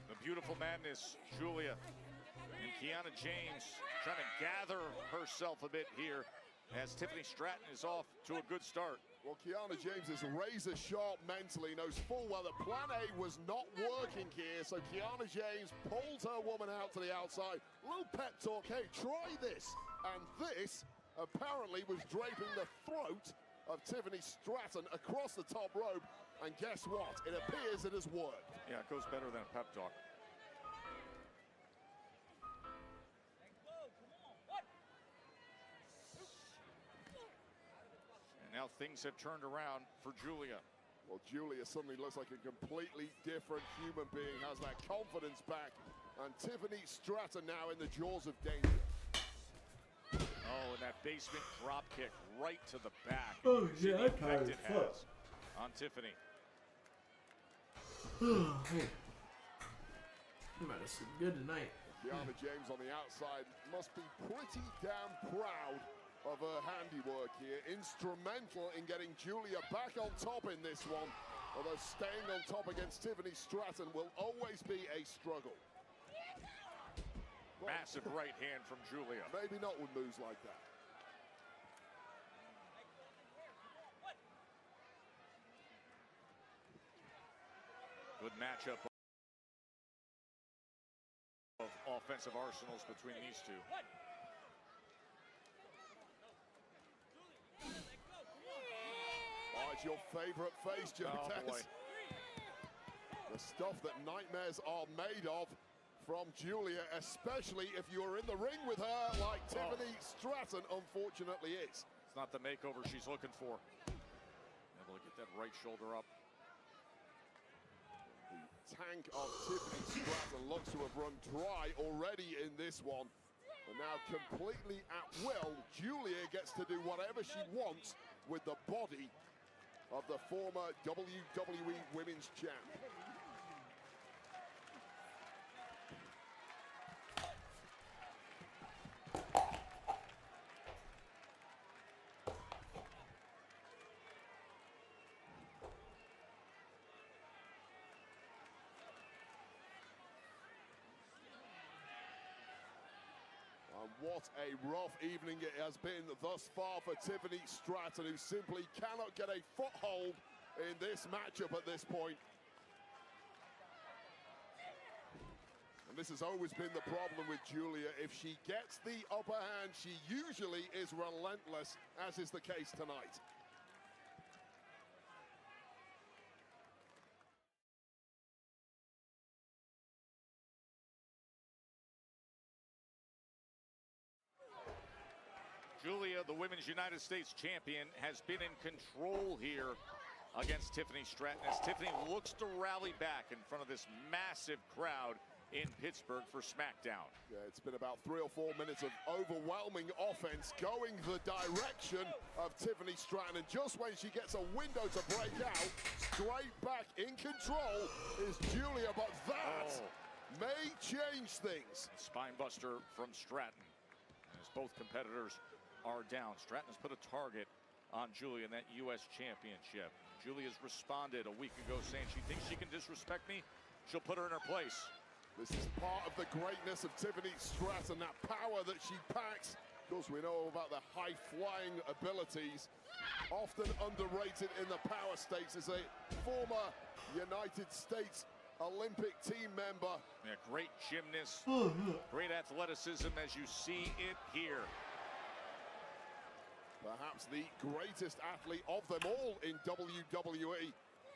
The beautiful madness, Julia, in Kiana James trying to gather herself a bit here as Tiffany Stratton is off to a good start. Well, Kiana James is razor sharp mentally, knows full well that plan A was not working here, so Kiana James pulls her woman out to the outside. Little pep talk, hey, try this. And this apparently was draping the throat of Tiffany Stratton across the top rope. And guess what? It appears it has worked. Yeah, it goes better than a pep talk. And now things have turned around for Julia. Well, Julia suddenly looks like a completely different human being, has that confidence back. And Tiffany Stratton now in the jaws of danger. Oh, and that basement drop kick right to the back. Oh, See yeah, the I'm effect tired it as fuck. has on Tiffany. You might have slept good tonight. Kiana James on the outside must be pretty damn proud of her handiwork here. Instrumental in getting Julia back on top in this one. Although staying on top against Tiffany Stratton will always be a struggle. Massive right hand from Julia. Maybe not with moves like that. Good matchup of offensive arsenals between these two. Oh, it's your favorite face, Joe Oh, Tess. boy. The stuff that nightmares are made of from Julia, especially if you're in the ring with her like Tiffany Stratton unfortunately is. It's not the makeover she's looking for. Able to get that right shoulder up. The tank of Tiffany Stratton looks to have run dry already in this one. And now completely at will, Julia gets to do whatever she wants with the body of the former WWE Women's Champ. What a rough evening it has been thus far for Tiffany Stratton, who simply cannot get a foothold in this matchup at this point. And this has always been the problem with Julia. If she gets the upper hand, she usually is relentless, as is the case tonight. Julia, the Women's United States champion, has been in control here against Tiffany Stratton as Tiffany looks to rally back in front of this massive crowd in Pittsburgh for SmackDown. Yeah, it's been about 3 or 4 minutes of overwhelming offense going the direction of Tiffany Stratton, and just when she gets a window to break out, straight back in control is Julia, but that may change things. Spinebuster from Stratton as both competitors are down. Stratton has put a target on Julia in that U.S. Championship. Julia's responded a week ago saying she thinks she can disrespect me. She'll put her in her place. This is part of the greatness of Tiffany Stratton, that power that she packs. Of course, we know about the high-flying abilities, often underrated in the power stakes as a former United States Olympic team member. Yeah, great gymnast, great athleticism as you see it here. Perhaps the greatest athlete of them all in WWE.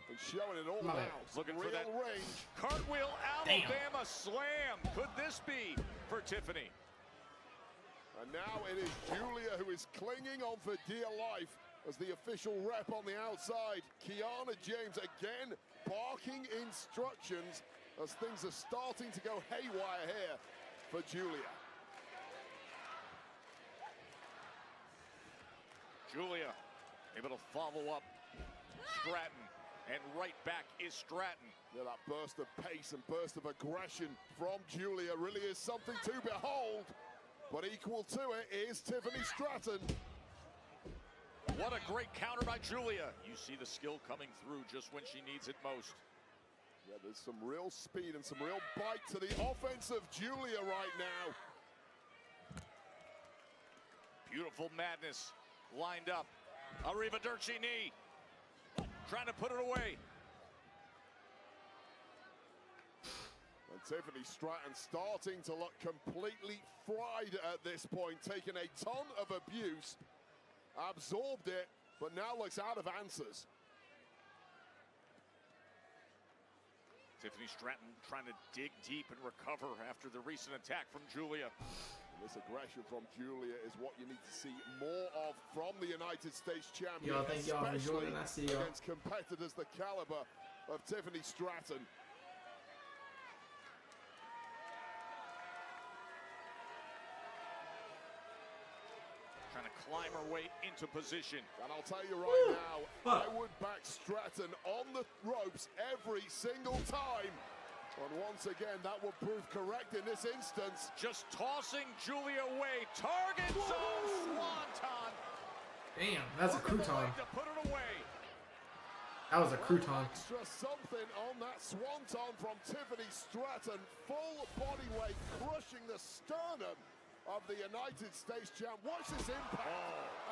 And showing it all now. Looking Real for that range. Cartwheel Alabama slam. Could this be for Tiffany? And now it is Julia who is clinging on for dear life as the official rep on the outside. Kiana James again barking instructions as things are starting to go haywire here for Julia. Julia able to follow up Stratton, and right back is Stratton. Yeah, that burst of pace and burst of aggression from Julia really is something to behold. But equal to it is Tiffany Stratton. What a great counter by Julia. You see the skill coming through just when she needs it most. Yeah, there's some real speed and some real bite to the offense of Julia right now. Beautiful Madness lined up. Arrivederci knee. Trying to put it away. And Tiffany Stratton starting to look completely fried at this point, taking a ton of abuse, absorbed it, but now looks out of answers. Tiffany Stratton trying to dig deep and recover after the recent attack from Giulia. And this aggression from Giulia is what you need to see more of from the United States champion, Yo, thank y'all for especially joining. I see y'all. against competitors the caliber of Tiffany Stratton. Trying to climb her way into position. And I'll tell you right now, I would back Stratton on the ropes every single time. And once again, that will prove correct in this instance. Just tossing Giulia away. Target zone swanton. Damn, that's a crouton. To put it away. That was a crouton. Extra something on that swanton from Tiffany Stratton. Full body weight, crushing the sternum of the United States champ. Watch this impact,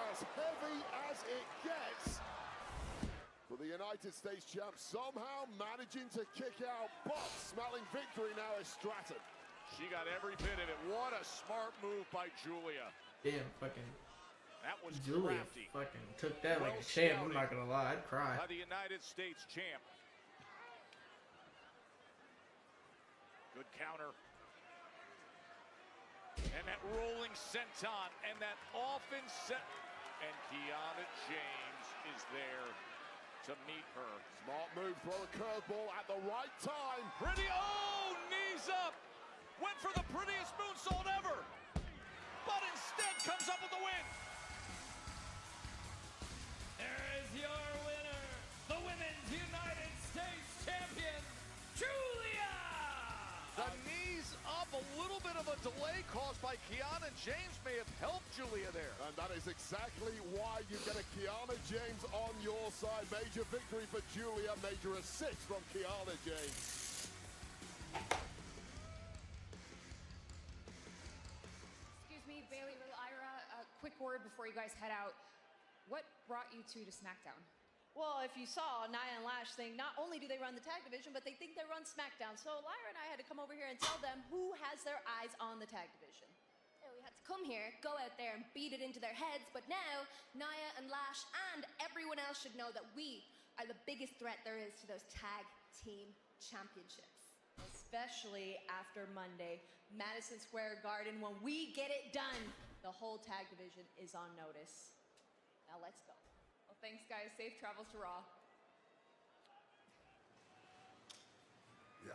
as heavy as it gets. For the United States champ, somehow managing to kick out, but smelling victory now is Stratton. She got every bit of it. What a smart move by Giulia. Damn, fucking. That was Giulia crafty. fucking took that like a champ. I'm not gonna lie, I'd cry. By the United States champ. Good counter. And that rolling senton and that often set. And Kiana James is there to meet her. Smart move, throw a curveball at the right time. Pretty, oh, knees up. Went for the prettiest moonsault ever. But instead comes up with the win. There is your winner, the Women's United States Champion, Giulia! The knees up, a little bit of a delay caused by Kiana James may have helped Giulia there. And that is exactly why you get a Kiana James on your side. Major victory for Giulia, major assist from Kiana James. Excuse me, Bailey, Lil Ira, a quick word before you guys head out. What brought you two to SmackDown? Well, if you saw Nia and Lash thing, not only do they run the tag division, but they think they run SmackDown. So Lyra and I had to come over here and tell them who has their eyes on the tag division. Yeah, we had to come here, go out there and beat it into their heads, but now Nia and Lash and everyone else should know that we are the biggest threat there is to those tag team championships. Especially after Monday, Madison Square Garden, when we get it done, the whole tag division is on notice. Now let's go. Well, thanks, guys. Safe travels to Raw. Yeah.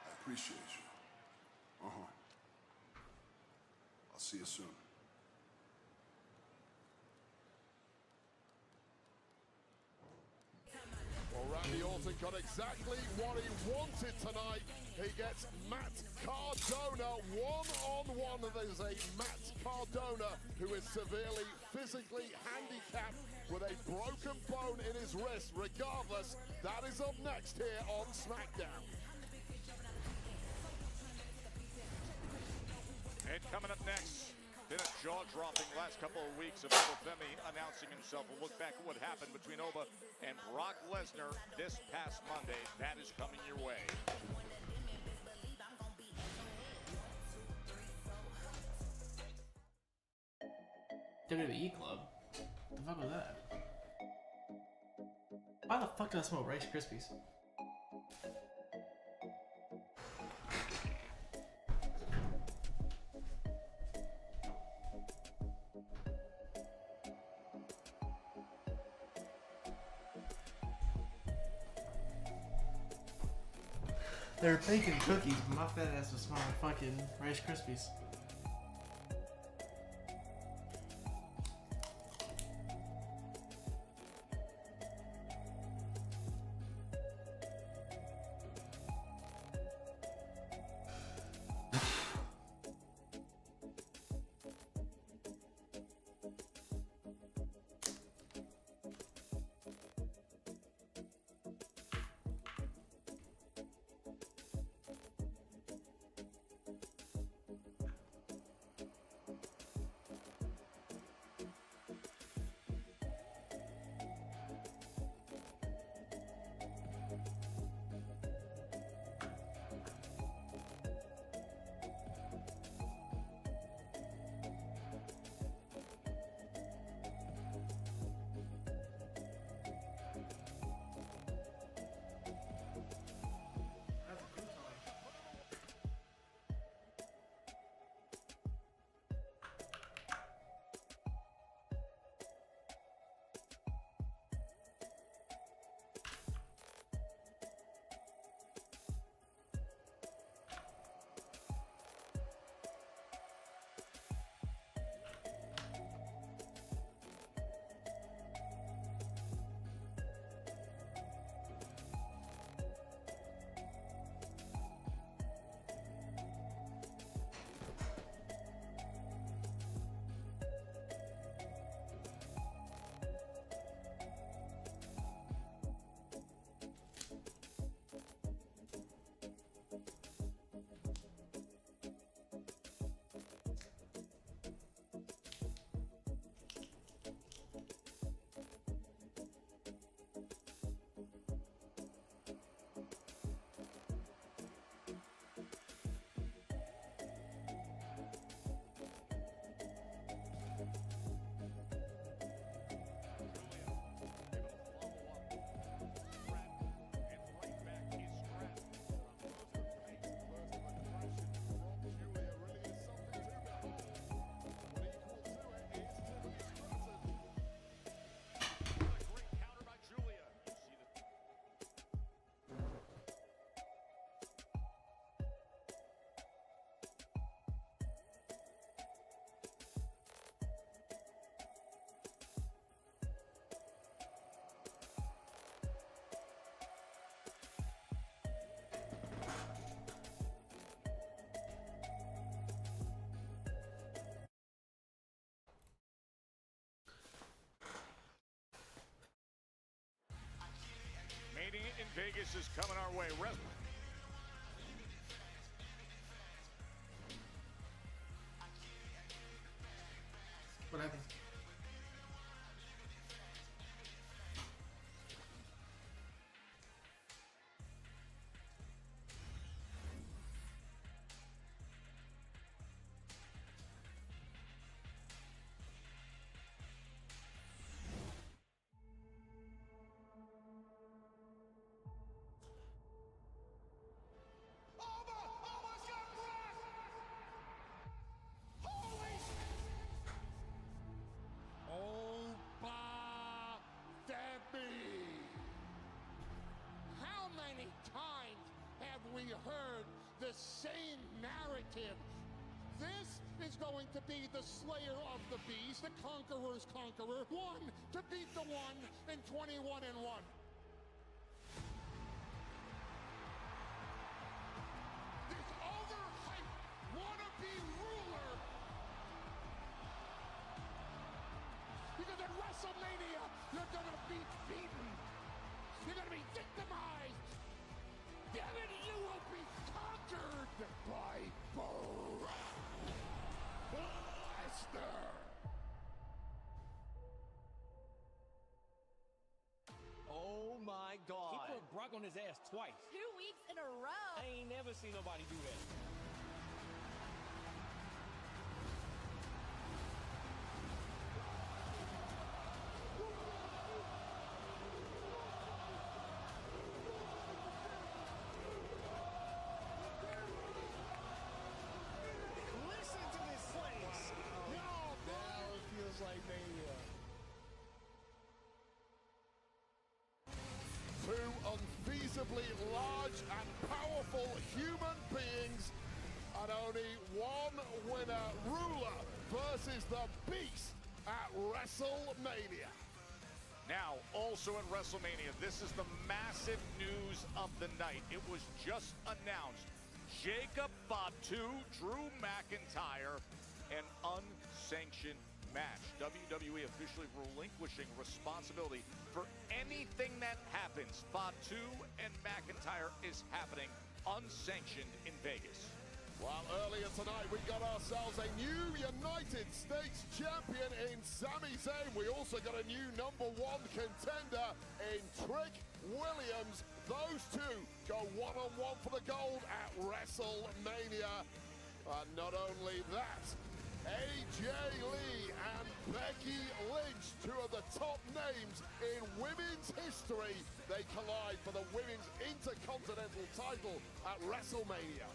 I appreciate you. I'll see you soon. Well, Randy Orton got exactly what he wanted tonight. He gets Matt Cardona one-on-one. There's a Matt Cardona who is severely physically handicapped with a broken bone in his wrist. Regardless, that is up next here on SmackDown. And coming up next, been a jaw-dropping last couple of weeks of Oba Femi announcing himself. We'll look back at what happened between Oba and Brock Lesnar this past Monday. That is coming your way. WWE Club? What the fuck was that? Why the fuck did I smell Rice Krispies? They were baking cookies, but my fat ass was smelling fucking Rice Krispies. Vegas is coming our way. What happened? How many times have we heard the same narrative? This is going to be the slayer of the beast, the conqueror's conqueror, one to beat the one in 21-1. This overhyped wannabe ruler. Because at WrestleMania, you're gonna be beaten. You're gonna be victimized. Then you will be conquered by Brock Lesnar. Oh my God. He put Brock on his ass twice. 2 weeks in a row. I ain't never seen nobody do that. Listen to this place. Now it feels like Mania. Two unfeasibly large and powerful human beings, and only one winner, ruler versus the beast at WrestleMania. Now, also at WrestleMania, this is the massive news of the night. It was just announced. Jacob Fatu, Drew McIntyre, an unsanctioned match. WWE officially relinquishing responsibility for anything that happens. Fatu and McIntyre is happening unsanctioned in Vegas. While earlier tonight we got ourselves a new United States champion in Sami Zayn. We also got a new #1 contender in Trick Williams. Those two go one-on-one for the gold at WrestleMania. Not only that, AJ Lee and Becky Lynch, two of the top names in women's history. They collide for the Women's Intercontinental title at WrestleMania.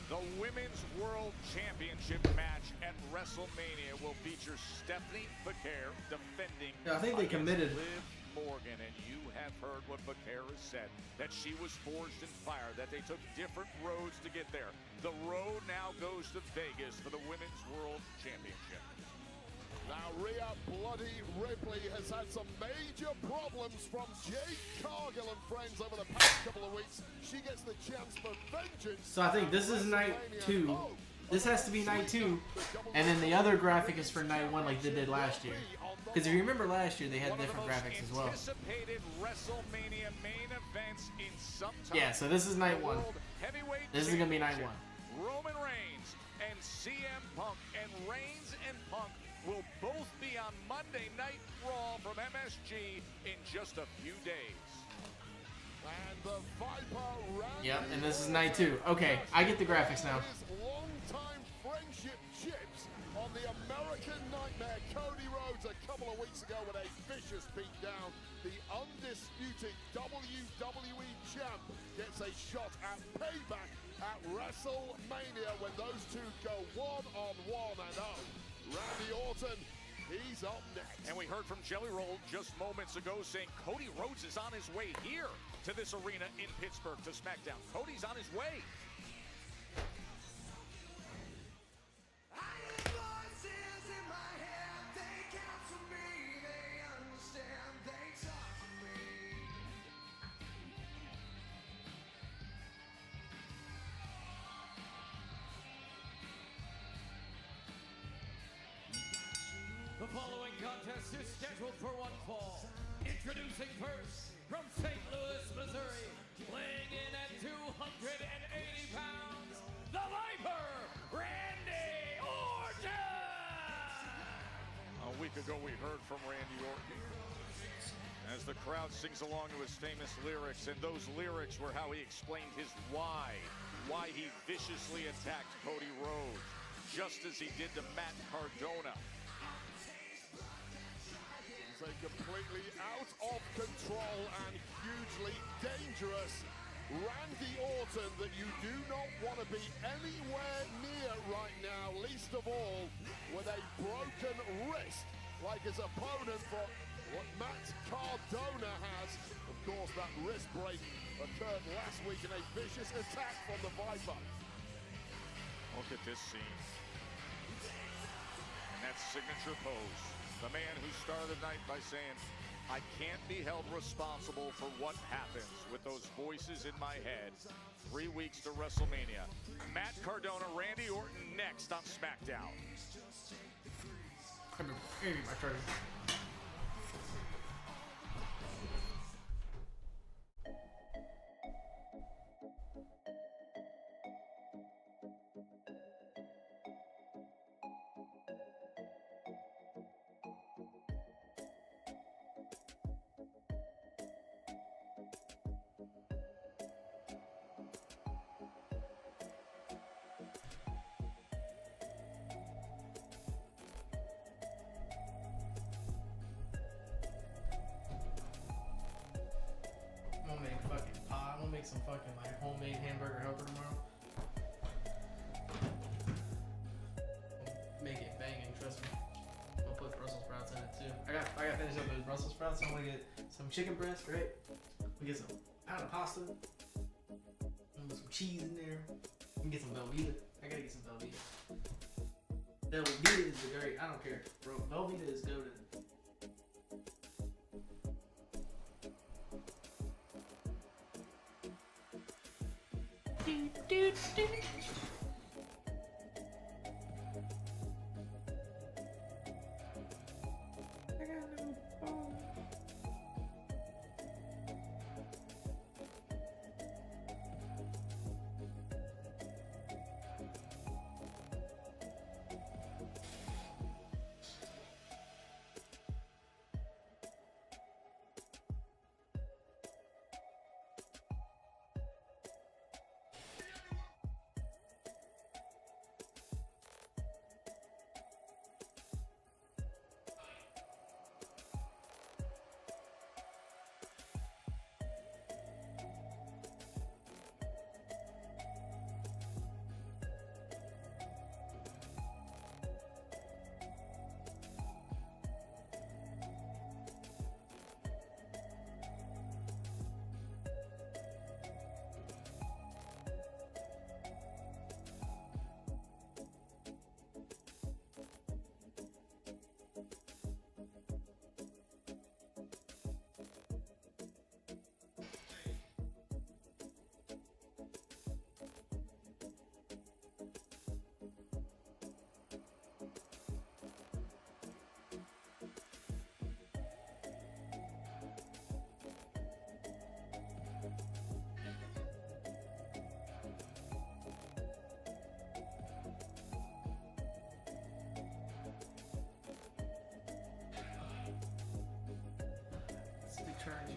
The Women's World Championship match at WrestleMania will feature Stephanie Becker defending Yeah, I think they committed. Liv Morgan, and you have heard what Becker has said, that she was forged in fire, that they took different roads to get there. The road now goes to Vegas for the Women's World Championship. Now, Rhea Bloody Ripley has had some major problems from Jade Cargill and friends over the past couple of weeks. She gets the chance for vengeance. So I think this is night 2. This has to be night 2, and then the other graphic is for night 1, like they did last year. Because if you remember last year, they had different graphics as well. Anticipated WrestleMania main events in some time. Yeah, so this is night 1. This is gonna be night 1. Roman Reigns and CM Punk, and Reigns and Punk will both be on Monday Night Raw from MSG in just a few days. And the Viper Yep, and this is night 2. Okay, I get the graphics now. long-time friendship chips on the American Nightmare Cody Rhodes a couple of weeks ago with a vicious beatdown. The undisputed WWE champ gets a shot at payback at WrestleMania when those two go one-on-one, and Randy Orton, he's up next. And we heard from Jelly Roll just moments ago saying Cody Rhodes is on his way here to this arena in Pittsburgh to SmackDown. Cody's on his way. The following contest is scheduled for one fall. Introducing first, from St. Louis, Missouri, weighing in at 280 pounds, the Viper, Randy Orton! A week ago, we heard from Randy Orton as the crowd sings along to his famous lyrics, and those lyrics were how he explained his why he viciously attacked Cody Rhodes, just as he did to Matt Cardona. It's a completely out of control and hugely dangerous Randy Orton that you do not want to be anywhere near right now, least of all with a broken wrist like his opponent for what Matt Cardona has. Of course, that wrist break occurred last week in a vicious attack from the Viper. Look at this scene. And that signature pose. The man who started the night by saying, I can't be held responsible for what happens with those voices in my head. 3 weeks to WrestleMania. Matt Cardona, Randy Orton next on SmackDown. Maybe my turn. Some fucking like homemade hamburger helper tomorrow. Make it banging, trust me. I'll put Brussels sprouts in it too. I got finished up with Brussels sprouts, so I'm gonna get some chicken breast, right? We get some pound of pasta. I'm gonna put some cheese in there. We can get some Velveeta. I gotta get some Velveeta. Velveeta is the great. I don't care, bro. Velveeta is goated. Charge me.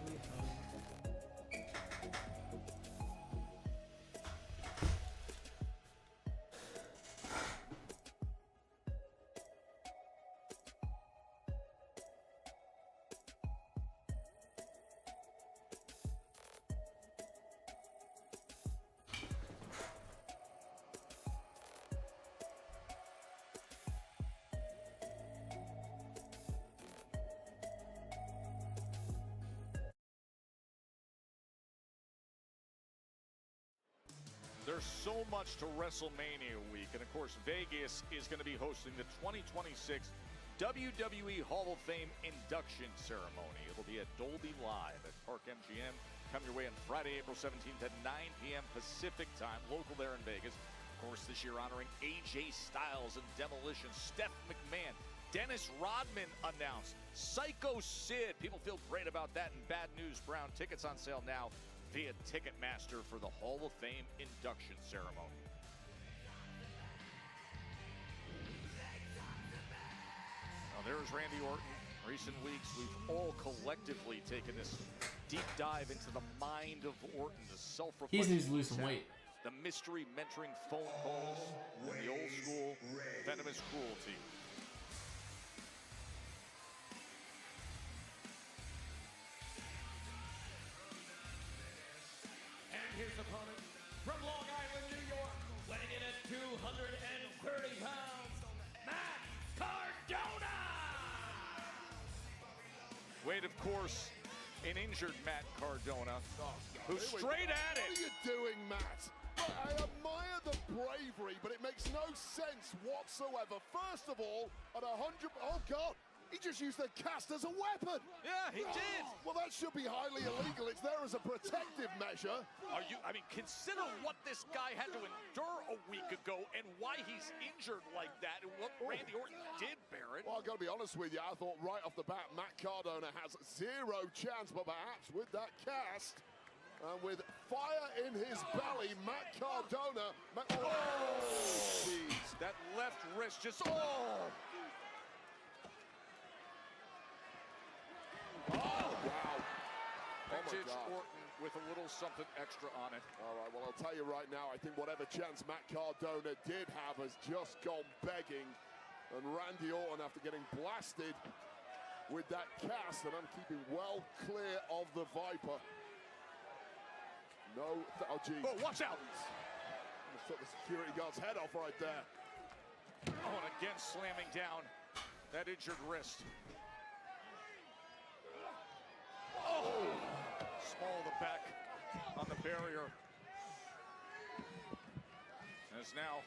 There's so much to WrestleMania week, and of course Vegas is going to be hosting the 2026 WWE Hall of Fame induction ceremony. It'll be at Dolby Live at Park MGM. Come your way on Friday, April 17th at 9 p.m. Pacific time, local there in Vegas. Of course, this year honoring AJ Styles and Demolition, Steph McMahon, Dennis Rodman announced. Psycho Sid. People feel great about that. And Bad News Brown. Tickets on sale now via Ticketmaster for the Hall of Fame induction ceremony. Now there's Randy Orton. Recent weeks, we've all collectively taken this deep dive into the mind of Orton, the self-reflection. He needs to lose some weight. The mystery mentoring phone calls, and the old school venomous cruelty. And his opponent from Long Island, New York, weighing in at 230 pounds, Matt Cardona! Wade, of course, an injured Matt Cardona, who's straight at it. What are you doing, Matt? I admire the bravery, but it makes no sense whatsoever. First of all, at 100, oh God, he just used the cast as a weapon. Yeah, he did. Well, that should be highly illegal. It's there as a protective measure. I mean, consider what this guy had to endure a week ago and why he's injured like that and what Randy Orton did, Barrett. Well, I've got to be honest with you. I thought right off the bat, Matt Cardona has zero chance, but perhaps with that cast and with fire in his belly, Matt Cardona. Oh, jeez. That left wrist just, Oh, wow. Vintage Orton with a little something extra on it. All right, well, I'll tell you right now, I think whatever chance Matt Cardona did have has just gone begging. And Randy Orton, after getting blasted with that cast, and I'm keeping well clear of the Viper. No, oh, geez. Oh, watch out. Almost took the security guard's head off right there. Oh, and again slamming down that injured wrist. Oh! Small of the back on the barrier. As now,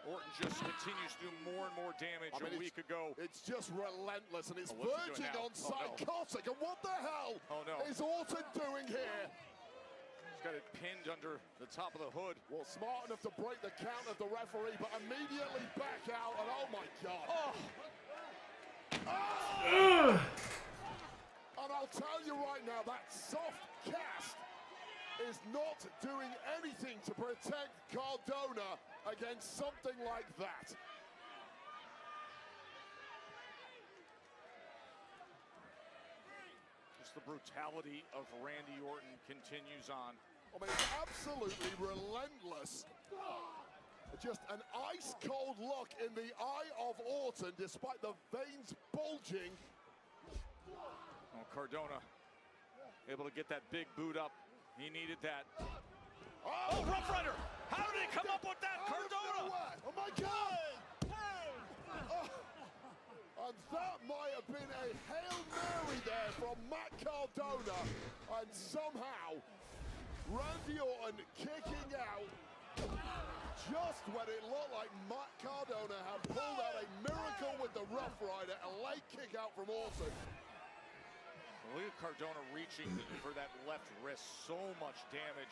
Orton just continues to do more and more damage. A week ago. It's just relentless, and it's what's he doing verging now? on psychotic. And what the hell is Orton doing here? He's got it pinned under the top of the hood. Well, smart enough to break the count of the referee, but immediately back out, and oh my God. And I'll tell you right now, that soft cast is not doing anything to protect Cardona against something like that. Just the brutality of Randy Orton continues on. I mean, it's absolutely relentless. Just an ice-cold look in the eye of Orton, despite the veins bulging. Oh, Cardona able to get that big boot up. He needed that. Oh, Rough Rider! How did he come up with that, Cardona? Oh my God! And that might have been a Hail Mary there from Matt Cardona. And somehow, Randy Orton kicking out just when it looked like Matt Cardona had pulled out a miracle with the Rough Rider, a late kick out from Orton. Look at Cardona reaching for that left wrist. So much damage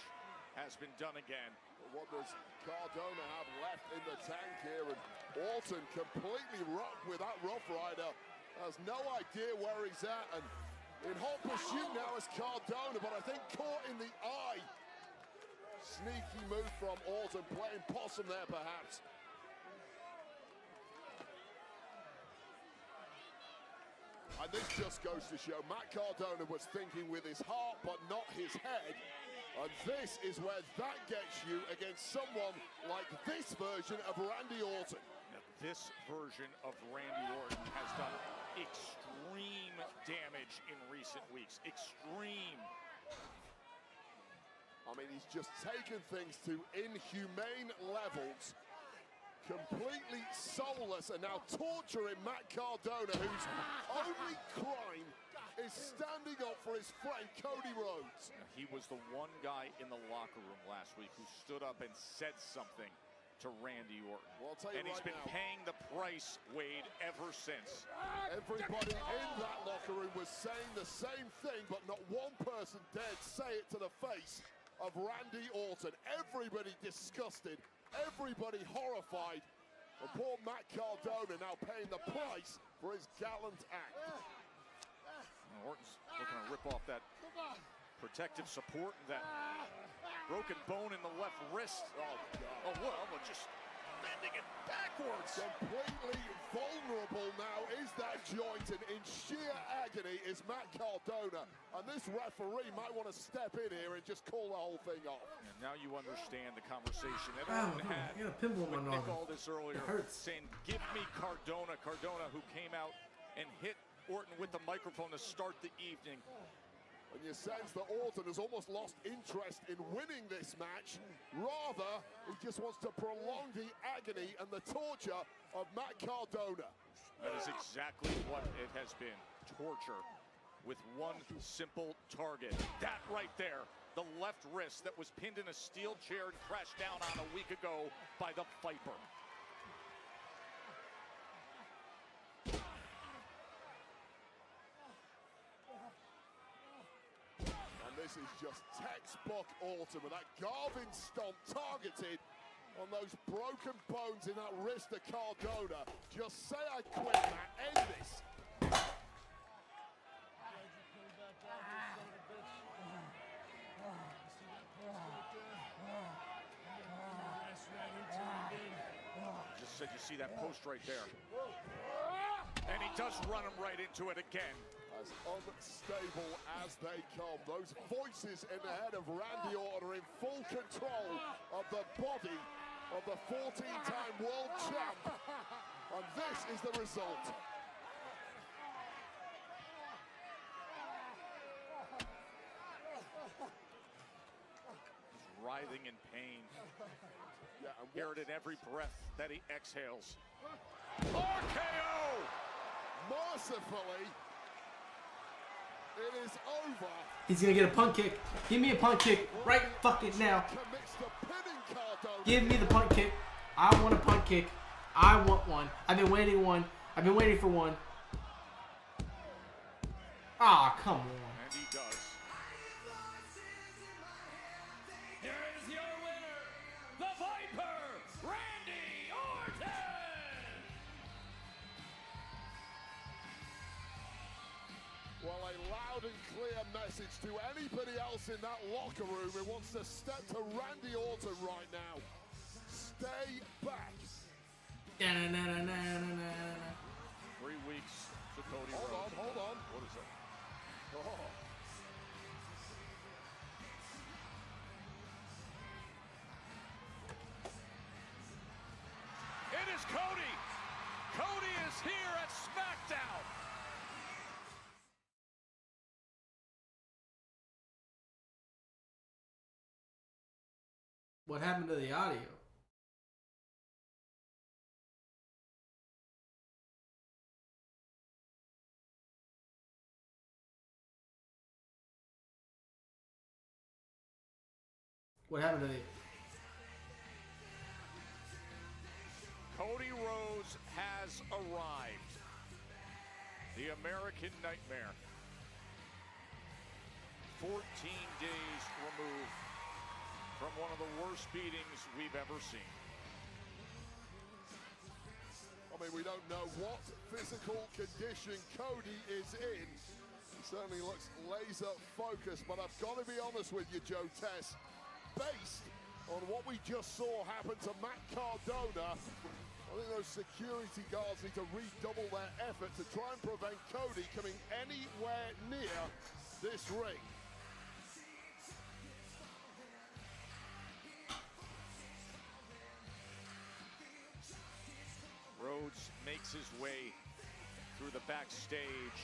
has been done again. What does Cardona have left in the tank here? And Orton completely rocked with that Rough Rider. Has no idea where he's at. And in hot pursuit now is Cardona, but I think caught in the eye. Sneaky move from Orton, playing possum there perhaps. And this just goes to show Matt Cardona was thinking with his heart but not his head. And this is where that gets you against someone like this version of Randy Orton. Now, this version of Randy Orton has done extreme damage in recent weeks. Extreme. I mean, he's just taken things to inhumane levels. Completely soulless, and now torturing Matt Cardona, whose only crime is standing up for his friend Cody Rhodes. He was the one guy in the locker room last week who stood up and said something to Randy Orton. Well, I'll tell you and he's right been now, paying the price, Wade, ever since. Everybody in that locker room was saying the same thing, but not one person dared say it to the face of Randy Orton. Everybody disgusted, everybody horrified, And poor Matt Cardona now paying the price for his gallant act. Orton's looking to rip off that protective support, that broken bone in the left wrist. Oh well, but just bending it backwards. Completely vulnerable now is that joint, and in sheer agony is Matt Cardona. And this referee might want to step in here and just call the whole thing off. And now you understand the conversation that Orton had I got a pimple in with my Nick noggin. Aldis earlier, It hurts. saying, "Give me Cardona." Cardona, who came out and hit Orton with the microphone to start the evening. And you sense that Orton has almost lost interest in winning this match. Rather, he just wants to prolong the agony and the torture of Matt Cardona. That is exactly what it has been. Torture with one simple target. That right there, the left wrist that was pinned in a steel chair and crashed down on a week ago by the Viper. This is just textbook Orton with that Garvin stomp targeted on those broken bones in that wrist of Cardona. Just say I quit, Matt. End this. Just said, you see that post right there. And he does run him right into it again. As unstable as they come. Those voices in the head of Randy Orton are in full control of the body of the 14-time world champ. And this is the result. He's writhing in pain. Yeah, and hear it in every breath that he exhales. RKO! Mercifully, it is over. He's gonna get a punt kick. Give me a punt kick right fucking now. Give me the punt kick. I want a punt kick. I want one. I've been waiting for one. Ah, come on. And he does. Here is your winner, the Viper, Randy Orton! Well, a loud and clear message to anybody else in that locker room who wants to step to Randy Orton right now. Stay back. 3 weeks to Cody Rhodes. Hold on. What is it? Oh. It is Cody. Cody is here at SmackDown. What happened to the audio? What happened to the... Cody Rhodes has arrived. The American Nightmare. 14 days removed from one of the worst beatings we've ever seen. I mean, we don't know what physical condition Cody is in. He certainly looks laser focused, but I've got to be honest with you, Joe Tess. Based on what we just saw happen to Matt Cardona, I think those security guards need to redouble their effort to try and prevent Cody coming anywhere near this ring. Rhodes makes his way through the backstage.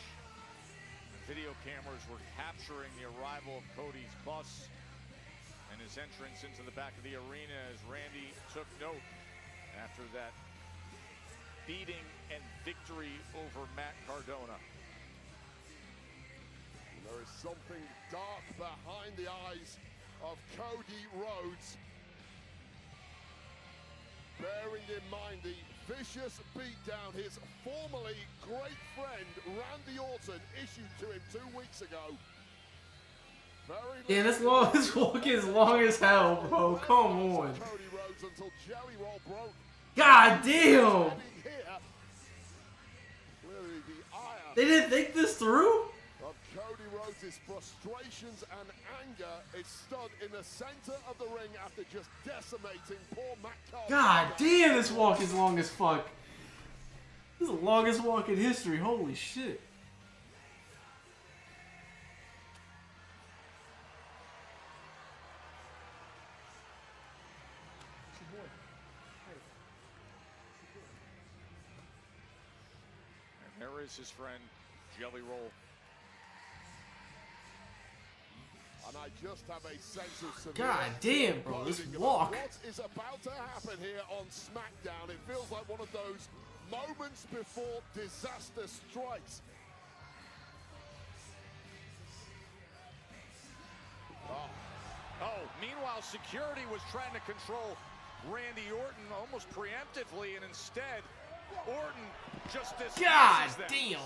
Video cameras were capturing the arrival of Cody's bus and his entrance into the back of the arena as Randy took note after that beating and victory over Matt Cardona. There is something dark behind the eyes of Cody Rhodes. Bearing in mind the vicious beatdown his formerly great friend Randy Orton issued to him 2 weeks ago. Yeah, this walk is long as hell, bro. Come on. Cody Rhodes until Jelly Roll broke God damn! Clearly the ire They didn't think this through? of Cody Rhodes' frustrations and anger is stood in the center of the ring after just decimating poor Matt Cardona. God damn, this walk is long as fuck. This is the longest walk in history. Holy shit. And there is his friend, Jelly Roll. And I just have a sense of severe God damn, bro, this foreboding walk. about what is about to happen here on SmackDown. It feels like one of those moments before disaster strikes. Oh, meanwhile, security was trying to control Randy Orton almost preemptively, and instead, Orton just dismisses God them. damn.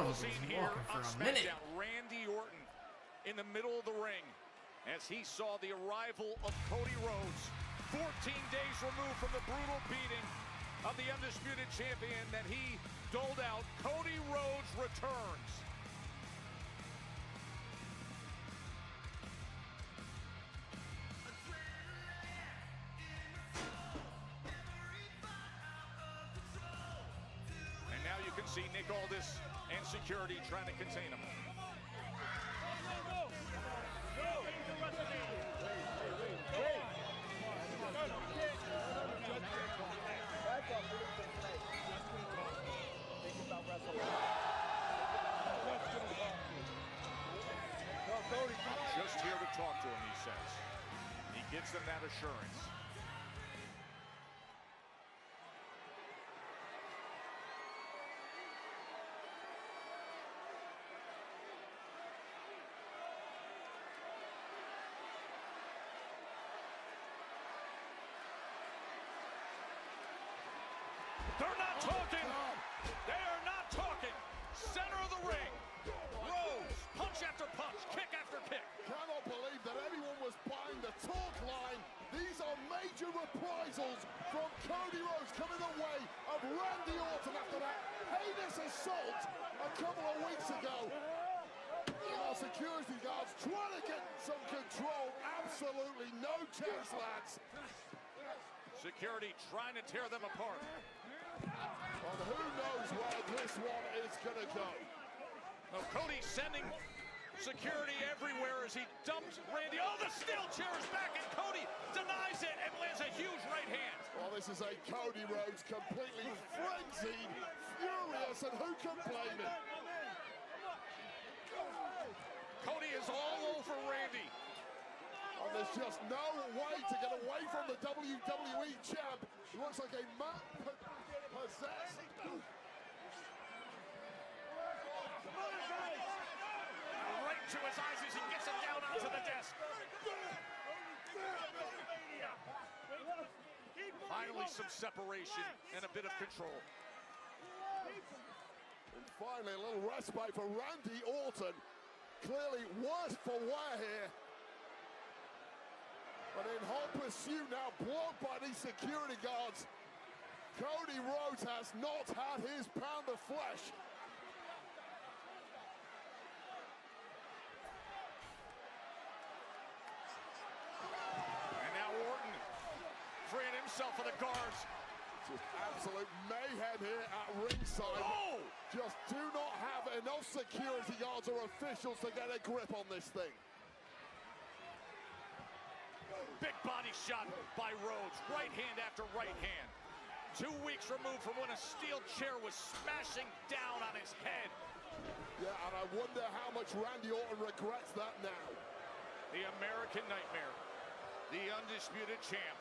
Scene here on SmackDown, Randy Orton in the middle of the ring as he saw the arrival of Cody Rhodes, 14 days removed from the brutal beating of the undisputed champion that he doled out. Cody Rhodes returns. And now you can see Nick Aldis and security trying to contain him. I'm just here to talk to him, he says. He gives them that assurance. They're not talking. They are not talking. Center of the ring. Rhodes, punch after punch, kick after kick. Cannot believe that anyone was buying the talk line. These are major reprisals from Cody Rhodes coming the way of Randy Orton after that heinous assault a couple of weeks ago. And our security guards trying to get some control. Absolutely no chance, lads. Security trying to tear them apart. And who knows where this one is going to go. Now Cody sending security everywhere as he dumps Randy. Oh, the steel chair is back, and Cody denies it and lands a huge right hand. Well, this is a Cody Rhodes completely frenzied, furious, and who can blame him? Cody is all over Randy. And there's just no way to get away from the WWE champ. He looks like a man possessed. Right to his eyes as he gets it down onto the desk. Finally, some separation and a bit of control. And finally, a little respite for Randy Orton. Clearly worse for wear here. But in hot pursuit now, blocked by these security guards. Cody Rhodes has not had his pound of flesh. And now Orton freeing himself of the guards. Just absolute mayhem here at ringside. Oh! Just do not have enough security guards or officials to get a grip on this thing. Big body shot by Rhodes. Right hand after right hand. 2 weeks removed from when a steel chair was smashing down on his head. Yeah, and I wonder how much Randy Orton regrets that now. The American Nightmare. The undisputed champ.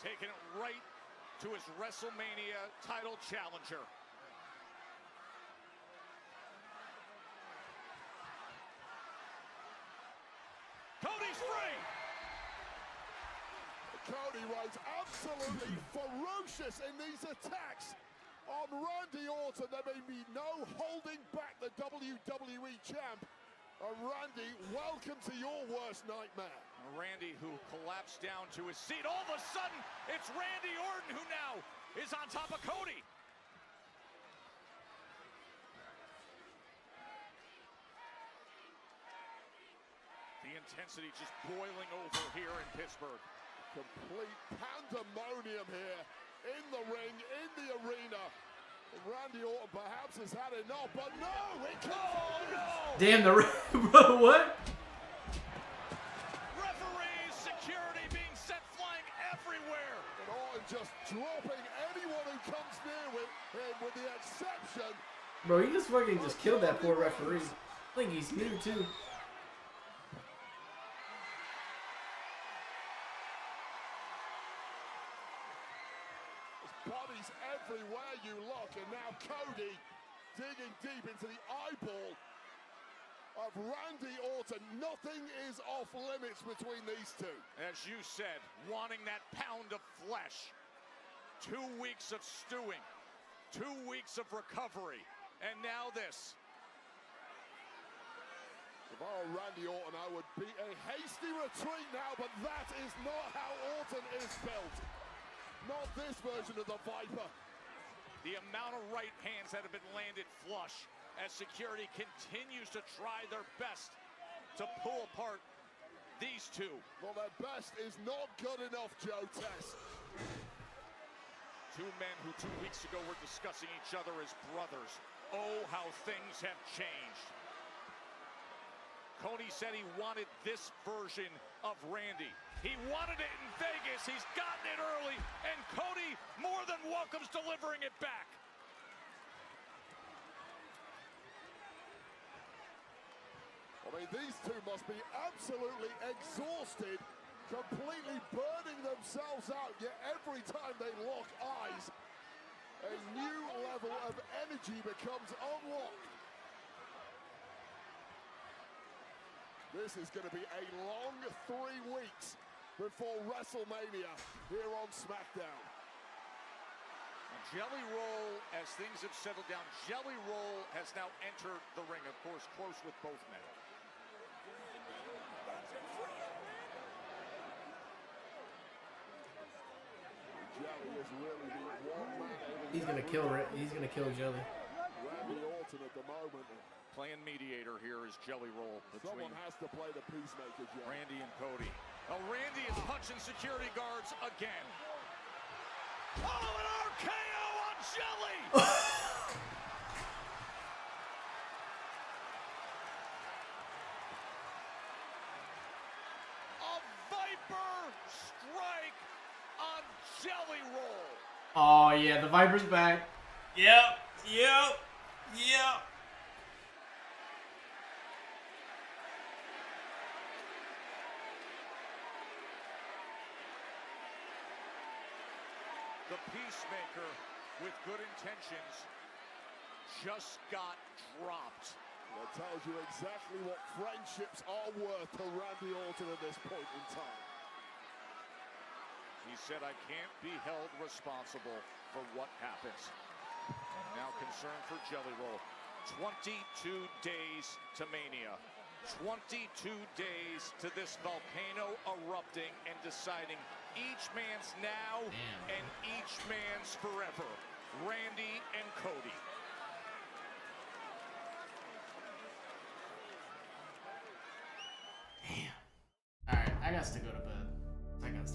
Taking it right to his WrestleMania title challenger. Cody Rhodes absolutely ferocious in these attacks on Randy Orton. There may be no holding back the WWE champ. Randy, welcome to your worst nightmare. Randy, who collapsed down to his seat. All of a sudden, it's Randy Orton who now is on top of Cody. The intensity just boiling over here in Pittsburgh. Complete pandemonium here in the ring, in the arena. And Randy Orton perhaps has had enough, but no, it continues. Damn, bro, what? Referees, security being sent flying everywhere. And Orton just dropping anyone who comes near with him, with the exception. Bro, he just fucking just killed that poor referee. I think he's new too. Bodies everywhere you look, and now Cody digging deep into the eyeball of Randy Orton. Nothing is off limits between these two. As you said, wanting that pound of flesh. 2 weeks of stewing, 2 weeks of recovery, and now this. If I were Randy Orton, I would be a hasty retreat now, but that is not how Orton is built. Not this version of the Viper. The amount of right hands that have been landed flush as security continues to try their best to pull apart these two. Well, their best is not good enough, Joe Tess. Two men who 2 weeks ago were discussing each other as brothers. Oh, how things have changed. Cody said he wanted this version of Randy. He wanted it in Vegas. He's gotten it early, and Cody more than welcomes delivering it back. I mean, these two must be absolutely exhausted, completely burning themselves out, yet every time they lock eyes, a new level of energy becomes unlocked. This is going to be a long 3 weeks before WrestleMania here on SmackDown. Jelly Roll, as things have settled down, Jelly Roll has now entered the ring, of course, close with both men. Jelly is really the one man. He's gonna kill Jelly. Randy Orton at the moment. Playing mediator here is Jelly Roll between Someone has to play the peacemaker, Joe. Randy and Cody. Now Randy is punching security guards again. Oh, an RKO on Jelly! A Viper strike on Jelly Roll. Oh yeah, the Viper's back. Yep. The Peacemaker, with good intentions, just got dropped. That tells you exactly what friendships are worth to Randy Orton at this point in time. He said, I can't be held responsible for what happens. Now concerned for Jelly Roll. 22 days to Mania. 22 days to this volcano erupting and deciding each man's now and each man's forever. Randy and Cody. Alright, I got to go to bed.